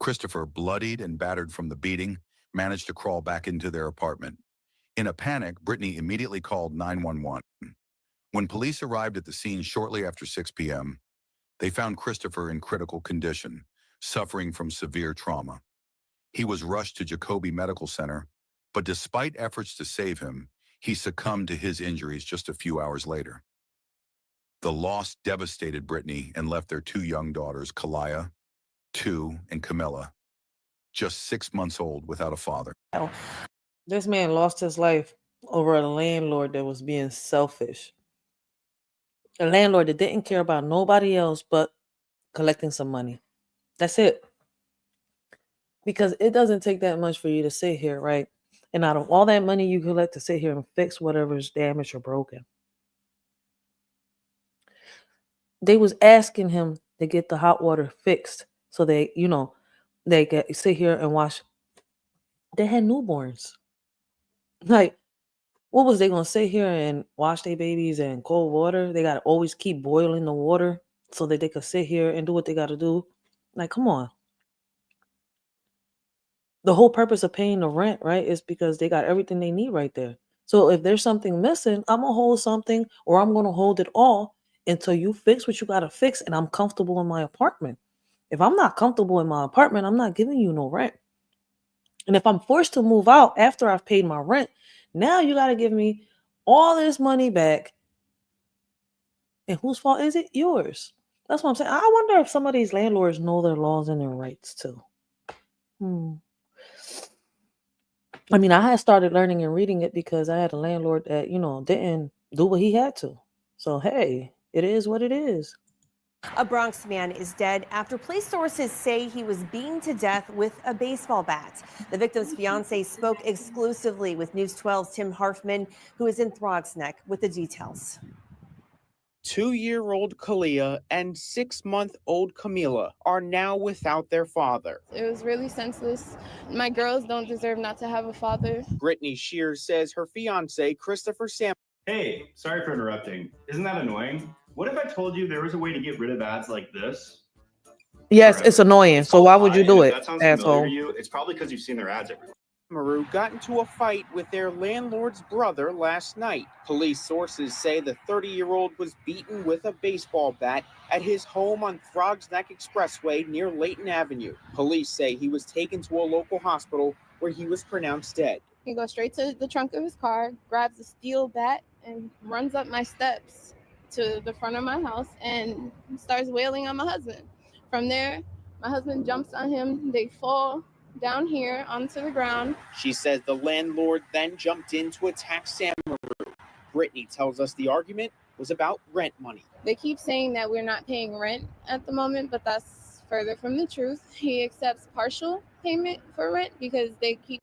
Christopher, bloodied and battered from the beating, managed to crawl back into their apartment. In a panic, Brittany immediately called 911. When police arrived at the scene shortly after 6 p.m., they found Christopher in critical condition, suffering from severe trauma. He was rushed to Jacoby Medical Center, but despite efforts to save him, he succumbed to his injuries just a few hours later. The loss devastated Brittany and left their 2 young daughters, Kalaya, 2, and Camilla, just 6 months old without a father. This man lost his life over a landlord that was being selfish. A landlord that didn't care about nobody else but collecting some money. That's it. Because it doesn't take that much for you to sit here, right? And out of all that money you collect to sit here and fix whatever's damaged or broken. They was asking him to get the hot water fixed so they, they could sit here and watch. They had newborns. Like, what was they going to sit here and wash their babies in cold water? They got to always keep boiling the water so that they could sit here and do what they got to do. Like, come on. The whole purpose of paying the rent, right, is because they got everything they need right there. So if there's something missing, I'm going to hold something or I'm going to hold it all until you fix what you got to fix and I'm comfortable in my apartment. If I'm not comfortable in my apartment, I'm not giving you no rent. And if I'm forced to move out after I've paid my rent, now you got to give me all this money back. And whose fault is it? Yours. That's what I'm saying. I wonder if some of these landlords know their laws and their rights too. I mean, I had started learning and reading it because I had a landlord that, didn't do what he had to. So, hey, it is what it is. A Bronx man is dead after police sources say he was beaten to death with a baseball bat. The victim's fiance spoke exclusively with News 12's Tim Harfman, who is in Throgs Neck, with the details. 2-year-old Kalia and 6-month-old Camila are now without their father. It was really senseless. My girls don't deserve not to have a father. Brittany Shears says her fiance, Christopher Sam. Hey, sorry for interrupting. Isn't that annoying? What if I told you there was a way to get rid of ads like this? Yes, it's annoying. So why would you do it, That sounds familiar asshole? to you. It's probably because you've seen their ads everywhere. Samaru got into a fight with their landlord's brother last night. Police sources say the 30-year-old was beaten with a baseball bat at his home on Throgs Neck Expressway near Layton Avenue. Police say he was taken to a local hospital where he was pronounced dead. He goes straight to the trunk of his car, grabs a steel bat, and runs up my steps to the front of my house and starts wailing on my husband. From there, my husband jumps on him. They fall down here onto the ground. She says the landlord then jumped in to attack Samaru. Brittany tells us the argument was about rent money. They keep saying that we're not paying rent at the moment, but that's further from the truth. He accepts partial payment for rent because they keep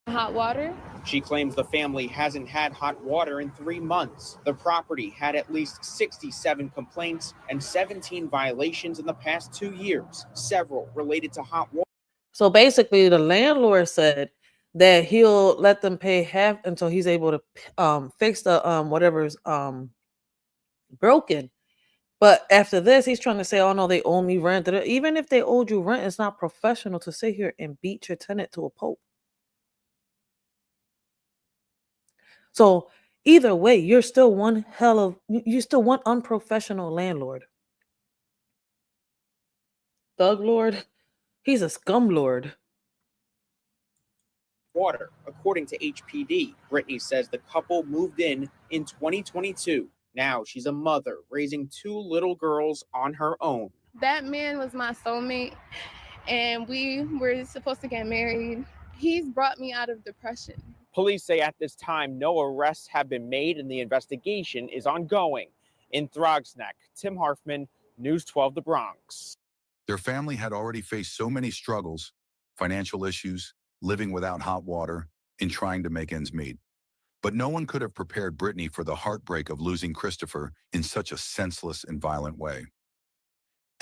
hot water. She claims the family hasn't had hot water in 3 months. The property had at least 67 complaints and 17 violations in the past 2 years, several related to hot water. So basically, the landlord said that he'll let them pay half until he's able to fix the whatever's broken. But after this, he's trying to say, "Oh no, they owe me rent." Even if they owed you rent, it's not professional to sit here and beat your tenant to a pulp. So either way, you're still one unprofessional landlord. Thug lord, he's a scum lord. Water, according to HPD. Brittany says the couple moved in 2022. Now she's a mother, raising 2 little girls on her own. That man was my soulmate, and we were supposed to get married. He's brought me out of depression. Police say at this time, no arrests have been made and the investigation is ongoing. In Throgs Neck, Tim Harfman, News 12 The Bronx. Their family had already faced so many struggles, financial issues, living without hot water, and trying to make ends meet. But no one could have prepared Brittany for the heartbreak of losing Christopher in such a senseless and violent way.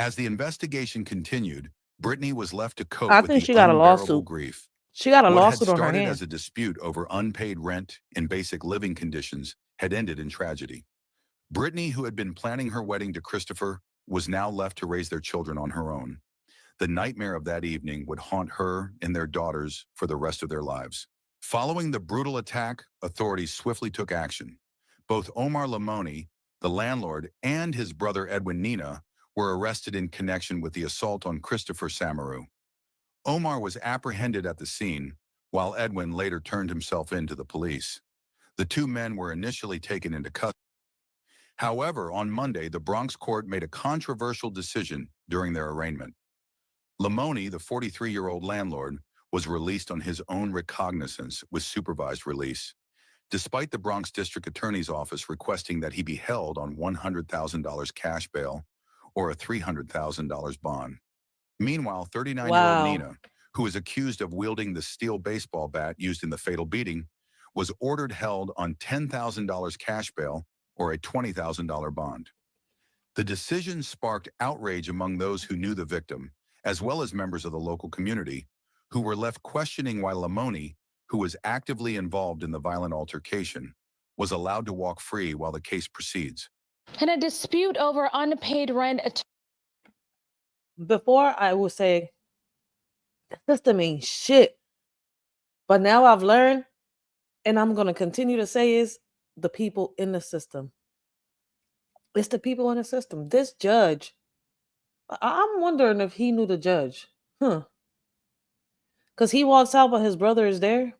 As the investigation continued, Brittany was left to cope with the unbearable grief. She got a What lawsuit had on her started hands. as a dispute over unpaid rent and basic living conditions had ended in tragedy. Brittany, who had been planning her wedding to Christopher, was now left to raise their children on her own. The nightmare of that evening would haunt her and their daughters for the rest of their lives. Following the brutal attack, authorities swiftly took action. Both Omar Lamoni, the landlord, and his brother Edwin Nina were arrested in connection with the assault on Christopher Samaru. Omar was apprehended at the scene, while Edwin later turned himself in to the police. The 2 men were initially taken into custody. However, on Monday, the Bronx court made a controversial decision during their arraignment. Lamoni, the 43-year-old landlord, was released on his own recognizance with supervised release, despite the Bronx District Attorney's Office requesting that he be held on $100,000 cash bail or a $300,000 bond. Meanwhile, 39-year-old Nina, who is accused of wielding the steel baseball bat used in the fatal beating, was ordered held on $10,000 cash bail or a $20,000 bond. The decision sparked outrage among those who knew the victim, as well as members of the local community, who were left questioning why Lamoni, who was actively involved in the violent altercation, was allowed to walk free while the case proceeds. In a dispute over unpaid rent. Before I would say, the system ain't shit. But now I've learned, and I'm going to continue to say, is the people in the system. It's the people in the system. This judge, I'm wondering if he knew the judge. Because he walks out, but his brother is there.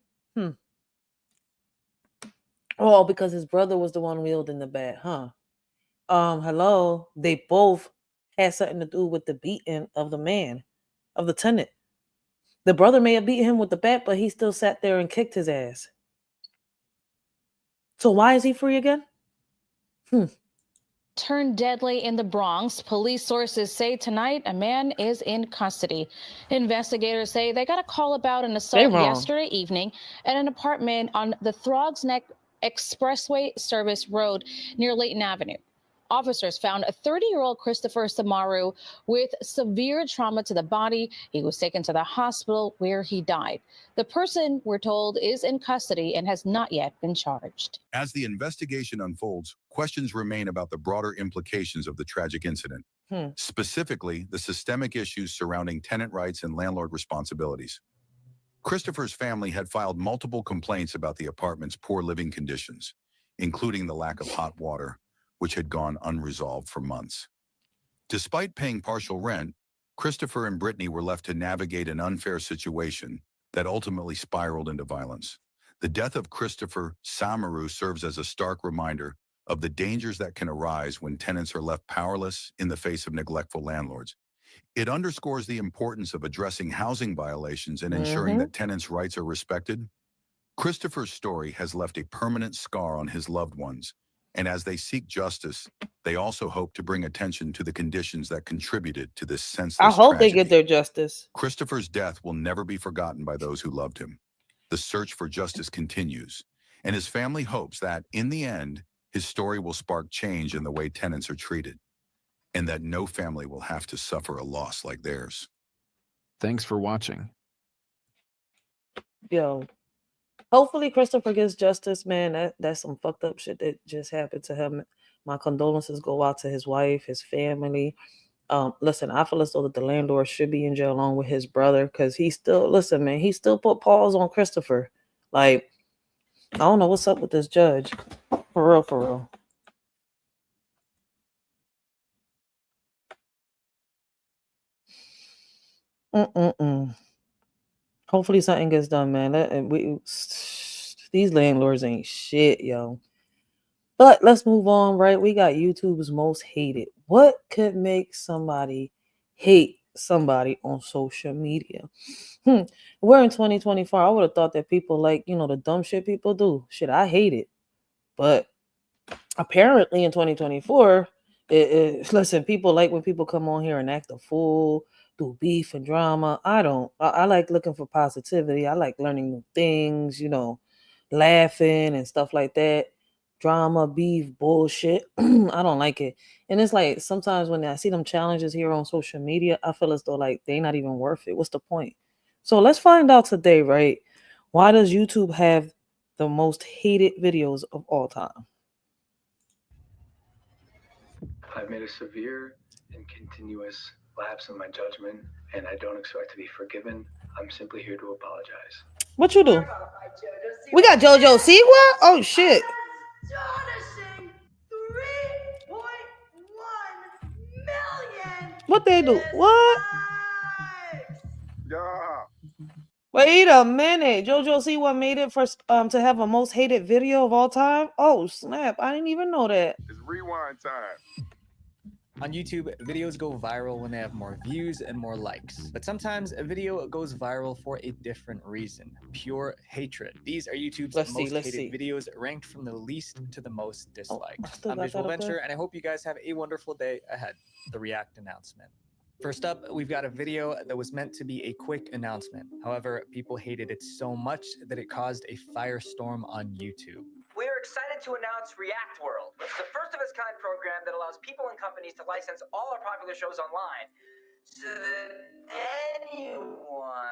Oh, because his brother was the one wielding the bat, hello. They both had something to do with the beating of the man, of the tenant. The brother may have beaten him with the bat, but he still sat there and kicked his ass. So why is he free again? Turned deadly in the Bronx. Police sources say tonight a man is in custody. Investigators say they got a call about an assault yesterday evening at an apartment on the Throgs Neck Expressway Service Road near Layton Avenue. Officers found a 30-year-old Christopher Samaru with severe trauma to the body. He was taken to the hospital where he died. The person, we're told, is in custody and has not yet been charged. As the investigation unfolds, questions remain about the broader implications of the tragic incident, specifically the systemic issues surrounding tenant rights and landlord responsibilities. Christopher's family had filed multiple complaints about the apartment's poor living conditions, including the lack of hot water, which had gone unresolved for months. Despite paying partial rent, Christopher and Brittany were left to navigate an unfair situation that ultimately spiraled into violence. The death of Christopher Samaru serves as a stark reminder of the dangers that can arise when tenants are left powerless in the face of neglectful landlords. It underscores the importance of addressing housing violations and ensuring that tenants' rights are respected. Christopher's story has left a permanent scar on his loved ones, and as they seek justice, they also hope to bring attention to the conditions that contributed to this senseless I hope tragedy. they get their justice. Christopher's death will never be forgotten by those who loved him. The search for justice continues, and his family hopes that, in the end, his story will spark change in the way tenants are treated, and that no family will have to suffer a loss like theirs. Thanks for watching. Yo, hopefully Christopher gets justice, man. That's some fucked up shit that just happened to him. My condolences go out to his wife, his family. Listen, I feel as though that the landlord should be in jail along with his brother, because he still, listen, man, he still put paws on Christopher. Like, I don't know what's up with this judge. For real, for real. Hopefully something gets done, man. These landlords ain't shit, yo. But let's move on, right? We got YouTube's most hated. What could make somebody hate somebody on social media? We're in 2024. I would have thought that people like, the dumb shit people do. Shit, I hate it. But apparently in 2024, listen, people like when people come on here and act a fool, do beef and drama. I don't. I like looking for positivity. I like learning new things, laughing and stuff like that. Drama, beef, bullshit. I don't like it. And it's like sometimes when I see them challenges here on social media, I feel as though like they're not even worth it. What's the point? So let's find out today, right? Why does YouTube have the most hated videos of all time? I've made a severe and continuous lapse in my judgment, and I don't expect to be forgiven. I'm simply here to apologize. What you do? We got JoJo Siwa? Oh shit. Astonishing 3.1 million. What they do? What? Yeah. Wait a minute. JoJo Siwa made it for to have a most hated video of all time? Oh snap. I didn't even know that. It's rewind time. On YouTube, videos go viral when they have more views and more likes. But sometimes a video goes viral for a different reason: pure hatred. These are YouTube's most hated videos, ranked from the least to the most disliked. I'm Visual Venture, and I hope you guys have a wonderful day ahead. The React announcement. First up, we've got a video that was meant to be a quick announcement. However, people hated it so much that it caused a firestorm on YouTube. We are excited to announce React World, which is the first of its kind program that allows people and companies to license all our popular shows online so that anyone,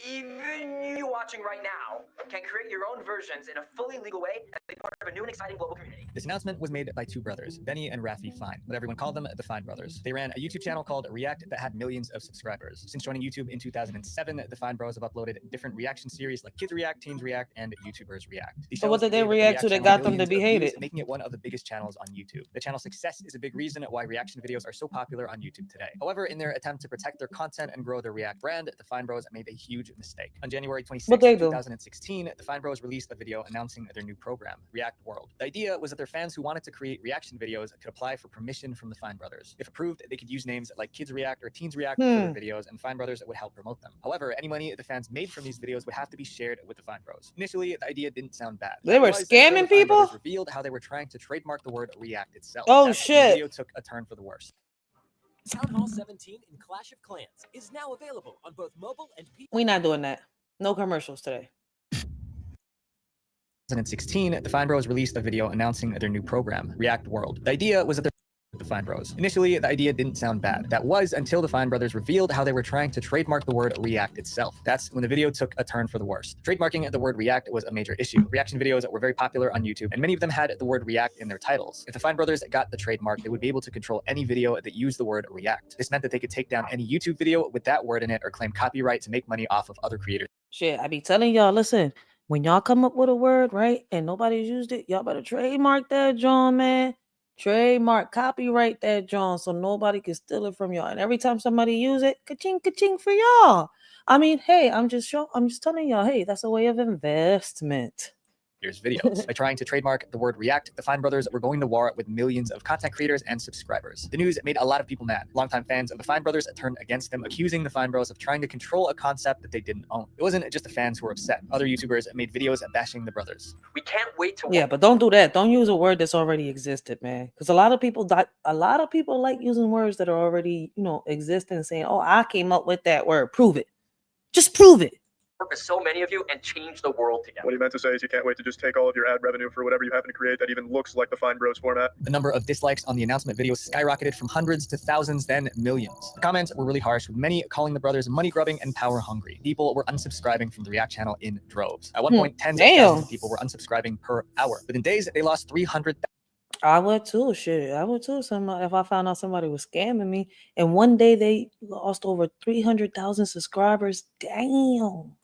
even you watching right now, can create your own versions in a fully legal way and be part of a new and exciting global community. This announcement was made by two brothers, Benny and Rafi Fine, but everyone called them the Fine Brothers. They ran a YouTube channel called React that had millions of subscribers. Since joining YouTube in 2007, the Fine Bros have uploaded different reaction series like Kids React, Teens React, and YouTubers React. So what did they react to that got them to be hated? Making it one of the biggest channels on YouTube. The channel's success is a big reason why reaction videos are so popular on YouTube today. However, in their attempt to protect their content and grow their React brand, the Fine Bros made a huge mistake. On January 26, 2016, the Fine Bros released a video announcing their new program, React World. The idea was that their fans who wanted to create reaction videos could apply for permission from the Fine Brothers. If approved, they could use names like Kids React or Teens React for their videos, and Fine Brothers would help promote them. However, any money the fans made from these videos would have to be shared with the Fine Bros. Initially, the idea didn't sound bad. They were scamming people? Revealed how they were trying to trademark the word React itself. Oh shit. The video took a turn for the worse. Town Hall 17 in Clash of Clans is now available on both mobile and PC. We're not doing that. No commercials today. 2016, the Fine Bros released a video announcing their new program, React World. The idea was that the Fine Bros. Initially, the idea didn't sound bad. That was until the Fine Brothers revealed how they were trying to trademark the word react itself. That's when the video took a turn for the worst. Trademarking the word react was a major issue. Reaction videos were very popular on YouTube, and many of them had the word react in their titles. If the Fine Brothers got the trademark, they would be able to control any video that used the word react. This meant that they could take down any YouTube video with that word in it or claim copyright to make money off of other creators. Shit, I be telling y'all, listen, when y'all come up with a word, right, and nobody's used it, y'all better trademark that, John, man. Trademark, copyright that, John, so nobody can steal it from y'all. And every time somebody use it, ka-ching, ka-ching for y'all. I mean, hey, I'm just telling y'all, hey, that's a way of investment. Videos. By trying to trademark the word react, the Fine Brothers were going to war with millions of content creators and subscribers. The news made a lot of people mad. Longtime fans of the Fine Brothers turned against them, accusing the Fine Bros of trying to control a concept that they didn't own. It wasn't just the fans who were upset. Other YouTubers made videos bashing the brothers. We can't wait to. Yeah, but don't do that. Don't use a word that's already existed, man. Because a lot of people like using words that are already, existing and saying, "Oh, I came up with that word. Prove it. Just prove it." Work with so many of you and change the world together. What he meant to say is you can't wait to just take all of your ad revenue for whatever you happen to create that even looks like the Fine Bros format. The number of dislikes on the announcement videos skyrocketed from hundreds to thousands, then millions. The comments were really harsh, with many calling the brothers money-grubbing and power-hungry. People were unsubscribing from the React channel in droves. At one point, tens of thousands of people were unsubscribing per hour. Within days, they lost 300,000. I would too. Shit, I would too. If I found out somebody was scamming me, and one day they lost over 300,000 subscribers. Damn.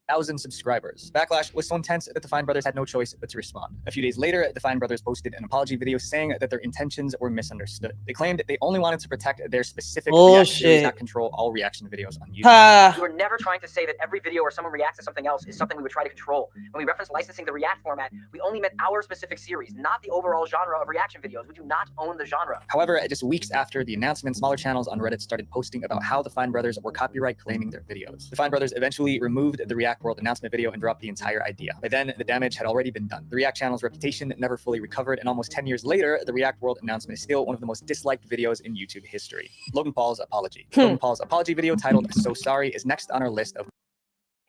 1,000 subscribers. Backlash was so intense that the Fine Brothers had no choice but to respond. A few days later, the Fine Brothers posted an apology video saying that their intentions were misunderstood. They claimed that they only wanted to protect their specific reaction series, not control all reaction videos on YouTube. We were never trying to say that every video where someone reacts to something else is something we would try to control. When we reference licensing the React format, we only meant our specific series, not the overall genre of reaction videos. We do not own the genre. However, just weeks after the announcement, smaller channels on Reddit started posting about how the Fine Brothers were copyright claiming their videos. The Fine Brothers eventually removed the React World announcement video and dropped the entire idea. By then, the damage had already been done. The React channel's reputation never fully recovered, and almost 10 years later, the React World announcement is still one of the most disliked videos in YouTube history. Logan Paul's apology. Logan Paul's apology video titled "So Sorry" is next on our list of.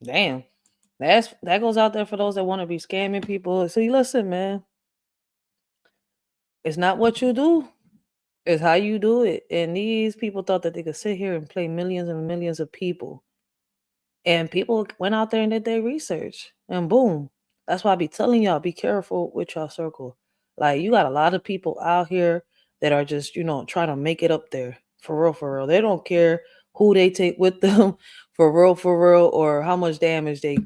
Damn. That goes out there for those that want to be scamming people. See, listen, man. It's not what you do, it's how you do it. And these people thought that they could sit here and play millions and millions of people. And people went out there and did their research. And boom. That's why I be telling y'all, be careful with your circle. Like, you got a lot of people out here that are just, trying to make it up there. For real, for real. They don't care who they take with them, for real, or how much damage they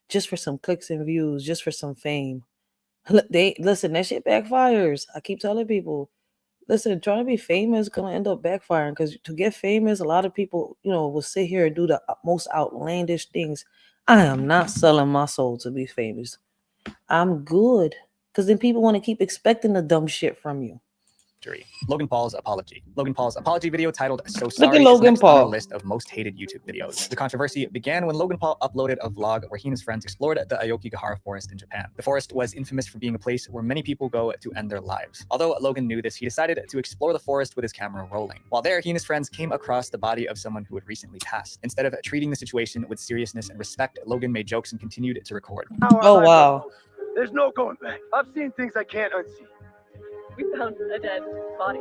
just for some clicks and views, just for some fame. Listen, that shit backfires. I keep telling people, listen, trying to be famous is gonna end up backfiring, because to get famous, a lot of people, will sit here and do the most outlandish things. I am not selling my soul to be famous. I'm good, because then people want to keep expecting the dumb shit from you. Logan Paul's apology. Logan Paul's apology video titled "So Sorry" Look at is Logan next on our Paul. list of most hated YouTube videos. The controversy began when Logan Paul uploaded a vlog where he and his friends explored the Aokigahara forest in Japan. The forest was infamous for being a place where many people go to end their lives. Although Logan knew this, he decided to explore the forest with his camera rolling. While there, he and his friends came across the body of someone who had recently passed. Instead of treating the situation with seriousness and respect, Logan made jokes and continued to record. Oh, wow. There's no going back. I've seen things I can't unsee. We found a dead body.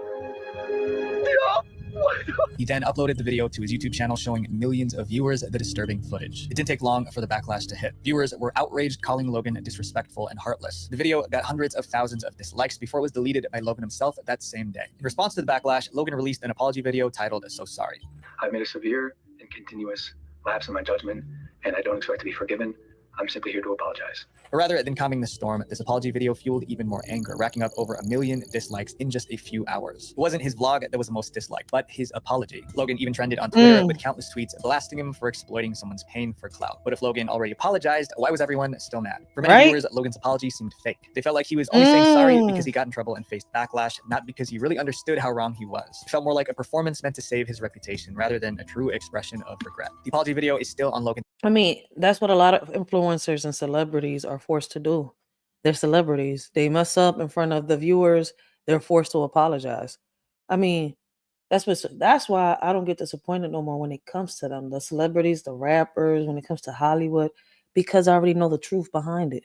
He then uploaded the video to his YouTube channel, showing millions of viewers the disturbing footage. It didn't take long for the backlash to hit. Viewers were outraged, calling Logan disrespectful and heartless. The video got hundreds of thousands of dislikes before it was deleted by Logan himself that same day. In response to the backlash, Logan released an apology video titled "So Sorry." I've made a severe and continuous lapse in my judgment, and I don't expect to be forgiven. I'm simply here to apologize. But rather than calming the storm, this apology video fueled even more anger, racking up over 1 million dislikes in just a few hours. It wasn't his vlog that was the most disliked, but his apology. Logan even trended on Twitter with countless tweets blasting him for exploiting someone's pain for clout. But if Logan already apologized, why was everyone still mad? For many viewers, Logan's apology seemed fake. They felt like he was only saying sorry because he got in trouble and faced backlash, not because he really understood how wrong he was. It felt more like a performance meant to save his reputation rather than a true expression of regret. The apology video is still on Logan. I mean, that's what a lot of influencers and celebrities are forced to do. They're celebrities. They mess up in front of the viewers. They're forced to apologize. I mean, that's why I don't get disappointed no more when it comes to them. The celebrities, the rappers, when it comes to Hollywood, because I already know the truth behind it.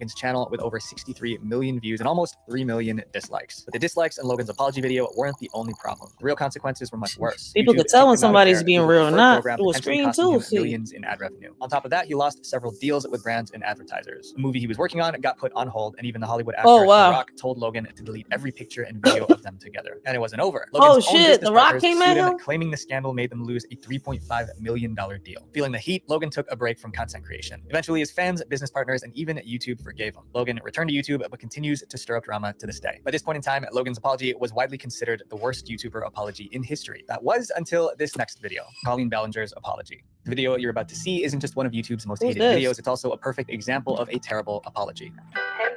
Logan's channel with over 63 million views and almost 3 million dislikes. But the dislikes on Logan's apology video weren't the only problem. The real consequences were much worse. People YouTube could tell when kicked him out of somebody's their being Google real or Preferred not program, through a potentially screen costing too. him See, millions in ad revenue. On top of that, he lost several deals with brands and advertisers. A movie he was working on got put on hold, and even the Hollywood actor The Rock told Logan to delete every picture and video of them together. And it wasn't over. Logan's own shit, business The Rock partners came sued at him, him? claiming the scandal made them lose a $3.5 million deal. Feeling the heat, Logan took a break from content creation. Eventually, his fans, business partners, and even YouTube forgave him. Logan returned to YouTube, but continues to stir up drama to this day. By this point in time, Logan's apology was widely considered the worst YouTuber apology in history. That was until this next video, Colleen Ballinger's apology. The video you're about to see isn't just one of YouTube's most hated videos, it's also a perfect example of a terrible apology. Hey,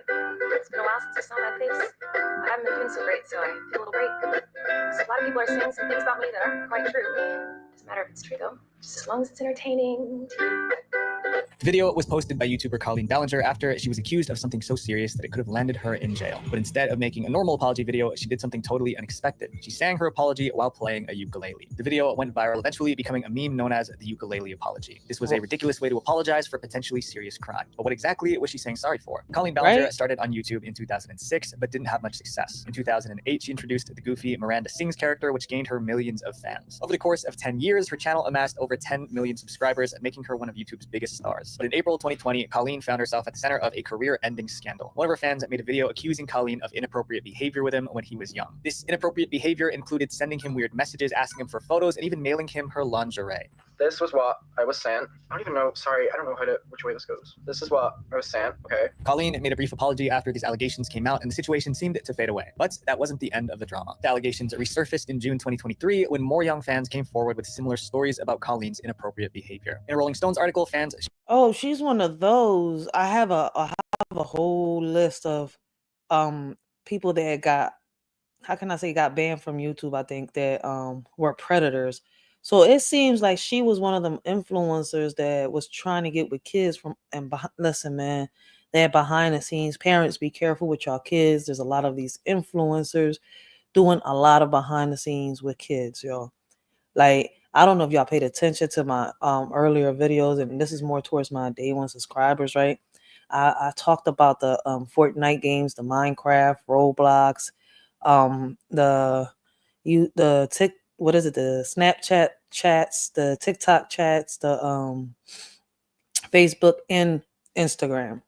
it's been a while since I saw my face. I haven't been feeling so great, so I feel a little break. So a lot of people are saying some things about me that aren't quite true. Doesn't matter if it's true though, just as long as it's entertaining. The video was posted by YouTuber Colleen Ballinger after she was accused of something so serious that it could have landed her in jail. But instead of making a normal apology video, she did something totally unexpected. She sang her apology while playing a ukulele. The video went viral, eventually becoming a meme known as the ukulele apology. This was a ridiculous way to apologize for potentially serious crime. But what exactly was she saying sorry for? Colleen Ballinger started on YouTube in 2006, but didn't have much success. In 2008, she introduced the goofy Miranda Sings character, which gained her millions of fans. Over the course of 10 years, her channel amassed over 10 million subscribers, making her one of YouTube's biggest stars. But in April 2020, Colleen found herself at the center of a career-ending scandal. One of her fans made a video accusing Colleen of inappropriate behavior with him when he was young. This inappropriate behavior included sending him weird messages, asking him for photos, and even mailing him her lingerie. This was what I was saying. I don't even know. Sorry, I don't know which way this goes. This is what I was saying. Okay. Colleen made a brief apology after these allegations came out, and the situation seemed to fade away. But that wasn't the end of the drama. The allegations resurfaced in June 2023 when more young fans came forward with similar stories about Colleen's inappropriate behavior. In a Rolling Stones article, fans... Oh, she's one of those. I have a whole list of people that got, how can I say, got banned from YouTube, I think, that were predators. So it seems like she was one of them influencers that was trying to get with kids from, and listen, man, they're behind the scenes. Parents, be careful with y'all kids. There's a lot of these influencers doing a lot of behind the scenes with kids, y'all. Like, I don't know if y'all paid attention to my earlier videos, and this is more towards my day one subscribers, right? I talked about the Fortnite games, the Minecraft, Roblox, the Snapchat chats, the TikTok chats, the Facebook and Instagram.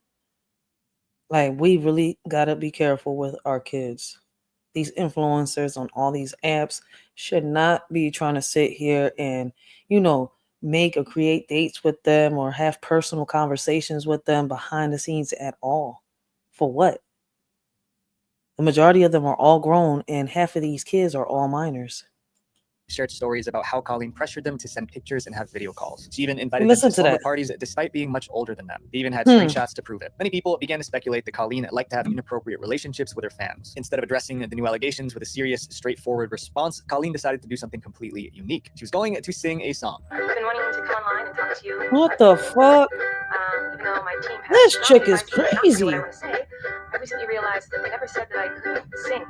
Like, we really gotta be careful with our kids. These influencers on all these apps should not be trying to sit here and, make or create dates with them or have personal conversations with them behind the scenes at all. For what? The majority of them are all grown, and half of these kids are all minors. Shared stories about how Colleen pressured them to send pictures and have video calls. She even invited them to slumber parties despite being much older than them. They even had screenshots to prove it. Many people began to speculate that Colleen liked to have inappropriate relationships with her fans. Instead of addressing the new allegations with a serious, straightforward response, Colleen decided to do something completely unique. She was going to sing a song. I've been wanting to come online and talk to you. What the fuck? Even though my team has This chick is crazy. What I want to say, I recently realized that they never said that I could sing.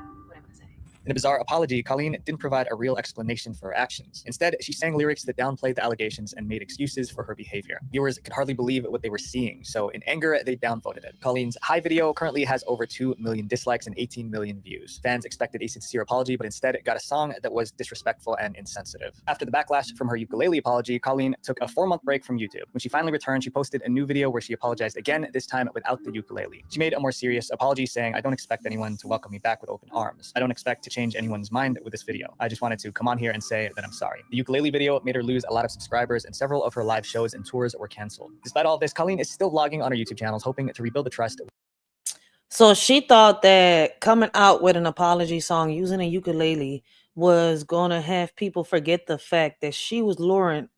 In a bizarre apology, Colleen didn't provide a real explanation for her actions. Instead, she sang lyrics that downplayed the allegations and made excuses for her behavior. Viewers could hardly believe what they were seeing, so in anger, they downvoted it. Colleen's High video currently has over 2 million dislikes and 18 million views. Fans expected a sincere apology, but instead it got a song that was disrespectful and insensitive. After the backlash from her ukulele apology, Colleen took a 4-month break from YouTube. When she finally returned, she posted a new video where she apologized again, this time without the ukulele. She made a more serious apology, saying, "I don't expect anyone to welcome me back with open arms. I don't expect to change anyone's mind with this video. I just wanted to come on here and say that I'm sorry." The ukulele video made her lose a lot of subscribers, and several of her live shows and tours were canceled. Despite all this, Colleen is still vlogging on her YouTube channels, hoping to rebuild the trust. So she thought that coming out with an apology song using a ukulele was going to have people forget the fact that she was luring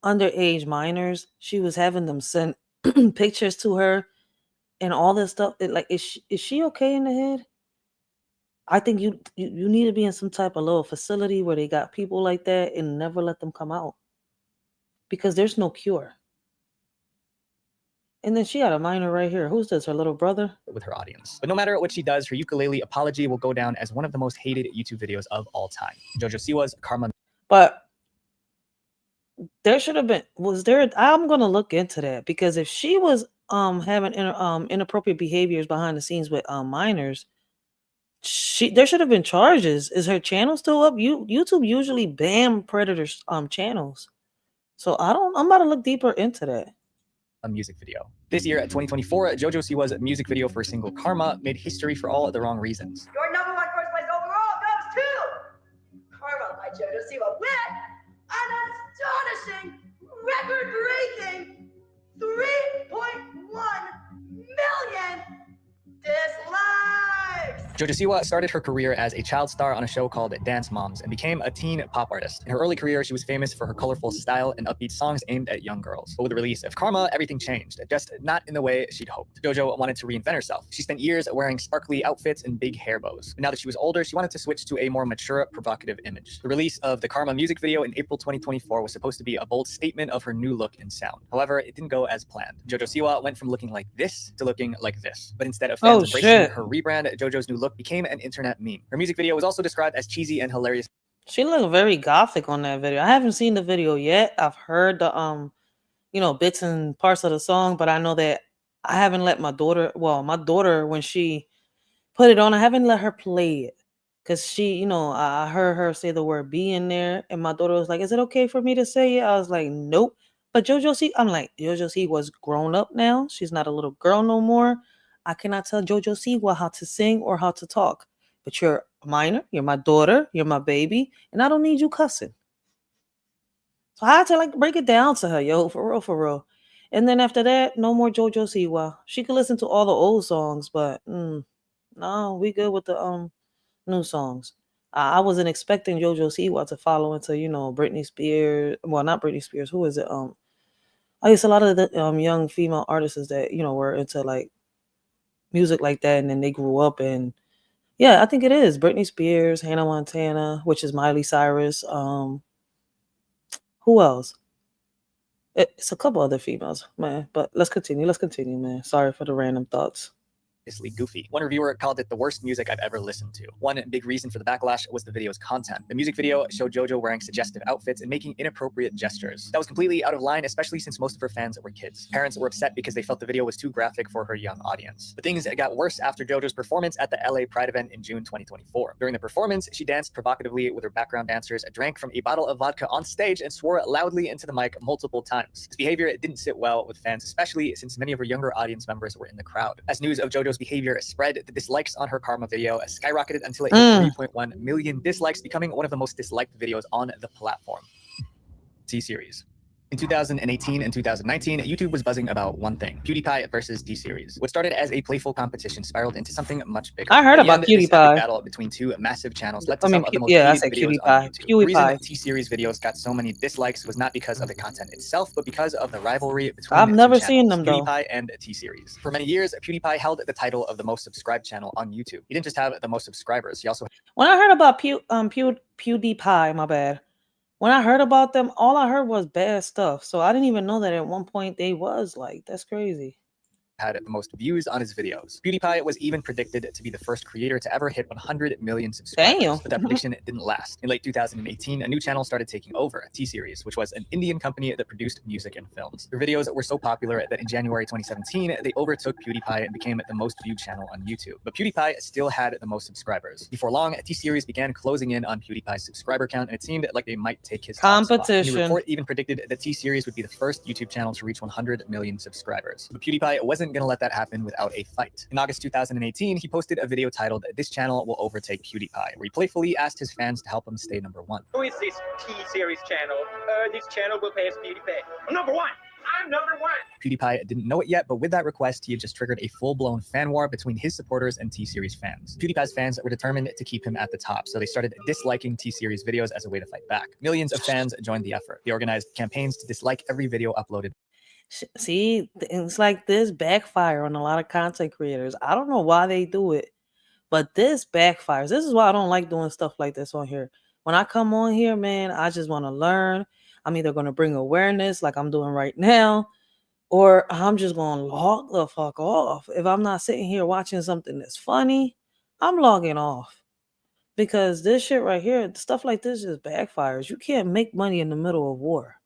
underage minors. She was having them send pictures to her and all this stuff. Is she okay in the head? I think you need to be in some type of little facility where they got people like that and never let them come out, because there's no cure. And then she had a minor right here. Who's this? Her little brother? With her audience. But no matter what she does, her ukulele apology will go down as one of the most hated YouTube videos of all time. Jojo Siwa's Karma. But there should have been, I'm going to look into that, because if she was having inappropriate behaviors behind the scenes with minors, there should have been charges. Is her channel still up? YouTube usually ban predators channels. So I'm about to look deeper into that. A music video. This year, 2024, JoJo Siwa's music video for single Karma made history for all the wrong reasons. Your number one first place overall goes to Karma by JoJo Siwa with an astonishing, record-breaking 3.1 million dislikes. JoJo Siwa started her career as a child star on a show called Dance Moms and became a teen pop artist. In her early career, she was famous for her colorful style and upbeat songs aimed at young girls. But with the release of Karma, everything changed, just not in the way she'd hoped. JoJo wanted to reinvent herself. She spent years wearing sparkly outfits and big hair bows. But now that she was older, she wanted to switch to a more mature, provocative image. The release of the Karma music video in April 2024 was supposed to be a bold statement of her new look and sound. However, it didn't go as planned. JoJo Siwa went from looking like this to looking like this. But instead of fans embracing her rebrand, JoJo's new look became an internet meme. Her music video was also described as cheesy and hilarious. She looked very gothic on that video. I haven't seen the video yet. I've heard the bits and parts of the song, but I know that I haven't let my daughter, when she put it on, I haven't let her play it. Cause she, I heard her say the word "be" in there, and my daughter was like, "Is it okay for me to say it?" I was like, "Nope." But JoJo C was grown up now. She's not a little girl no more. I cannot tell JoJo Siwa how to sing or how to talk. But you're a minor, you're my daughter, you're my baby, and I don't need you cussing. So I had to break it down to her, yo, for real. And then after that, no more JoJo Siwa. She could listen to all the old songs, but no, we good with the new songs. I wasn't expecting JoJo Siwa to follow into, Britney Spears. Well, not Britney Spears. Who is it? I guess a lot of the young female artists that, were into music like that, and then they grew up, and yeah, I think it is Britney Spears, Hannah Montana, which is Miley Cyrus. Who else? It's a couple other females, man. But let's continue, man. Sorry for the random thoughts. Goofy. One reviewer called it the worst music I've ever listened to. One big reason for the backlash was the video's content. The music video showed JoJo wearing suggestive outfits and making inappropriate gestures. That was completely out of line, especially since most of her fans were kids. Parents were upset because they felt the video was too graphic for her young audience. But things got worse after JoJo's performance at the LA Pride event in June 2024. During the performance, she danced provocatively with her background dancers, drank from a bottle of vodka on stage, and swore loudly into the mic multiple times. This behavior didn't sit well with fans, especially since many of her younger audience members were in the crowd. As news of JoJo's behavior spread, the dislikes on her Karma video skyrocketed until it hit 3.1 million dislikes, becoming one of the most disliked videos on the platform. T-Series. In 2018 and 2019, YouTube was buzzing about one thing: PewDiePie versus T-Series. What started as a playful competition spiraled into something much bigger. I heard about PewDiePie. This epic battle between two massive channels led to some of the most hated videos on YouTube. The reason T-Series videos got so many dislikes was not because of the content itself, but because of the rivalry between I've never seen them though. PewDiePie and T-Series. For many years, PewDiePie held the title of the most subscribed channel on YouTube. He didn't just have the most subscribers; he also. When I heard about PewDiePie, my bad. When I heard about them, all I heard was bad stuff. So I didn't even know that at one point they was that's crazy. Had the most views on his videos. PewDiePie was even predicted to be the first creator to ever hit 100 million subscribers. Damn. But that prediction didn't last. In late 2018, a new channel started taking over, T-Series, which was an Indian company that produced music and films. Their videos were so popular that in January 2017, they overtook PewDiePie and became the most viewed channel on YouTube. But PewDiePie still had the most subscribers. Before long, T-Series began closing in on PewDiePie's subscriber count, and it seemed like they might take his competition. The report even predicted that T-Series would be the first YouTube channel to reach 100 million subscribers. But PewDiePie wasn't going to let that happen without a fight. In August 2018, he posted a video titled "This Channel Will Overtake PewDiePie," where he playfully asked his fans to help him stay number one. Who is this T-Series channel? This channel will pass PewDiePie. I'm number one! I'm number one! PewDiePie didn't know it yet, but with that request, he had just triggered a full-blown fan war between his supporters and T-Series fans. PewDiePie's fans were determined to keep him at the top, so they started disliking T-Series videos as a way to fight back. Millions of fans joined the effort. They organized campaigns to dislike every video uploaded. See, things like this backfire on a lot of content creators. I don't know why they do it, but this backfires. This is why I don't like doing stuff like this on here. When I come on here, man, I just want to learn. I'm either going to bring awareness like I'm doing right now, or I'm just going to log the fuck off. If I'm not sitting here watching something that's funny, I'm logging off. Because this shit right here, stuff like this just backfires. You can't make money in the middle of war.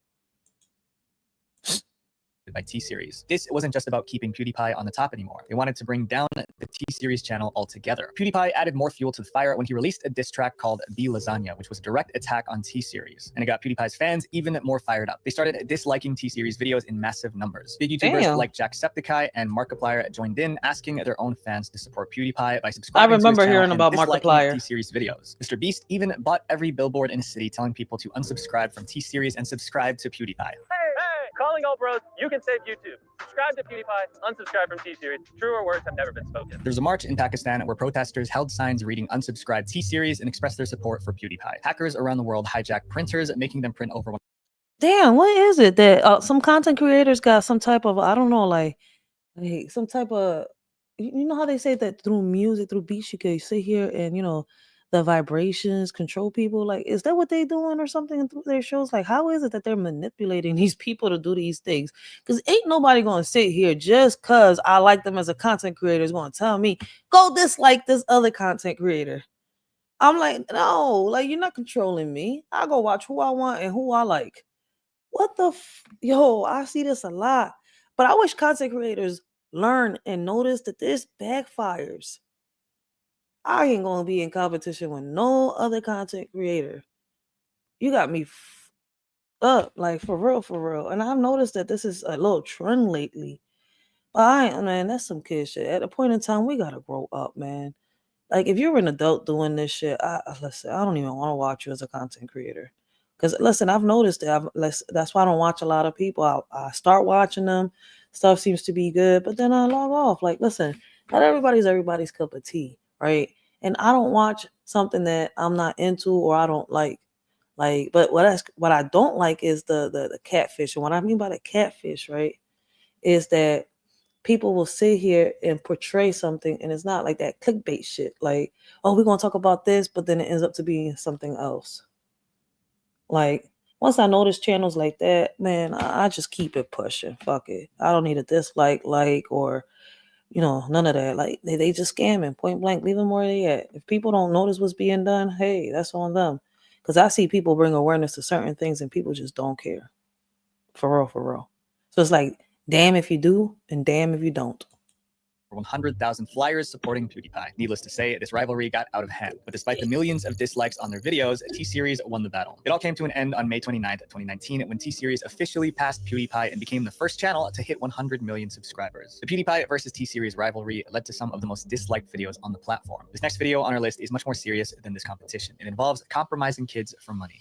by T-Series. This wasn't just about keeping PewDiePie on the top anymore. They wanted to bring down the T-Series channel altogether. PewDiePie added more fuel to the fire when he released a diss track called Be Lasagna, which was a direct attack on T-Series. And it got PewDiePie's fans even more fired up. They started disliking T-Series videos in massive numbers. Big YouTubers like Jacksepticeye and Markiplier joined in, asking their own fans to support PewDiePie by subscribing I remember to his channel hearing about and disliking Markiplier. T-Series videos. Mr. Beast even bought every billboard in a city telling people to unsubscribe from T-Series and subscribe to PewDiePie. Hey, calling all bros, you can save YouTube. Subscribe to PewDiePie, unsubscribe from T-Series. Truer words have never been spoken. There's a march in Pakistan where protesters held signs reading unsubscribe T-Series and expressed their support for PewDiePie. Hackers around the world hijacked printers, making them print over Damn, what is it that some content creators got some type of, I don't know, like some type of, you know how they say that through music, through beats, you can sit here and, you know, the vibrations control people. Like, is that what they doing or something through their shows? Like, how is it that they're manipulating these people to do these things? Because ain't nobody going to sit here just because I like them as a content creator is going to tell me, go dislike this other content creator. I'm like, no, like, you're not controlling me. I go watch who I want and who I like. What the yo, I see this a lot. But I wish content creators learn and notice that this backfires. I ain't gonna be in competition with no other content creator. You got me up, like for real. And I've noticed that this is a little trend lately. But man, that's some kid shit. At a point in time, we gotta grow up, man. Like if you're an adult doing this shit, listen, I don't even want to watch you as a content creator. Because listen, I've noticed that. That's why I don't watch a lot of people. I start watching them. Stuff seems to be good, but then I log off. Like, listen, not everybody's cup of tea, right? And I don't watch something that I'm not into or I don't like. But what I don't like is the catfish. And what I mean by the catfish, right, is that people will sit here and portray something, and it's not like that clickbait shit. Like, oh, we're gonna talk about this, but then it ends up to being something else. Like, once I notice channels like that, man, I just keep it pushing. Fuck it. I don't need a dislike, or, you know, none of that. Like, they just scamming, point blank. Leave them where they at. If people don't notice what's being done, hey, that's on them. Because I see people bring awareness to certain things and people just don't care. For real. So it's like, damn if you do, and damn if you don't. 100,000 flyers supporting PewDiePie. Needless to say, this rivalry got out of hand. But despite the millions of dislikes on their videos, T-Series won the battle. It all came to an end on May 29th, 2019, when T-Series officially passed PewDiePie and became the first channel to hit 100 million subscribers. The PewDiePie versus T-Series rivalry led to some of the most disliked videos on the platform. This next video on our list is much more serious than this competition. It involves compromising kids for money.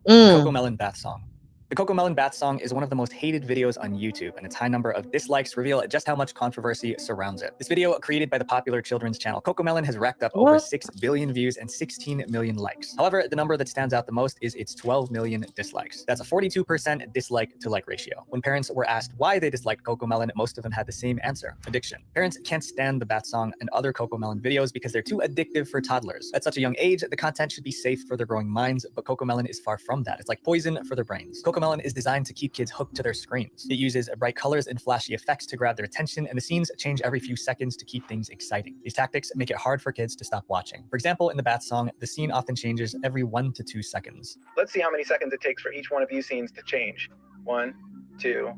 The Cocomelon Bath Song. The Cocomelon Bath Song is one of the most hated videos on YouTube, and its high number of dislikes reveal just how much controversy surrounds it. This video, created by the popular children's channel Cocomelon, has racked up over 6 billion views and 16 million likes. However, the number that stands out the most is its 12 million dislikes. That's a 42% dislike to like ratio. When parents were asked why they disliked Cocomelon, most of them had the same answer: addiction. Parents can't stand the Bath Song and other Cocomelon videos because they're too addictive for toddlers. At such a young age, the content should be safe for their growing minds, but Cocomelon is far from that. It's like poison for their brains. Cocomelon is designed to keep kids hooked to their screens. It uses bright colors and flashy effects to grab their attention, and the scenes change every few seconds to keep things exciting. These tactics make it hard for kids to stop watching. For example, in the Bath Song, the scene often changes every 1 to 2 seconds. Let's see how many seconds it takes for each one of these scenes to change. 1, 2,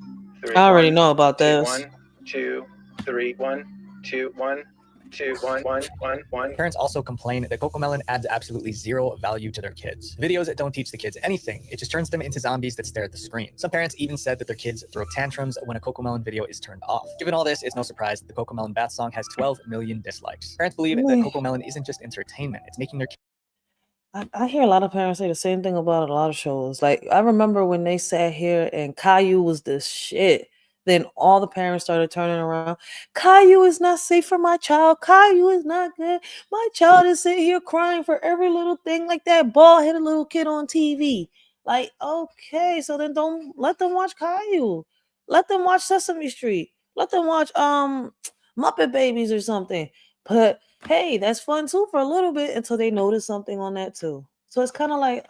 3. I already know about this. 1, 2, 3. 1, 2, 1. 2, 1, 1, 1, 1. Parents also complain that Cocomelon adds absolutely zero value to their kids. Videos that don't teach the kids anything. It just turns them into zombies that stare at the screen. Some parents even said that their kids throw tantrums when a Cocomelon video is turned off. Given all this, it's no surprise that the Cocomelon Bath Song has 12 million dislikes. Parents believe that Cocomelon isn't just entertainment. It's making their kids. I hear a lot of parents say the same thing about a lot of shows. Like, I remember when they sat here and Caillou was the shit. Then all the parents started turning around. Caillou is not safe for my child. Caillou is not good. My child is sitting here crying for every little thing, like that bald-headed little kid on TV. Like, okay, so then don't let them watch Caillou. Let them watch Sesame Street. Let them watch Muppet Babies or something. But hey, that's fun too for a little bit until they notice something on that too. So it's kind of like,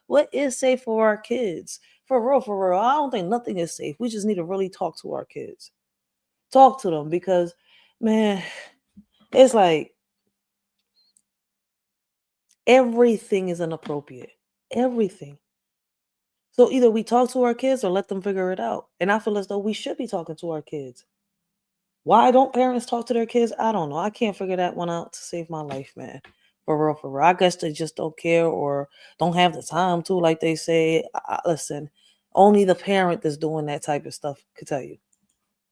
what is safe for our kids? For real. I don't think nothing is safe. We just need to really talk to our kids. Talk to them because, man, it's like everything is inappropriate. Everything. So either we talk to our kids or let them figure it out. And I feel as though we should be talking to our kids. Why don't parents talk to their kids? I don't know. I can't figure that one out to save my life, man. For real, for real. I guess they just don't care or don't have the time to, like they say. Listen, only the parent that's doing that type of stuff could tell you.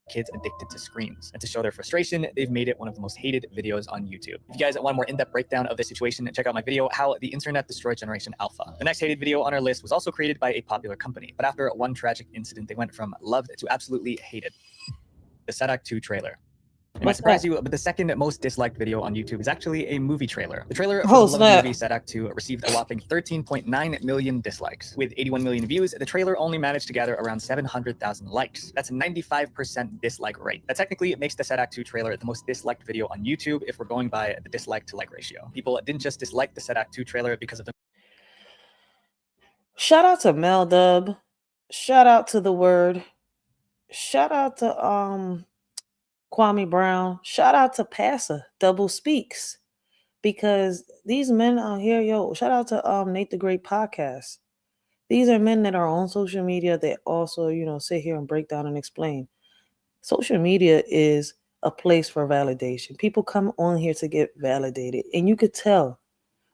Kids addicted to screens. And to show their frustration, they've made it one of the most hated videos on YouTube. If you guys want a more in-depth breakdown of this situation, check out my video, How the Internet Destroyed Generation Alpha. The next hated video on our list was also created by a popular company, but after one tragic incident, they went from loved to absolutely hated. The Sadak 2 trailer. It might surprise you, but the second most disliked video on YouTube is actually a movie trailer. The trailer for the beloved movie Sadak 2 received a whopping 13.9 million dislikes. With 81 million views, the trailer only managed to gather around 700,000 likes. That's a 95% dislike rate. That technically makes the Sadak 2 trailer the most disliked video on YouTube if we're going by the dislike to like ratio. People didn't just dislike the Sadak 2 trailer because of the... Shout out to Mel Dub. Shout out to The Word. Shout out to Kwame Brown. Shout out to Passa Double Speaks, because these men out here, shout out to Nate the Great Podcast. These are men that are on social media that also, sit here and break down and explain. Social media is a place for validation. People come on here to get validated, and you could tell,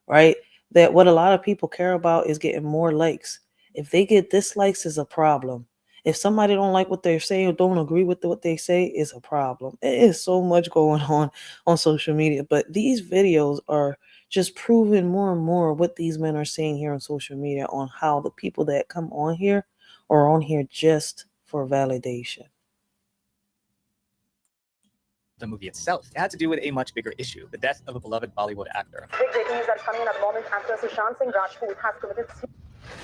right, that what a lot of people care about is getting more likes. If they get dislikes, is a problem. If somebody don't like what they're saying or don't agree with what they say, is a problem. It is so much going on social media. But these videos are just proving more and more what these men are saying here on social media on how the people that come on here are on here just for validation. The movie itself. It had to do with a much bigger issue, the death of a beloved Bollywood actor. Big breaking news that's coming in at the moment. Actor Sushant Singh Rajput has committed.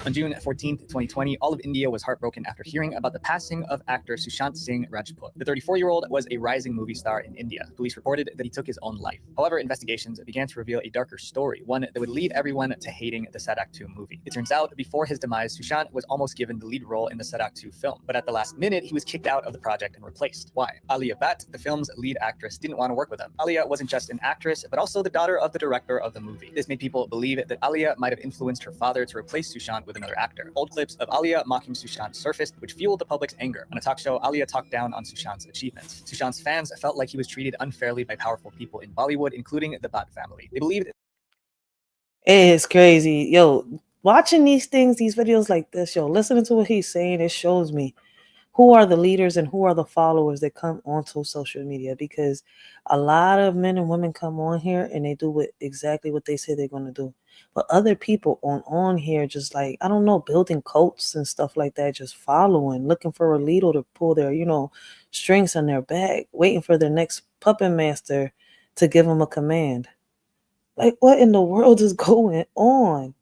On June 14th, 2020, all of India was heartbroken after hearing about the passing of actor Sushant Singh Rajput. The 34-year-old was a rising movie star in India. Police reported that he took his own life. However, investigations began to reveal a darker story, one that would lead everyone to hating the Sadak 2 movie. It turns out, before his demise, Sushant was almost given the lead role in the Sadak 2 film, but at the last minute, he was kicked out of the project and replaced. Why? Alia Bhatt, the film's lead actress, didn't want to work with him. Alia wasn't just an actress, but also the daughter of the director of the movie. This made people believe that Alia might have influenced her father to replace Sushant with another actor. Old clips of Alia mocking Sushant surfaced, which fueled the public's anger. On a talk show, Alia talked down on Sushant's achievements. Sushant's fans felt like he was treated unfairly by powerful people in Bollywood, including the Bhatt family. They believed... It is crazy. Watching these things, these videos like this, listening to what he's saying, it shows me who are the leaders and who are the followers that come onto social media, because a lot of men and women come on here and they do exactly what they say they're going to do. But other people on here just like, I don't know, building cults and stuff like that, just following, looking for a leader to pull their, strings on their back, waiting for their next puppet master to give them a command. Like, what in the world is going on?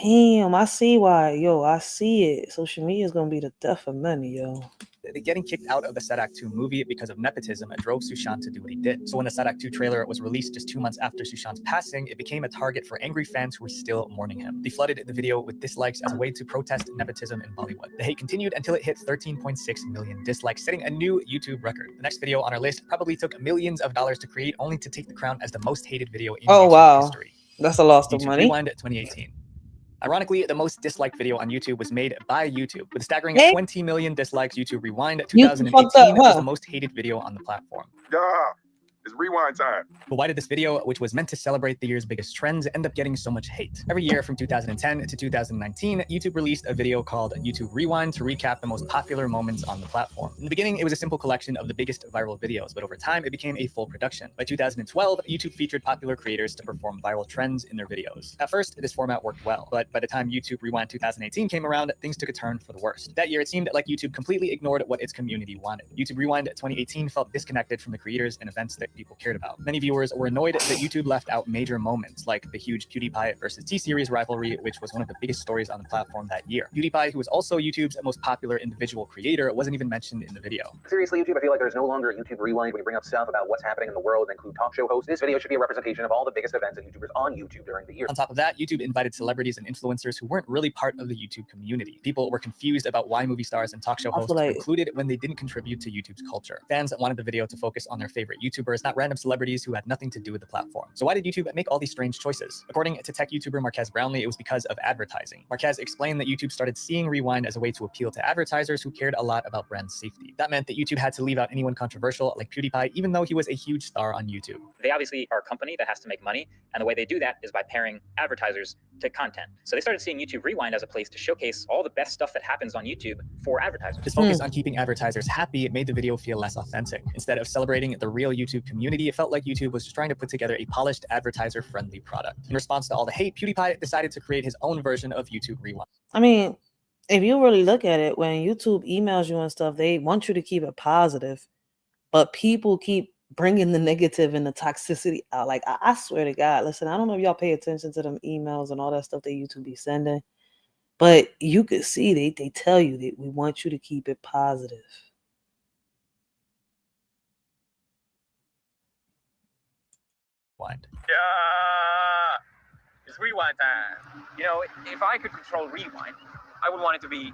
Damn, I see why, I see it. Social media is going to be the death of many, Getting kicked out of the Sadak 2 movie because of nepotism drove Sushant to do what he did. So when the Sadak 2 trailer was released just 2 months after Sushant's passing, it became a target for angry fans who were still mourning him. They flooded the video with dislikes as a way to protest nepotism in Bollywood. The hate continued until it hit 13.6 million dislikes, setting a new YouTube record. The next video on our list probably took millions of dollars to create, only to take the crown as the most hated video in YouTube history. That's a loss of money. Rewind 2018. Ironically, the most disliked video on YouTube was made by YouTube. With a staggering 20 million dislikes, YouTube Rewind 2018 was the most hated video on the platform. Yeah, it's rewind time. But why did this video, which was meant to celebrate the year's biggest trends, end up getting so much hate? Every year from 2010 to 2019, YouTube released a video called YouTube Rewind to recap the most popular moments on the platform. In the beginning, it was a simple collection of the biggest viral videos, but over time, it became a full production. By 2012, YouTube featured popular creators to perform viral trends in their videos. At first, this format worked well, but by the time YouTube Rewind 2018 came around, things took a turn for the worst. That year, it seemed like YouTube completely ignored what its community wanted. YouTube Rewind 2018 felt disconnected from the creators and events that people cared about. Many viewers were annoyed that YouTube left out major moments, like the huge PewDiePie versus T-Series rivalry, which was one of the biggest stories on the platform that year. PewDiePie, who was also YouTube's most popular individual creator, wasn't even mentioned in the video. Seriously, YouTube, I feel like there's no longer a YouTube Rewind when you bring up stuff about what's happening in the world and include talk show hosts. This video should be a representation of all the biggest events and YouTubers on YouTube during the year. On top of that, YouTube invited celebrities and influencers who weren't really part of the YouTube community. People were confused about why movie stars and talk show hosts were included when they didn't contribute to YouTube's culture. Fans wanted the video to focus on their favorite YouTubers, not random celebrities who had nothing to do with the platform. So why did YouTube make all these strange choices? According to tech YouTuber Marquez Brownlee, it was because of advertising. Marquez explained that YouTube started seeing Rewind as a way to appeal to advertisers who cared a lot about brand safety. That meant that YouTube had to leave out anyone controversial like PewDiePie, even though he was a huge star on YouTube. They obviously are a company that has to make money, and the way they do that is by pairing advertisers to content. So they started seeing YouTube Rewind as a place to showcase all the best stuff that happens on YouTube for advertisers. This focus on keeping advertisers happy, it made the video feel less authentic. Instead of celebrating the real YouTube community, it felt like YouTube was just trying to put together a polished, advertiser-friendly product. In response to all the hate, PewDiePie decided to create his own version of YouTube Rewind. I mean, if you really look at it, when YouTube emails you and stuff, they want you to keep it positive, but people keep bringing the negative and the toxicity out. Like, I swear to God, listen, I don't know if y'all pay attention to them emails and all that stuff that YouTube be sending, but you could see they tell you that we want you to keep it positive. Rewind. It's rewind time. You know, if I could control rewind, I would want it to be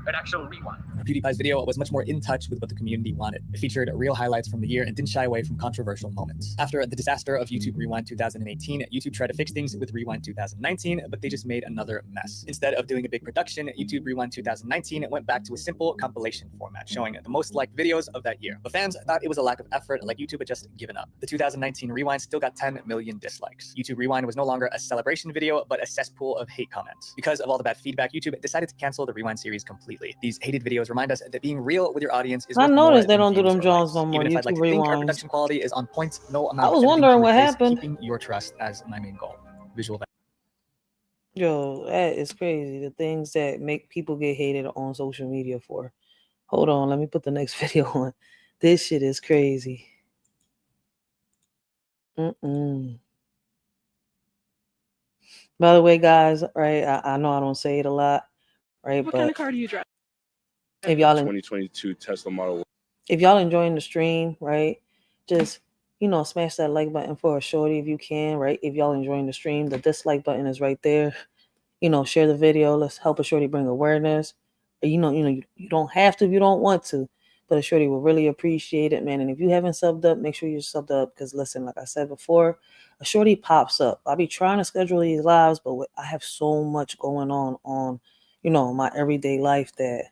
an actual rewind. PewDiePie's video was much more in touch with what the community wanted. It featured real highlights from the year and didn't shy away from controversial moments. After the disaster of YouTube Rewind 2018, YouTube tried to fix things with Rewind 2019, but they just made another mess. Instead of doing a big production, YouTube Rewind 2019 went back to a simple compilation format, showing the most liked videos of that year. But fans thought it was a lack of effort, like YouTube had just given up. The 2019 Rewind still got 10 million dislikes. YouTube Rewind was no longer a celebration video, but a cesspool of hate comments. Because of all the bad feedback, YouTube decided to cancel the Rewind series completely. These hated videos remind us that being real with your audience is I noticed they don't do them Jones no more. Even if I'd like to think our production quality is on point, no amount I was of wondering what is happened. keeping your trust as my main goal. Visual. Yo, that is crazy. The things that make people get hated on social media for. Hold on, let me put the next video on. This shit is crazy. By the way, guys, right? I know I don't say it a lot, right? What but kind of car do you drive? if y'all 2022 Tesla Model. if y'all enjoying the stream, right? Just smash that like button for a shorty if you can, right? If y'all enjoying the stream, the dislike button is right there. Share the video. Let's help a shorty bring awareness. You don't have to if you don't want to, but a shorty will really appreciate it, man. And if you haven't subbed up, make sure you're subbed up because listen, like I said before, a shorty pops up. I'll be trying to schedule these lives, but I have so much going on my everyday life that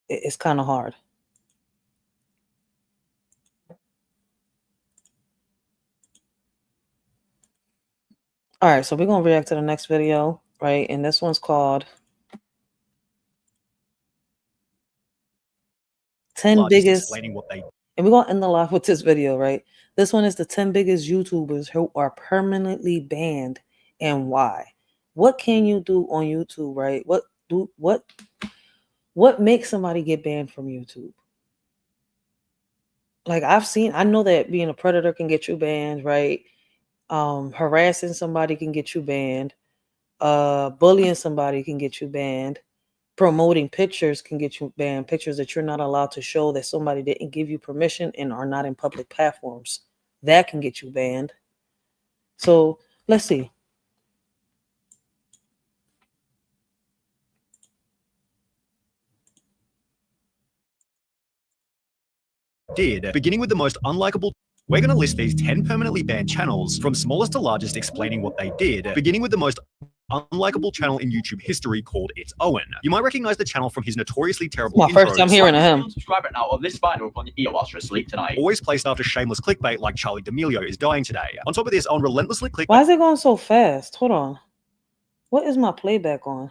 it's kind of hard. All right, so we're going to react to the next video, right? And this one's called 10 biggest, and we're going to end the live with this video, right? This one is the 10 biggest YouTubers who are permanently banned and why. What can you do on YouTube, right? What makes somebody get banned from YouTube? Like I know that being a predator can get you banned, right? Harassing somebody can get you banned. Bullying somebody can get you banned. Promoting pictures can get you banned. Pictures that you're not allowed to show that somebody didn't give you permission and are not in public platforms. That can get you banned. So let's see. Beginning with the most unlikable. We're going to list these 10 permanently banned channels from smallest to largest, explaining what they did, beginning with the most unlikable channel in YouTube history called It's Owen. You might recognize the channel from his notoriously terrible my first time hearing of him. Subscribe right now, or this spider will on your ear whilst you're asleep tonight. Always placed after shameless clickbait like Charlie D'Amelio is dying today. On top of this, Owen relentlessly clickbait. Why is it going so fast? Hold on. What is my playback on?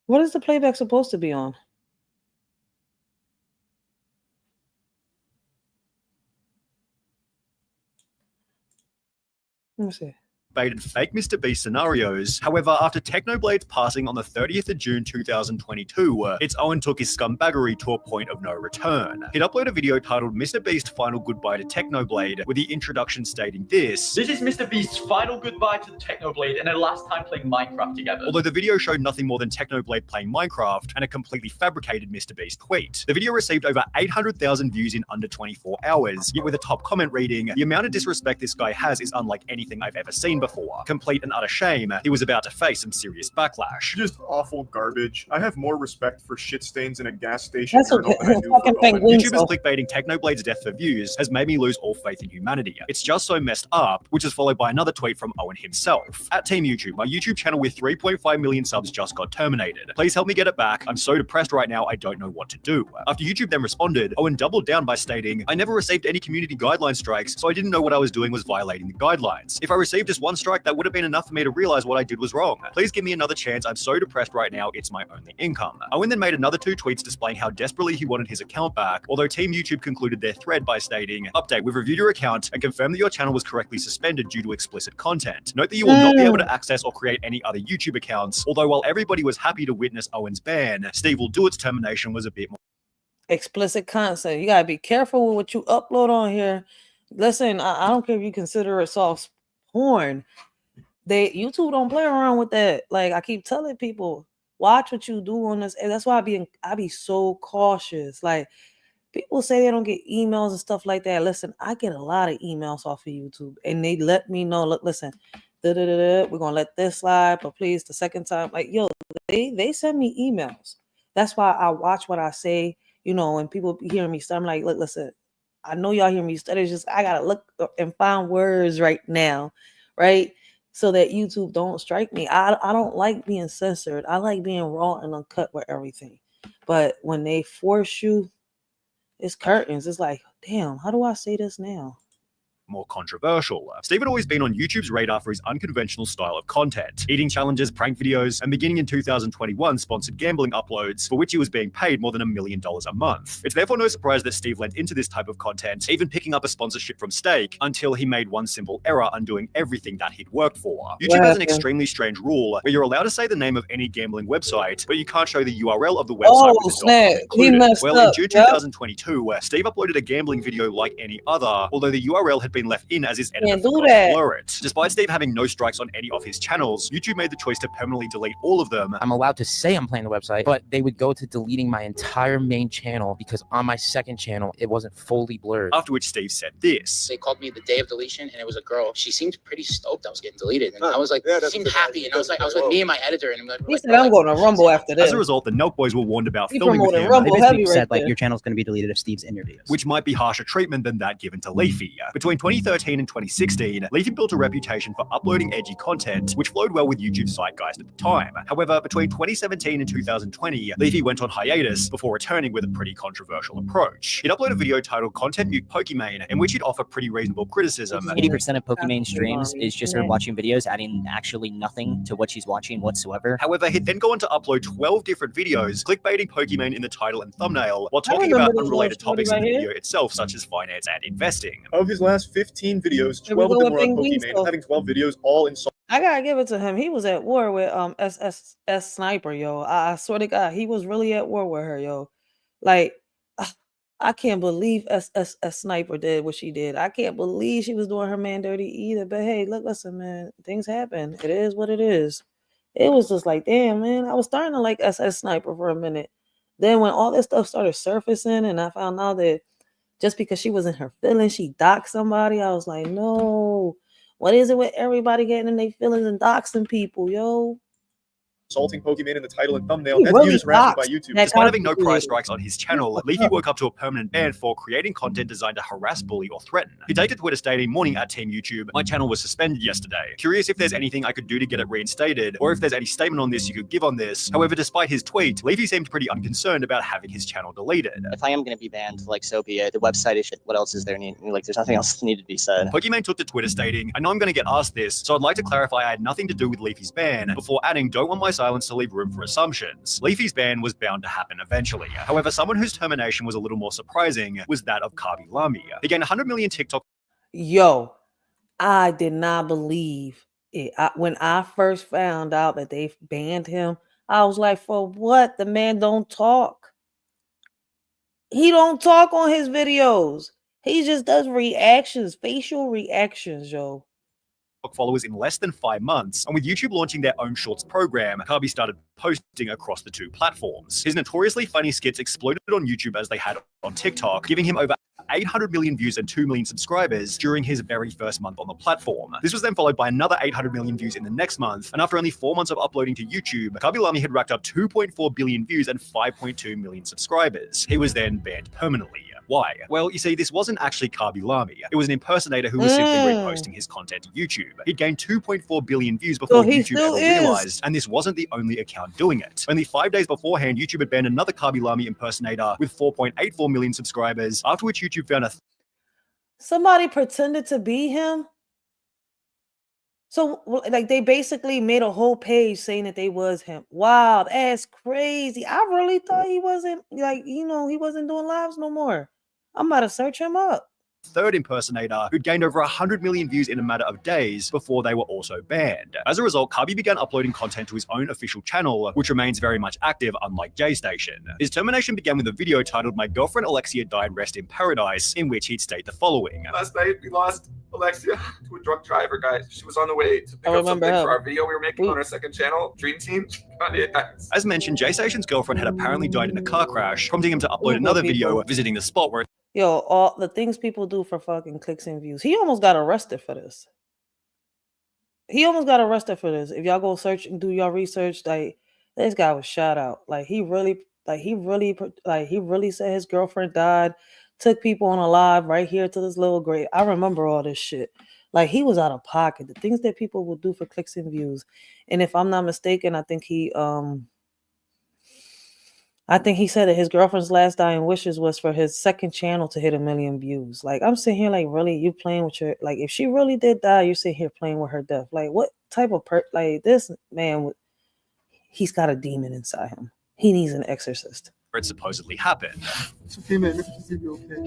What is the playback supposed to be on? Let me see. Fake Mr. Beast scenarios. However, after Technoblade's passing on the 30th of June 2022, It's Owen took his scumbaggery to a point of no return. He'd upload a video titled Mr. Beast Final Goodbye to Technoblade, with the introduction stating this. This is Mr. Beast's final goodbye to the Technoblade and their last time playing Minecraft together. Although the video showed nothing more than Technoblade playing Minecraft and a completely fabricated Mr. Beast tweet. The video received over 800,000 views in under 24 hours, yet with a top comment reading, the amount of disrespect this guy has is unlike anything I've ever seen before. Complete and utter shame, he was about to face some serious backlash. Just awful garbage. I have more respect for shit stains in a gas station That's urinal than I do fucking for penguin. YouTubers clickbaiting Technoblade's death for views has made me lose all faith in humanity. It's just so messed up, which is followed by another tweet from Owen himself. At Team YouTube, my YouTube channel with 3.5 million subs just got terminated. Please help me get it back. I'm so depressed right now, I don't know what to do. After YouTube then responded, Owen doubled down by stating, I never received any community guideline strikes, so I didn't know what I was doing was violating the guidelines. If I received just one strike, that would have been enough for me to realize what I did was wrong. Please give me another chance. I'm so depressed right now, it's my only income. Owen then made another 2 tweets displaying how desperately he wanted his account back, although Team YouTube concluded their thread by stating, update, we've reviewed your account and confirmed that your channel was correctly suspended due to explicit content. Note that you will not be able to access or create any other YouTube accounts, although while everybody was happy to witness Owen's ban, Steve will do its termination was a bit more explicit content. You gotta be careful with what you upload on here. Listen, I don't care if you consider it soft porn. YouTube don't play around with that. Like I keep telling people, watch what you do on this. And that's why I be so cautious. Like people say they don't get emails and stuff like that. Listen, I get a lot of emails off of YouTube, and they let me know. Look, listen, we're gonna let this slide, but please, the second time, like yo, they send me emails. That's why I watch what I say. You know, when people hear me, so I'm like, look, listen, I know y'all hear me stutter. It's just I gotta look and find words right now, right? So that YouTube don't strike me. I don't like being censored. I like being raw and uncut with everything. But when they force you, it's curtains. It's like, damn, how do I say this now? more controversial. Steve had always been on YouTube's radar for his unconventional style of content, eating challenges, prank videos, and beginning in 2021, sponsored gambling uploads, for which he was being paid more than $1 million a month. It's therefore no surprise that Steve lent into this type of content, even picking up a sponsorship from Stake, until he made one simple error, undoing everything that he'd worked for. YouTube has an extremely strange rule where you're allowed to say the name of any gambling website, but you can't show the URL of the website with the .com included. Well, in June 2022, Steve uploaded a gambling video like any other, although the URL had been left in as his editor forgot to blur it. Despite Steve having no strikes on any of his channels, YouTube made the choice to permanently delete all of them. I'm allowed to say I'm playing the website, but they would go to deleting my entire main channel because on my second channel, it wasn't fully blurred. After which Steve said this. They called me the day of deletion, and it was a girl. She seemed pretty stoked I was getting deleted. And I was like, she seemed happy. And I was with me and my editor. And he said, I'm going to Rumble after this. As a result, the Nelk boys were warned about filming with him. Rumble, they basically said, like, your channel's going to be deleted if Steve's in your videos. Which might be harsher treatment than that given to Leafy. Between 2013 and 2016, Leafy built a reputation for uploading edgy content, which flowed well with YouTube's zeitgeist at the time. However, between 2017 and 2020, Leafy went on hiatus before returning with a pretty controversial approach. He'd upload a video titled Content Mute Pokimane, in which he'd offer pretty reasonable criticism. 80% of Pokimane streams is just her watching videos, adding actually nothing to what she's watching whatsoever. However, he'd then go on to upload 12 different videos, clickbaiting Pokimane in the title and thumbnail, while talking about unrelated topics in the video itself, such as finance and investing. Of his last 15 videos, 12 of them were on Pokimane, having 12 videos all in I gotta give it to him. He was at war with S Sniper, yo. I swear to God, he was really at war with her, yo. Like, I can't believe S Sniper did what she did. I can't believe she was doing her man dirty either. But hey, look, listen, man, things happen. It is what it is. It was just like, damn, man. I was starting to like S Sniper for a minute. Then when all this stuff started surfacing, and I found out that just because she was in her feelings, she doxed somebody, I was like, no. What is it with everybody getting in their feelings and doxing people, yo? Assaulting Pokimane in the title and thumbnail. That's really harassment by YouTube. Despite having no prize strikes on his channel, Leafy woke up to a permanent ban for creating content designed to harass, bully, or threaten. He taked to Twitter stating, "Morning at Team YouTube. My channel was suspended yesterday. Curious if there's anything I could do to get it reinstated, or if there's any statement on this you could give on this." However, despite his tweet, Leafy seemed pretty unconcerned about having his channel deleted. If I am going to be banned, like, so be it. The website is shit. What else is there? Like, there's nothing else that needed to be said. Pokimane took to Twitter stating, "I know I'm going to get asked this, so I'd like to clarify I had nothing to do with Leafy's ban," before adding, "Don't want my silence to leave room for assumptions." Leafy's ban was bound to happen eventually. However, someone whose termination was a little more surprising was that of Kabi Lami. He gained 100 million TikTok. Yo, I did not believe it. When I first found out that they banned him, I was like, for what? The man don't talk. He don't talk on his videos. He just does reactions, facial reactions, yo. followers in less than 5 months, and with YouTube launching their own Shorts program, Kabi started posting across the two platforms. His notoriously funny skits exploded on YouTube as they had on TikTok, giving him over 800 million views and 2 million subscribers during his very first month on the platform. This was then followed by another 800 million views in the next month, and after only 4 months of uploading to YouTube, Kabilami had racked up 2.4 billion views and 5.2 million subscribers. He was then banned permanently. Why? Well, you see, this wasn't actually Kabilami. It was an impersonator who was simply reposting his content to YouTube. He'd gained 2.4 billion views before YouTube ever realized, and this wasn't the only account doing it. Only 5 days beforehand, YouTube had banned another Kabilami impersonator with 4.84 million subscribers, after which YouTube found somebody pretended to be him. So, like, they basically made a whole page saying that they was him. Wow, that's crazy. I really thought he wasn't, like, he wasn't doing lives no more. I'm about to search him up. third impersonator who'd gained over 100 million views in a matter of days before they were also banned. As a result, Kabi began uploading content to his own official channel, which remains very much active, unlike J-Station. His termination began with a video titled "My Girlfriend Alexia Died, Rest in Paradise," in which he'd state the following. Last night, we lost Alexia to a drunk driver, guys. She was on the way to pick up something for our video we were making on our second channel, Dream Team. As mentioned, J-Station's girlfriend had apparently died in a car crash, prompting him to upload another video visiting the spot where all the things people do for fucking clicks and views. He almost got arrested for this. If y'all go search and do your research, like, this guy was shot out. He really said his girlfriend died, took people on a live right here to this little grave. I remember all this shit. Like, he was out of pocket. The things that people will do for clicks and views. And if I'm not mistaken, I think he said that his girlfriend's last dying wishes was for his second channel to hit 1 million views. Like, I'm sitting here like, really, you playing with your, like, if she really did die, you're sitting here playing with her death. Like, what type of this man, he's got a demon inside him. He needs an exorcist. it supposedly happened.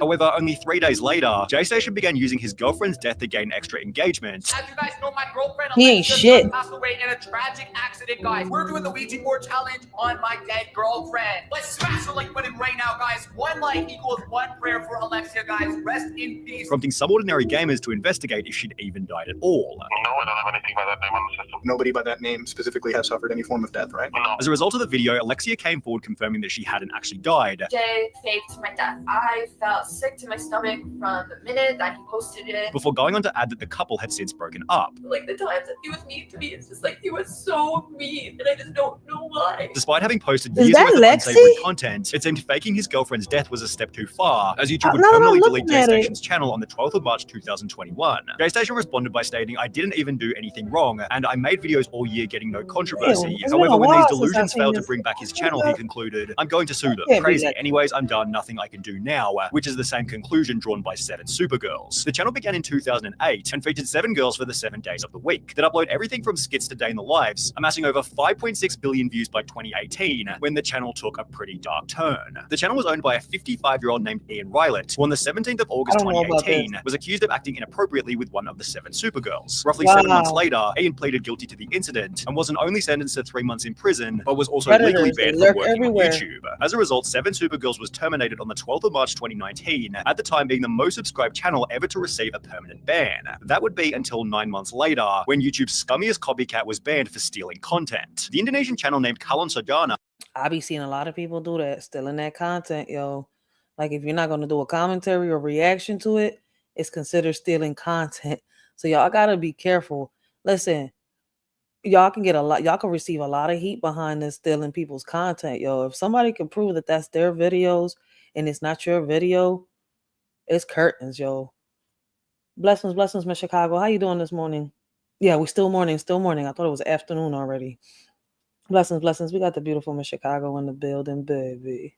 However, only 3 days later, J-Station began using his girlfriend's death to gain extra engagement. As you guys know, my girlfriend he ain't shit. passed away in a tragic accident, guys. We're doing the Ouija board challenge on my dead girlfriend. Let's smash the like button right now, guys. 1 like equals 1 prayer for Alexia, guys. Rest in peace. Prompting some ordinary gamers to investigate if she'd even died at all. No, I don't have anything by that name on the system. Nobody by that name specifically has suffered any form of death, right? No. As a result of the video, Alexia came forward confirming that she hadn't actually died. Jay faked my death. I felt sick to my stomach from the minute that he posted it. Before going on to add that the couple had since broken up. Like, the times that he was mean to me, it's just like, he was so mean, and I just don't know why. Despite having posted years worth of unsavory content, it seemed faking his girlfriend's death was a step too far, as YouTube would permanently delete J-Station's channel on the 12th of March 2021. J-Station responded by stating, "I didn't even do anything wrong, and I made videos all year getting no controversy." However, when these delusions failed to bring back his channel, he concluded, "I'm going to sue them. Crazy. Anyways, I'm done. Nothing I can do now," which is the same conclusion drawn by 7 Supergirls. The channel began in 2008 and featured 7 girls for the 7 days of the week that upload everything from skits to day in the lives, amassing over 5.6 billion views by 2018, when the channel took a pretty dark turn. The channel was owned by a 55-year-old named Ian Rylett, who on the 17th of August 2018 was accused of acting inappropriately with one of the 7 Supergirls. Roughly 7 months later, Ian pleaded guilty to the incident and wasn't only sentenced to 3 months in prison, but was also legally banned from working on YouTube. As a result, 7 Supergirls was terminated on the 12th of March 2019, at the time being the most subscribed channel ever to receive a permanent ban. That would be until 9 months later, when YouTube's scummiest copycat was banned for stealing content. The Indonesian channel named Kalon Sojana. I be seeing a lot of people do that, stealing that content, yo. Like, if you're not going to do a commentary or reaction to it, it's considered stealing content. So y'all gotta be careful. Listen, y'all can receive a lot of heat behind this stealing people's content, yo. If somebody can prove that that's their videos and it's not your video, it's curtains, yo. Blessings, Miss Chicago. How you doing this morning? Yeah, we still morning. I thought it was afternoon already. Blessings. We got the beautiful Miss Chicago in the building, baby.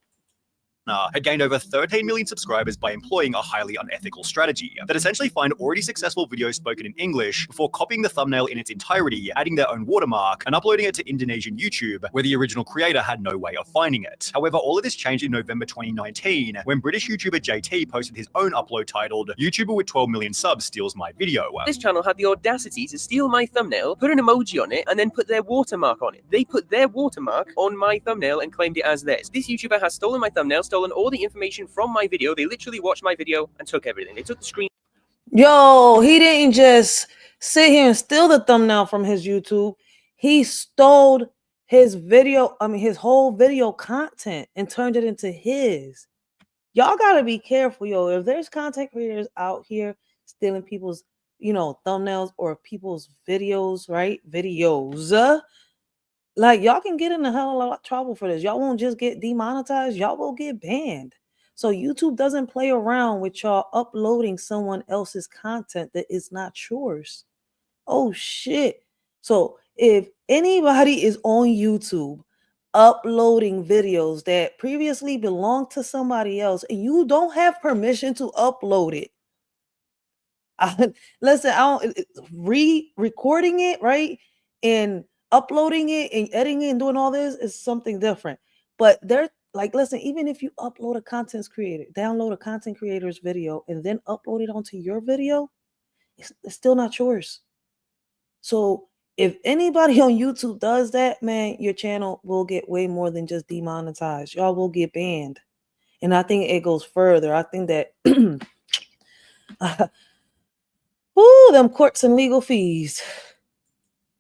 Had gained over 13 million subscribers by employing a highly unethical strategy that essentially find already successful videos spoken in English before copying the thumbnail in its entirety, adding their own watermark, and uploading it to Indonesian YouTube, where the original creator had no way of finding it. However, all of this changed in November 2019, when British YouTuber JT posted his own upload titled, "YouTuber with 12 million subs steals my video." This channel had the audacity to steal my thumbnail, put an emoji on it, and then put their watermark on it. They put their watermark on my thumbnail and claimed it as theirs. This YouTuber has stolen my thumbnail, stolen all the information from my video. They literally watched my video and took everything. They took the screen. Yo, he didn't just sit here and steal the thumbnail from his YouTube. He stole his video, his whole video content and turned it into his. Y'all gotta be careful, yo. If there's content creators out here stealing people's, thumbnails or people's videos, right? Videos. Like, y'all can get in a hell of a lot of trouble for this. Y'all won't just get demonetized. Y'all will get banned. So YouTube doesn't play around with y'all uploading someone else's content that is not yours. Oh, shit. So if anybody is on YouTube uploading videos that previously belonged to somebody else and you don't have permission to upload it, listen, re-recording it, right? And uploading it and editing it and doing all this is something different. But listen, even if you upload a content creator, download a content creator's video and then upload it onto your video, it's still not yours. So if anybody on YouTube does that, man, your channel will get way more than just demonetized. Y'all will get banned. And I think it goes further. I think that them courts and legal fees.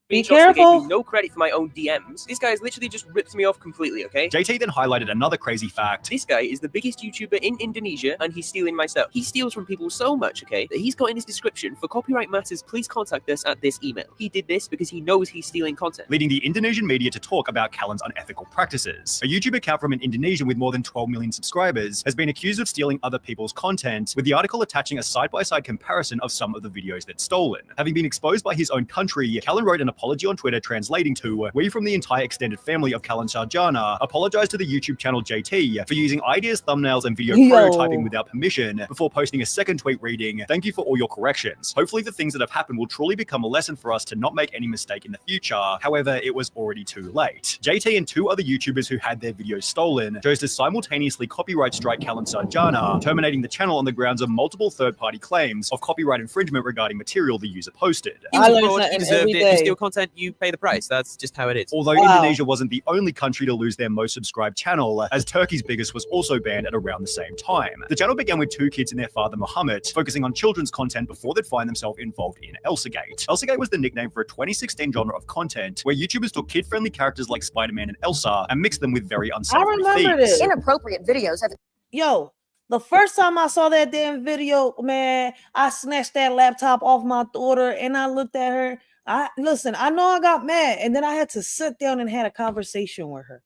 Be careful. Gave me no credit for my own DMs. This guy has literally just ripped me off completely, okay? JT then highlighted another crazy fact. This guy is the biggest YouTuber in Indonesia, and he's stealing my stuff. He steals from people so much, okay, that he's got in his description, for copyright matters, please contact us at this email. He did this because he knows he's stealing content. Leading the Indonesian media to talk about Callan's unethical practices. A YouTube account from an Indonesian with more than 12 million subscribers has been accused of stealing other people's content, with the article attaching a side-by-side comparison of some of the videos that's stolen. Having been exposed by his own country, Callan wrote an apology on Twitter translating to, "We from the entire extended family of Callan Sarjana apologize to the YouTube channel JT for using ideas, thumbnails, and video prototyping without permission," before posting a second tweet reading, "Thank you for all your corrections. Hopefully the things that have happened will truly become a lesson for us to not make any mistake in the future. However, it was already too late." JT and two other YouTubers who had their videos stolen chose to simultaneously copyright strike Callan Sarjana, terminating the channel on the grounds of multiple third-party claims of copyright infringement regarding material the user posted. He was abroad, he deserved it. You steal content, you pay the price. That's just how it is. Although Indonesia wasn't the only country to lose their most subscribed channel, as Turkey's biggest was also banned at around the same time. The channel began with two kids and their father Muhammad, focusing on children's content before they'd find themselves involved in Elsagate. Elsagate was the nickname for a 2016 genre of content where YouTubers took kid-friendly characters like Spider-Man and Elsa and mixed them with very unsavory themes. Inappropriate videos have... Yo, the first time I saw that damn video, man, I snatched that laptop off my daughter and I looked at her. I know I got mad, and then I had to sit down and had a conversation with her.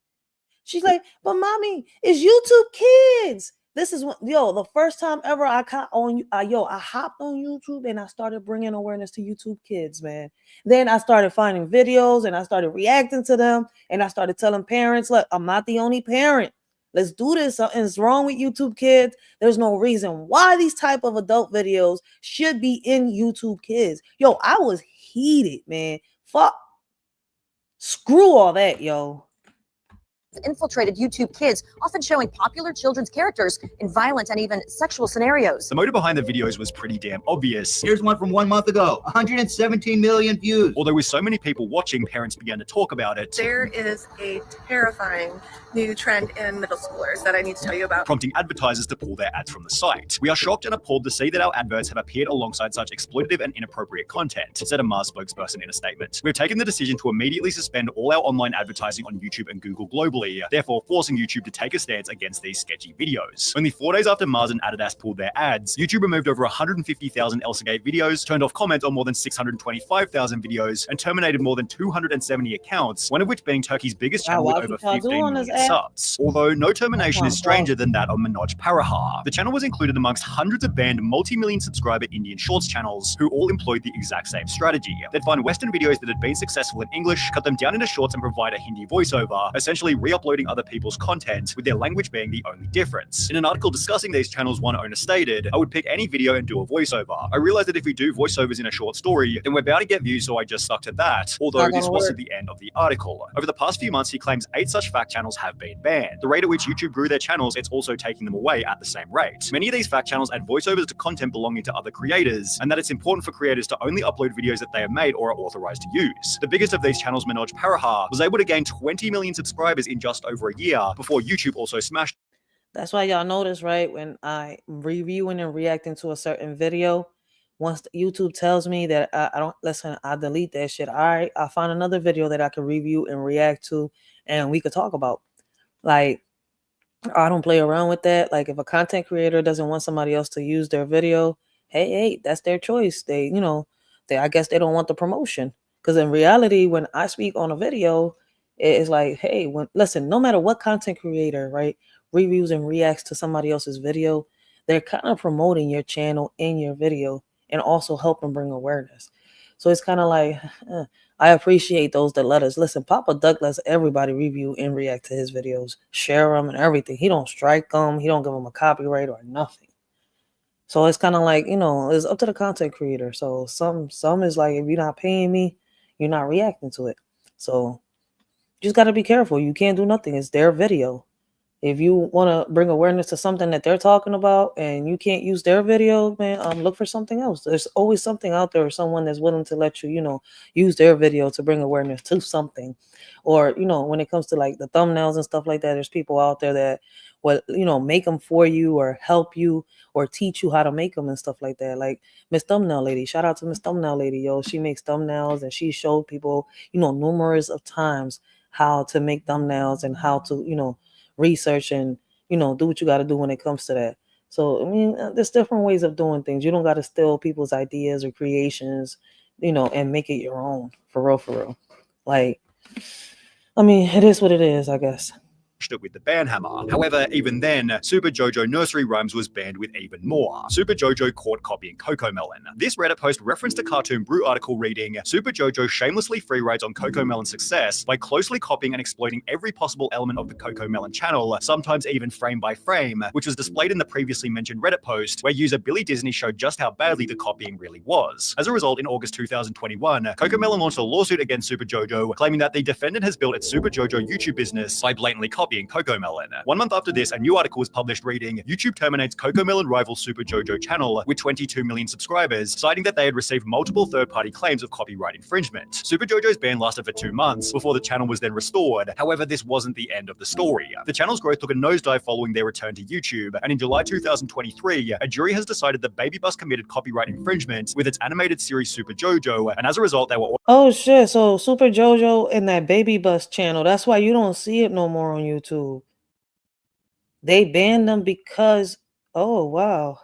She's like, "But mommy, it's YouTube Kids." This is what, the first time ever I hopped on YouTube and I started bringing awareness to YouTube Kids, man. Then I started finding videos and I started reacting to them, and I started telling parents, "Look, I'm not the only parent. Let's do this. Something's wrong with YouTube Kids. There's no reason why these type of adult videos should be in YouTube Kids." Yo, I was heated, man. Fuck. Screw all that, yo. Infiltrated YouTube Kids, often showing popular children's characters in violent and even sexual scenarios. The motive behind the videos was pretty damn obvious. Here's one from 1 month ago, 117 million views. Although with so many people watching, parents began to talk about it. There is a terrifying new trend in middle schoolers that I need to tell you about, prompting advertisers to pull their ads from the site. "We are shocked and appalled to see that our adverts have appeared alongside such exploitative and inappropriate content," said a Mars spokesperson in a statement. "We've taken the decision to immediately suspend all our online advertising on YouTube and Google globally, therefore forcing YouTube to take a stance against these sketchy videos." Only 4 days after Mars and Adidas pulled their ads, YouTube removed over 150,000 Elsagate videos, turned off comments on more than 625,000 videos, and terminated more than 270 accounts, one of which being Turkey's biggest channel with over 15 million subs. Although no termination is stranger than that of Manoj Parahar. The channel was included amongst hundreds of banned multi-million subscriber Indian Shorts channels who all employed the exact same strategy. They'd find Western videos that had been successful in English, cut them down into shorts and provide a Hindi voiceover, essentially re-uploading other people's content, with their language being the only difference. In an article discussing these channels, one owner stated, "I would pick any video and do a voiceover. I realized that if we do voiceovers in a short story, then we're bound to get views, so I just stuck to that," although this wasn't the end of the article. Over the past few months, he claims 8 such fact channels have been banned. The rate at which YouTube grew their channels, it's also taking them away at the same rate. Many of these fact channels add voiceovers to content belonging to other creators, and that it's important for creators to only upload videos that they have made or are authorized to use. The biggest of these channels, Manoj Parahar, was able to gain 20 million subscribers in just over a year, before YouTube also smashed. That's why y'all notice, right, when I reviewing and reacting to a certain video, Once YouTube tells me that I don't listen, I delete that shit. All right, I'll find another video that I can review and react to, and we could talk about. Like, I don't play around with that. Like, if a content creator doesn't want somebody else to use their video, hey, that's their choice. They, I guess they don't want the promotion. Because in reality, when I speak on a video, it's like, hey, listen, no matter what content creator, right, reviews and reacts to somebody else's video, they're kind of promoting your channel in your video and also helping bring awareness. So it's kind of like, I appreciate those that let us listen. Papa Duck lets everybody review and react to his videos, share them and everything. He don't strike them. He don't give them a copyright or nothing. So it's kind of like, it's up to the content creator. So some is like, if you're not paying me, you're not reacting to it. So you just got to be careful. You can't do nothing. It's their video. If you want to bring awareness to something that they're talking about and you can't use their video, man, look for something else. There's always something out there or someone that's willing to let you, use their video to bring awareness to something. Or, when it comes to like the thumbnails and stuff like that, there's people out there that will, make them for you or help you or teach you how to make them and stuff like that. Like Miss Thumbnail Lady, shout out to Miss Thumbnail Lady, yo. She makes thumbnails and she showed people, numerous of times how to make thumbnails and how to, research and do what you got to do when it comes to that. So I mean, there's different ways of doing things. You don't got to steal people's ideas or creations, and make it your own. For real. Like, I mean, it is what it is, I guess. It with the ban hammer. However, even then, Super Jojo Nursery Rhymes was banned with even more. Super Jojo caught copying Cocomelon. This Reddit post referenced a Cartoon Brew article reading, Super Jojo shamelessly free rides on Cocomelon's success by closely copying and exploiting every possible element of the Cocomelon channel, sometimes even frame by frame, which was displayed in the previously mentioned Reddit post, where user Billy Disney showed just how badly the copying really was. As a result, in August 2021, Cocomelon launched a lawsuit against Super Jojo, claiming that the defendant has built its Super Jojo YouTube business by blatantly copying Cocomelon. 1 month after this, a new article was published reading, YouTube terminates Cocomelon rival Super Jojo channel with 22 million subscribers, citing that they had received multiple third-party claims of copyright infringement. Super Jojo's ban lasted for 2 months before the channel was then restored. However, this wasn't the end of the story. The channel's growth took a nosedive following their return to YouTube, and in July 2023, a jury has decided that Baby Bus committed copyright infringement with its animated series Super Jojo, and as a result, they were Oh shit, so Super Jojo and that Baby Bus channel, that's why you don't see it no more on YouTube. They banned them because, oh wow.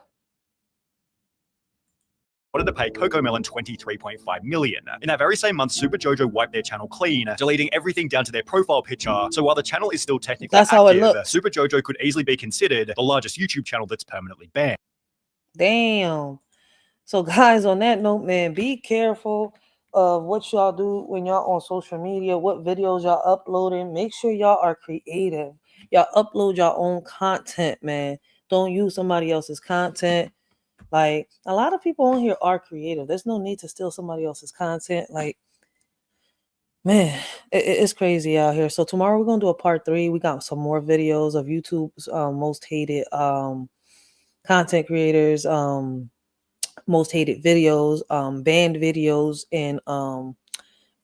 ordered to pay Cocomelon $23.5 million. In that very same month, Super Jojo wiped their channel clean, deleting everything down to their profile picture. So while the channel is still technically active, Super Jojo could easily be considered the largest YouTube channel that's permanently banned. Damn. So guys, on that note, man, be careful of what y'all do when y'all on social media, what videos y'all uploading. Make sure y'all are creative. Y'all upload your own content, man. Don't use somebody else's content. Like, a lot of people on here are creative. There's no need to steal somebody else's content. Like, man, it's crazy out here. So tomorrow we're gonna do a part 3. We got some more videos of YouTube's most hated content creators, most hated videos, banned videos, and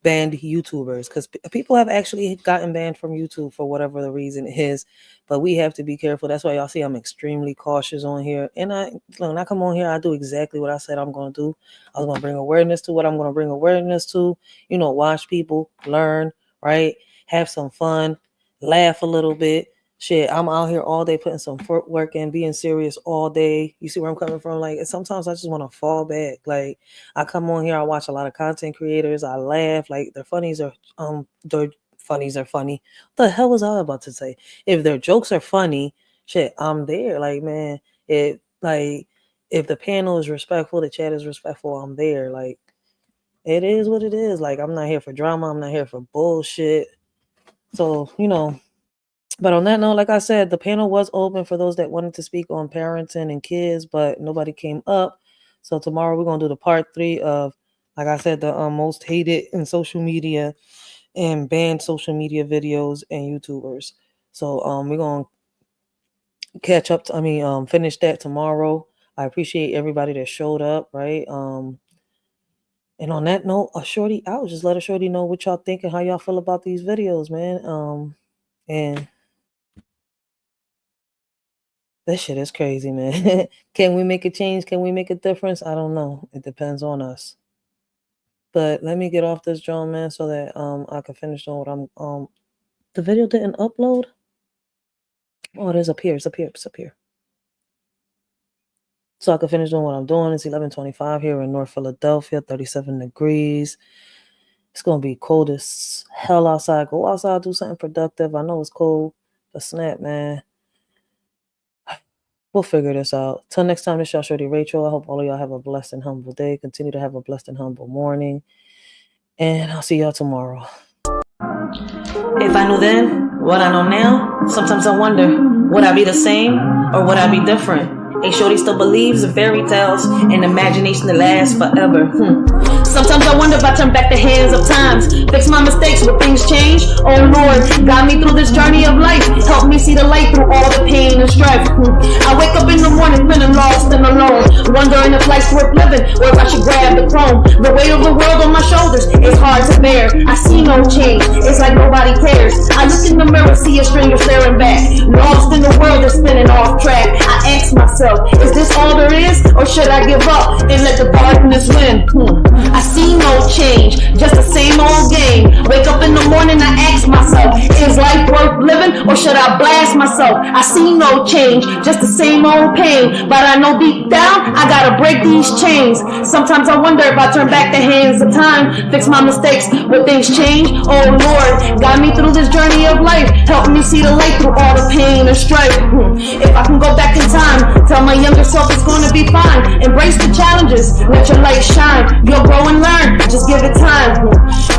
banned YouTubers, because people have actually gotten banned from YouTube for whatever the reason is. But we have to be careful. That's why y'all see I'm extremely cautious on here. And when I come on here, I do exactly what I said I'm going to do. I was going to bring awareness to what I'm going to bring awareness to. Watch people, learn, right? Have some fun, laugh a little bit. Shit, I'm out here all day putting some footwork in, being serious all day. You see where I'm coming from? Like, sometimes I just want to fall back. Like, I come on here, I watch a lot of content creators, I laugh. Like, their funnies are funny. What the hell was I about to say? If their jokes are funny, shit, I'm there. Like, man, if the panel is respectful, the chat is respectful, I'm there. Like, it is what it is. Like, I'm not here for drama, I'm not here for bullshit. So, but on that note, like I said, the panel was open for those that wanted to speak on parenting and kids, but nobody came up. So tomorrow we're going to do the part 3 of, like I said, the most hated in social media and banned social media videos and YouTubers. So we're going to finish that tomorrow. I appreciate everybody that showed up, right? And on that note, a shorty out. Just let a shorty know what y'all think and how y'all feel about these videos, man. And This shit is crazy, man. Can we make a change? Can we make a difference? I don't know. It depends on us. But let me get off this drone, man, so that I can finish doing what I'm the video didn't upload. Oh, it is up here. It's up here. It's up here. So I can finish doing what I'm doing. It's 11:25 here in North Philadelphia, 37 degrees. It's gonna be cold as hell outside. Go outside, do something productive. I know it's cold, but snap, man. We'll figure this out. Till next time, this is y'all Shorty Rachel. I hope all of y'all have a blessed and humble day. Continue to have a blessed and humble morning. And I'll see y'all tomorrow. If I knew then what I know now, sometimes I wonder, would I be the same or would I be different? A shorty still believes in fairy tales and imagination that lasts forever. Sometimes I wonder if I turn back the hands of times, fix my mistakes, will things change? Oh Lord, guide me through this journey of life, help me see the light through all the pain and strife. I wake up in the morning feeling lost and alone, wondering if life's worth living or if I should grab the throne. The weight of the world on my shoulders is hard to bear. I see no change, it's like nobody cares. I look in the mirror, see a stranger staring back, lost in the world and spinning off track. I ask myself, is this all there is, or should I give up and let the darkness win? I see no change, just the same old game. Wake up in the morning, I ask myself, is life worth living, or should I blast myself? I see no change, just the same old pain, but I know deep down, I gotta break these chains. Sometimes I wonder if I turn back the hands of time, fix my mistakes, will things change? Oh Lord, guide me through this journey of life, help me see the light through all the pain and strife. If I can go back in time, tell my younger self it's gonna be fine. Embrace the challenges, let your light shine. You'll grow and learn, just give it time.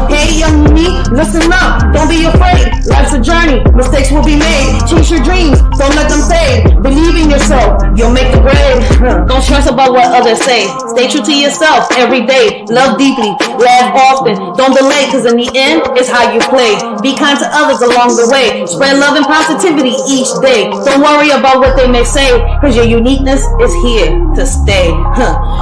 Hey young me, listen up, don't be afraid. Life's a journey, mistakes will be made. Chase your dreams, don't let them fade. Believe in yourself, you'll make the grade. Don't stress about what others say. Stay true to yourself every day. Love deeply, laugh often. Don't delay, cause in the end, it's how you play. Be kind to others along the way. Spread love and positivity each day. Don't worry about what they may say, cause your uniqueness is here to stay.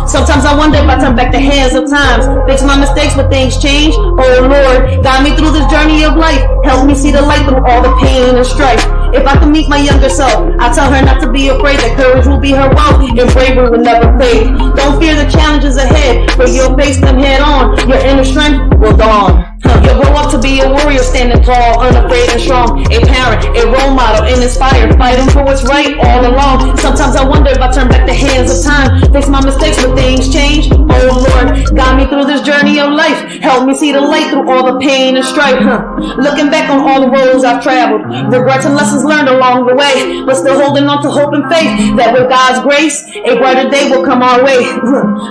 Sometimes I wonder if I turn back the hands of times, fix my mistakes, but things change. Oh Lord, guide me through this journey of life, help me see the light through all the pain and strife. If I can meet my younger self, I tell her not to be afraid, that courage will be her wealth and bravery will never fade. Don't fear the challenges ahead, for you'll face them head on. Your inner strength will dawn. You'll grow up to be a warrior, standing tall, unafraid and strong. A parent, a role model, and inspired, fighting for what's right all along. Sometimes I wonder if I turn back the hands of time, fix my mistakes, but things change. Oh Lord, guide me through this journey of life, help me see the light through all the pain and strife. Looking back on all the roads I've traveled, regrets and lessons learned along the way, but still holding on to hope and faith that with God's grace, a brighter day will come our way.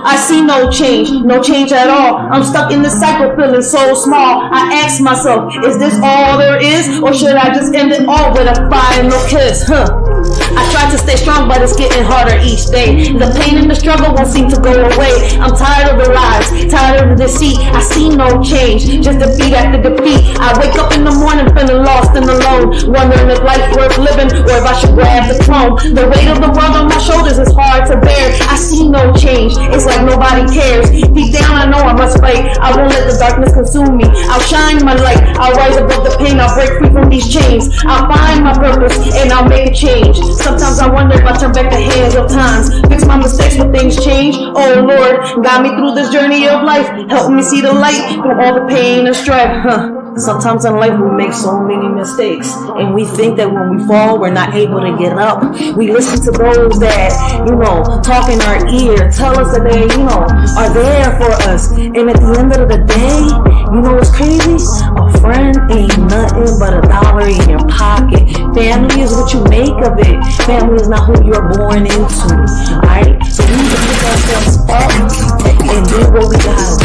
I see no change at all. I'm stuck in this cycle, feeling so small. I ask myself, is this all there is, or should I just end it all with a final kiss? I try to stay strong, but it's getting harder each day. The pain and the struggle won't seem to go away. I'm tired of the lies, tired of the deceit. I see no change, just defeat after defeat. I wake up in the morning feeling lost and alone, wondering if life's worth living or if I should grab the throne. The weight of the world on my shoulders is hard to bear. I see no change, it's like nobody cares. Deep down I know I must fight, I won't let the darkness consume me. I'll shine my light, I'll rise above the pain, I'll break free from these chains. I'll find my purpose and I'll make a change. Sometimes I wonder if I turn back the hands of times, fix my mistakes, but things change. Oh Lord, guide me through this journey of life, help me see the light through all the pain and strife. Sometimes in life we make so many mistakes, and we think that when we fall we're not able to get up. We listen to those that, talk in our ear, tell us that they, are there for us. And at the end of the day, what's crazy? A friend ain't nothing but $1 in your pocket. Family is what you make of it. Family is not who you're born into. Alright? So we need to pick ourselves up and do what we gotta do.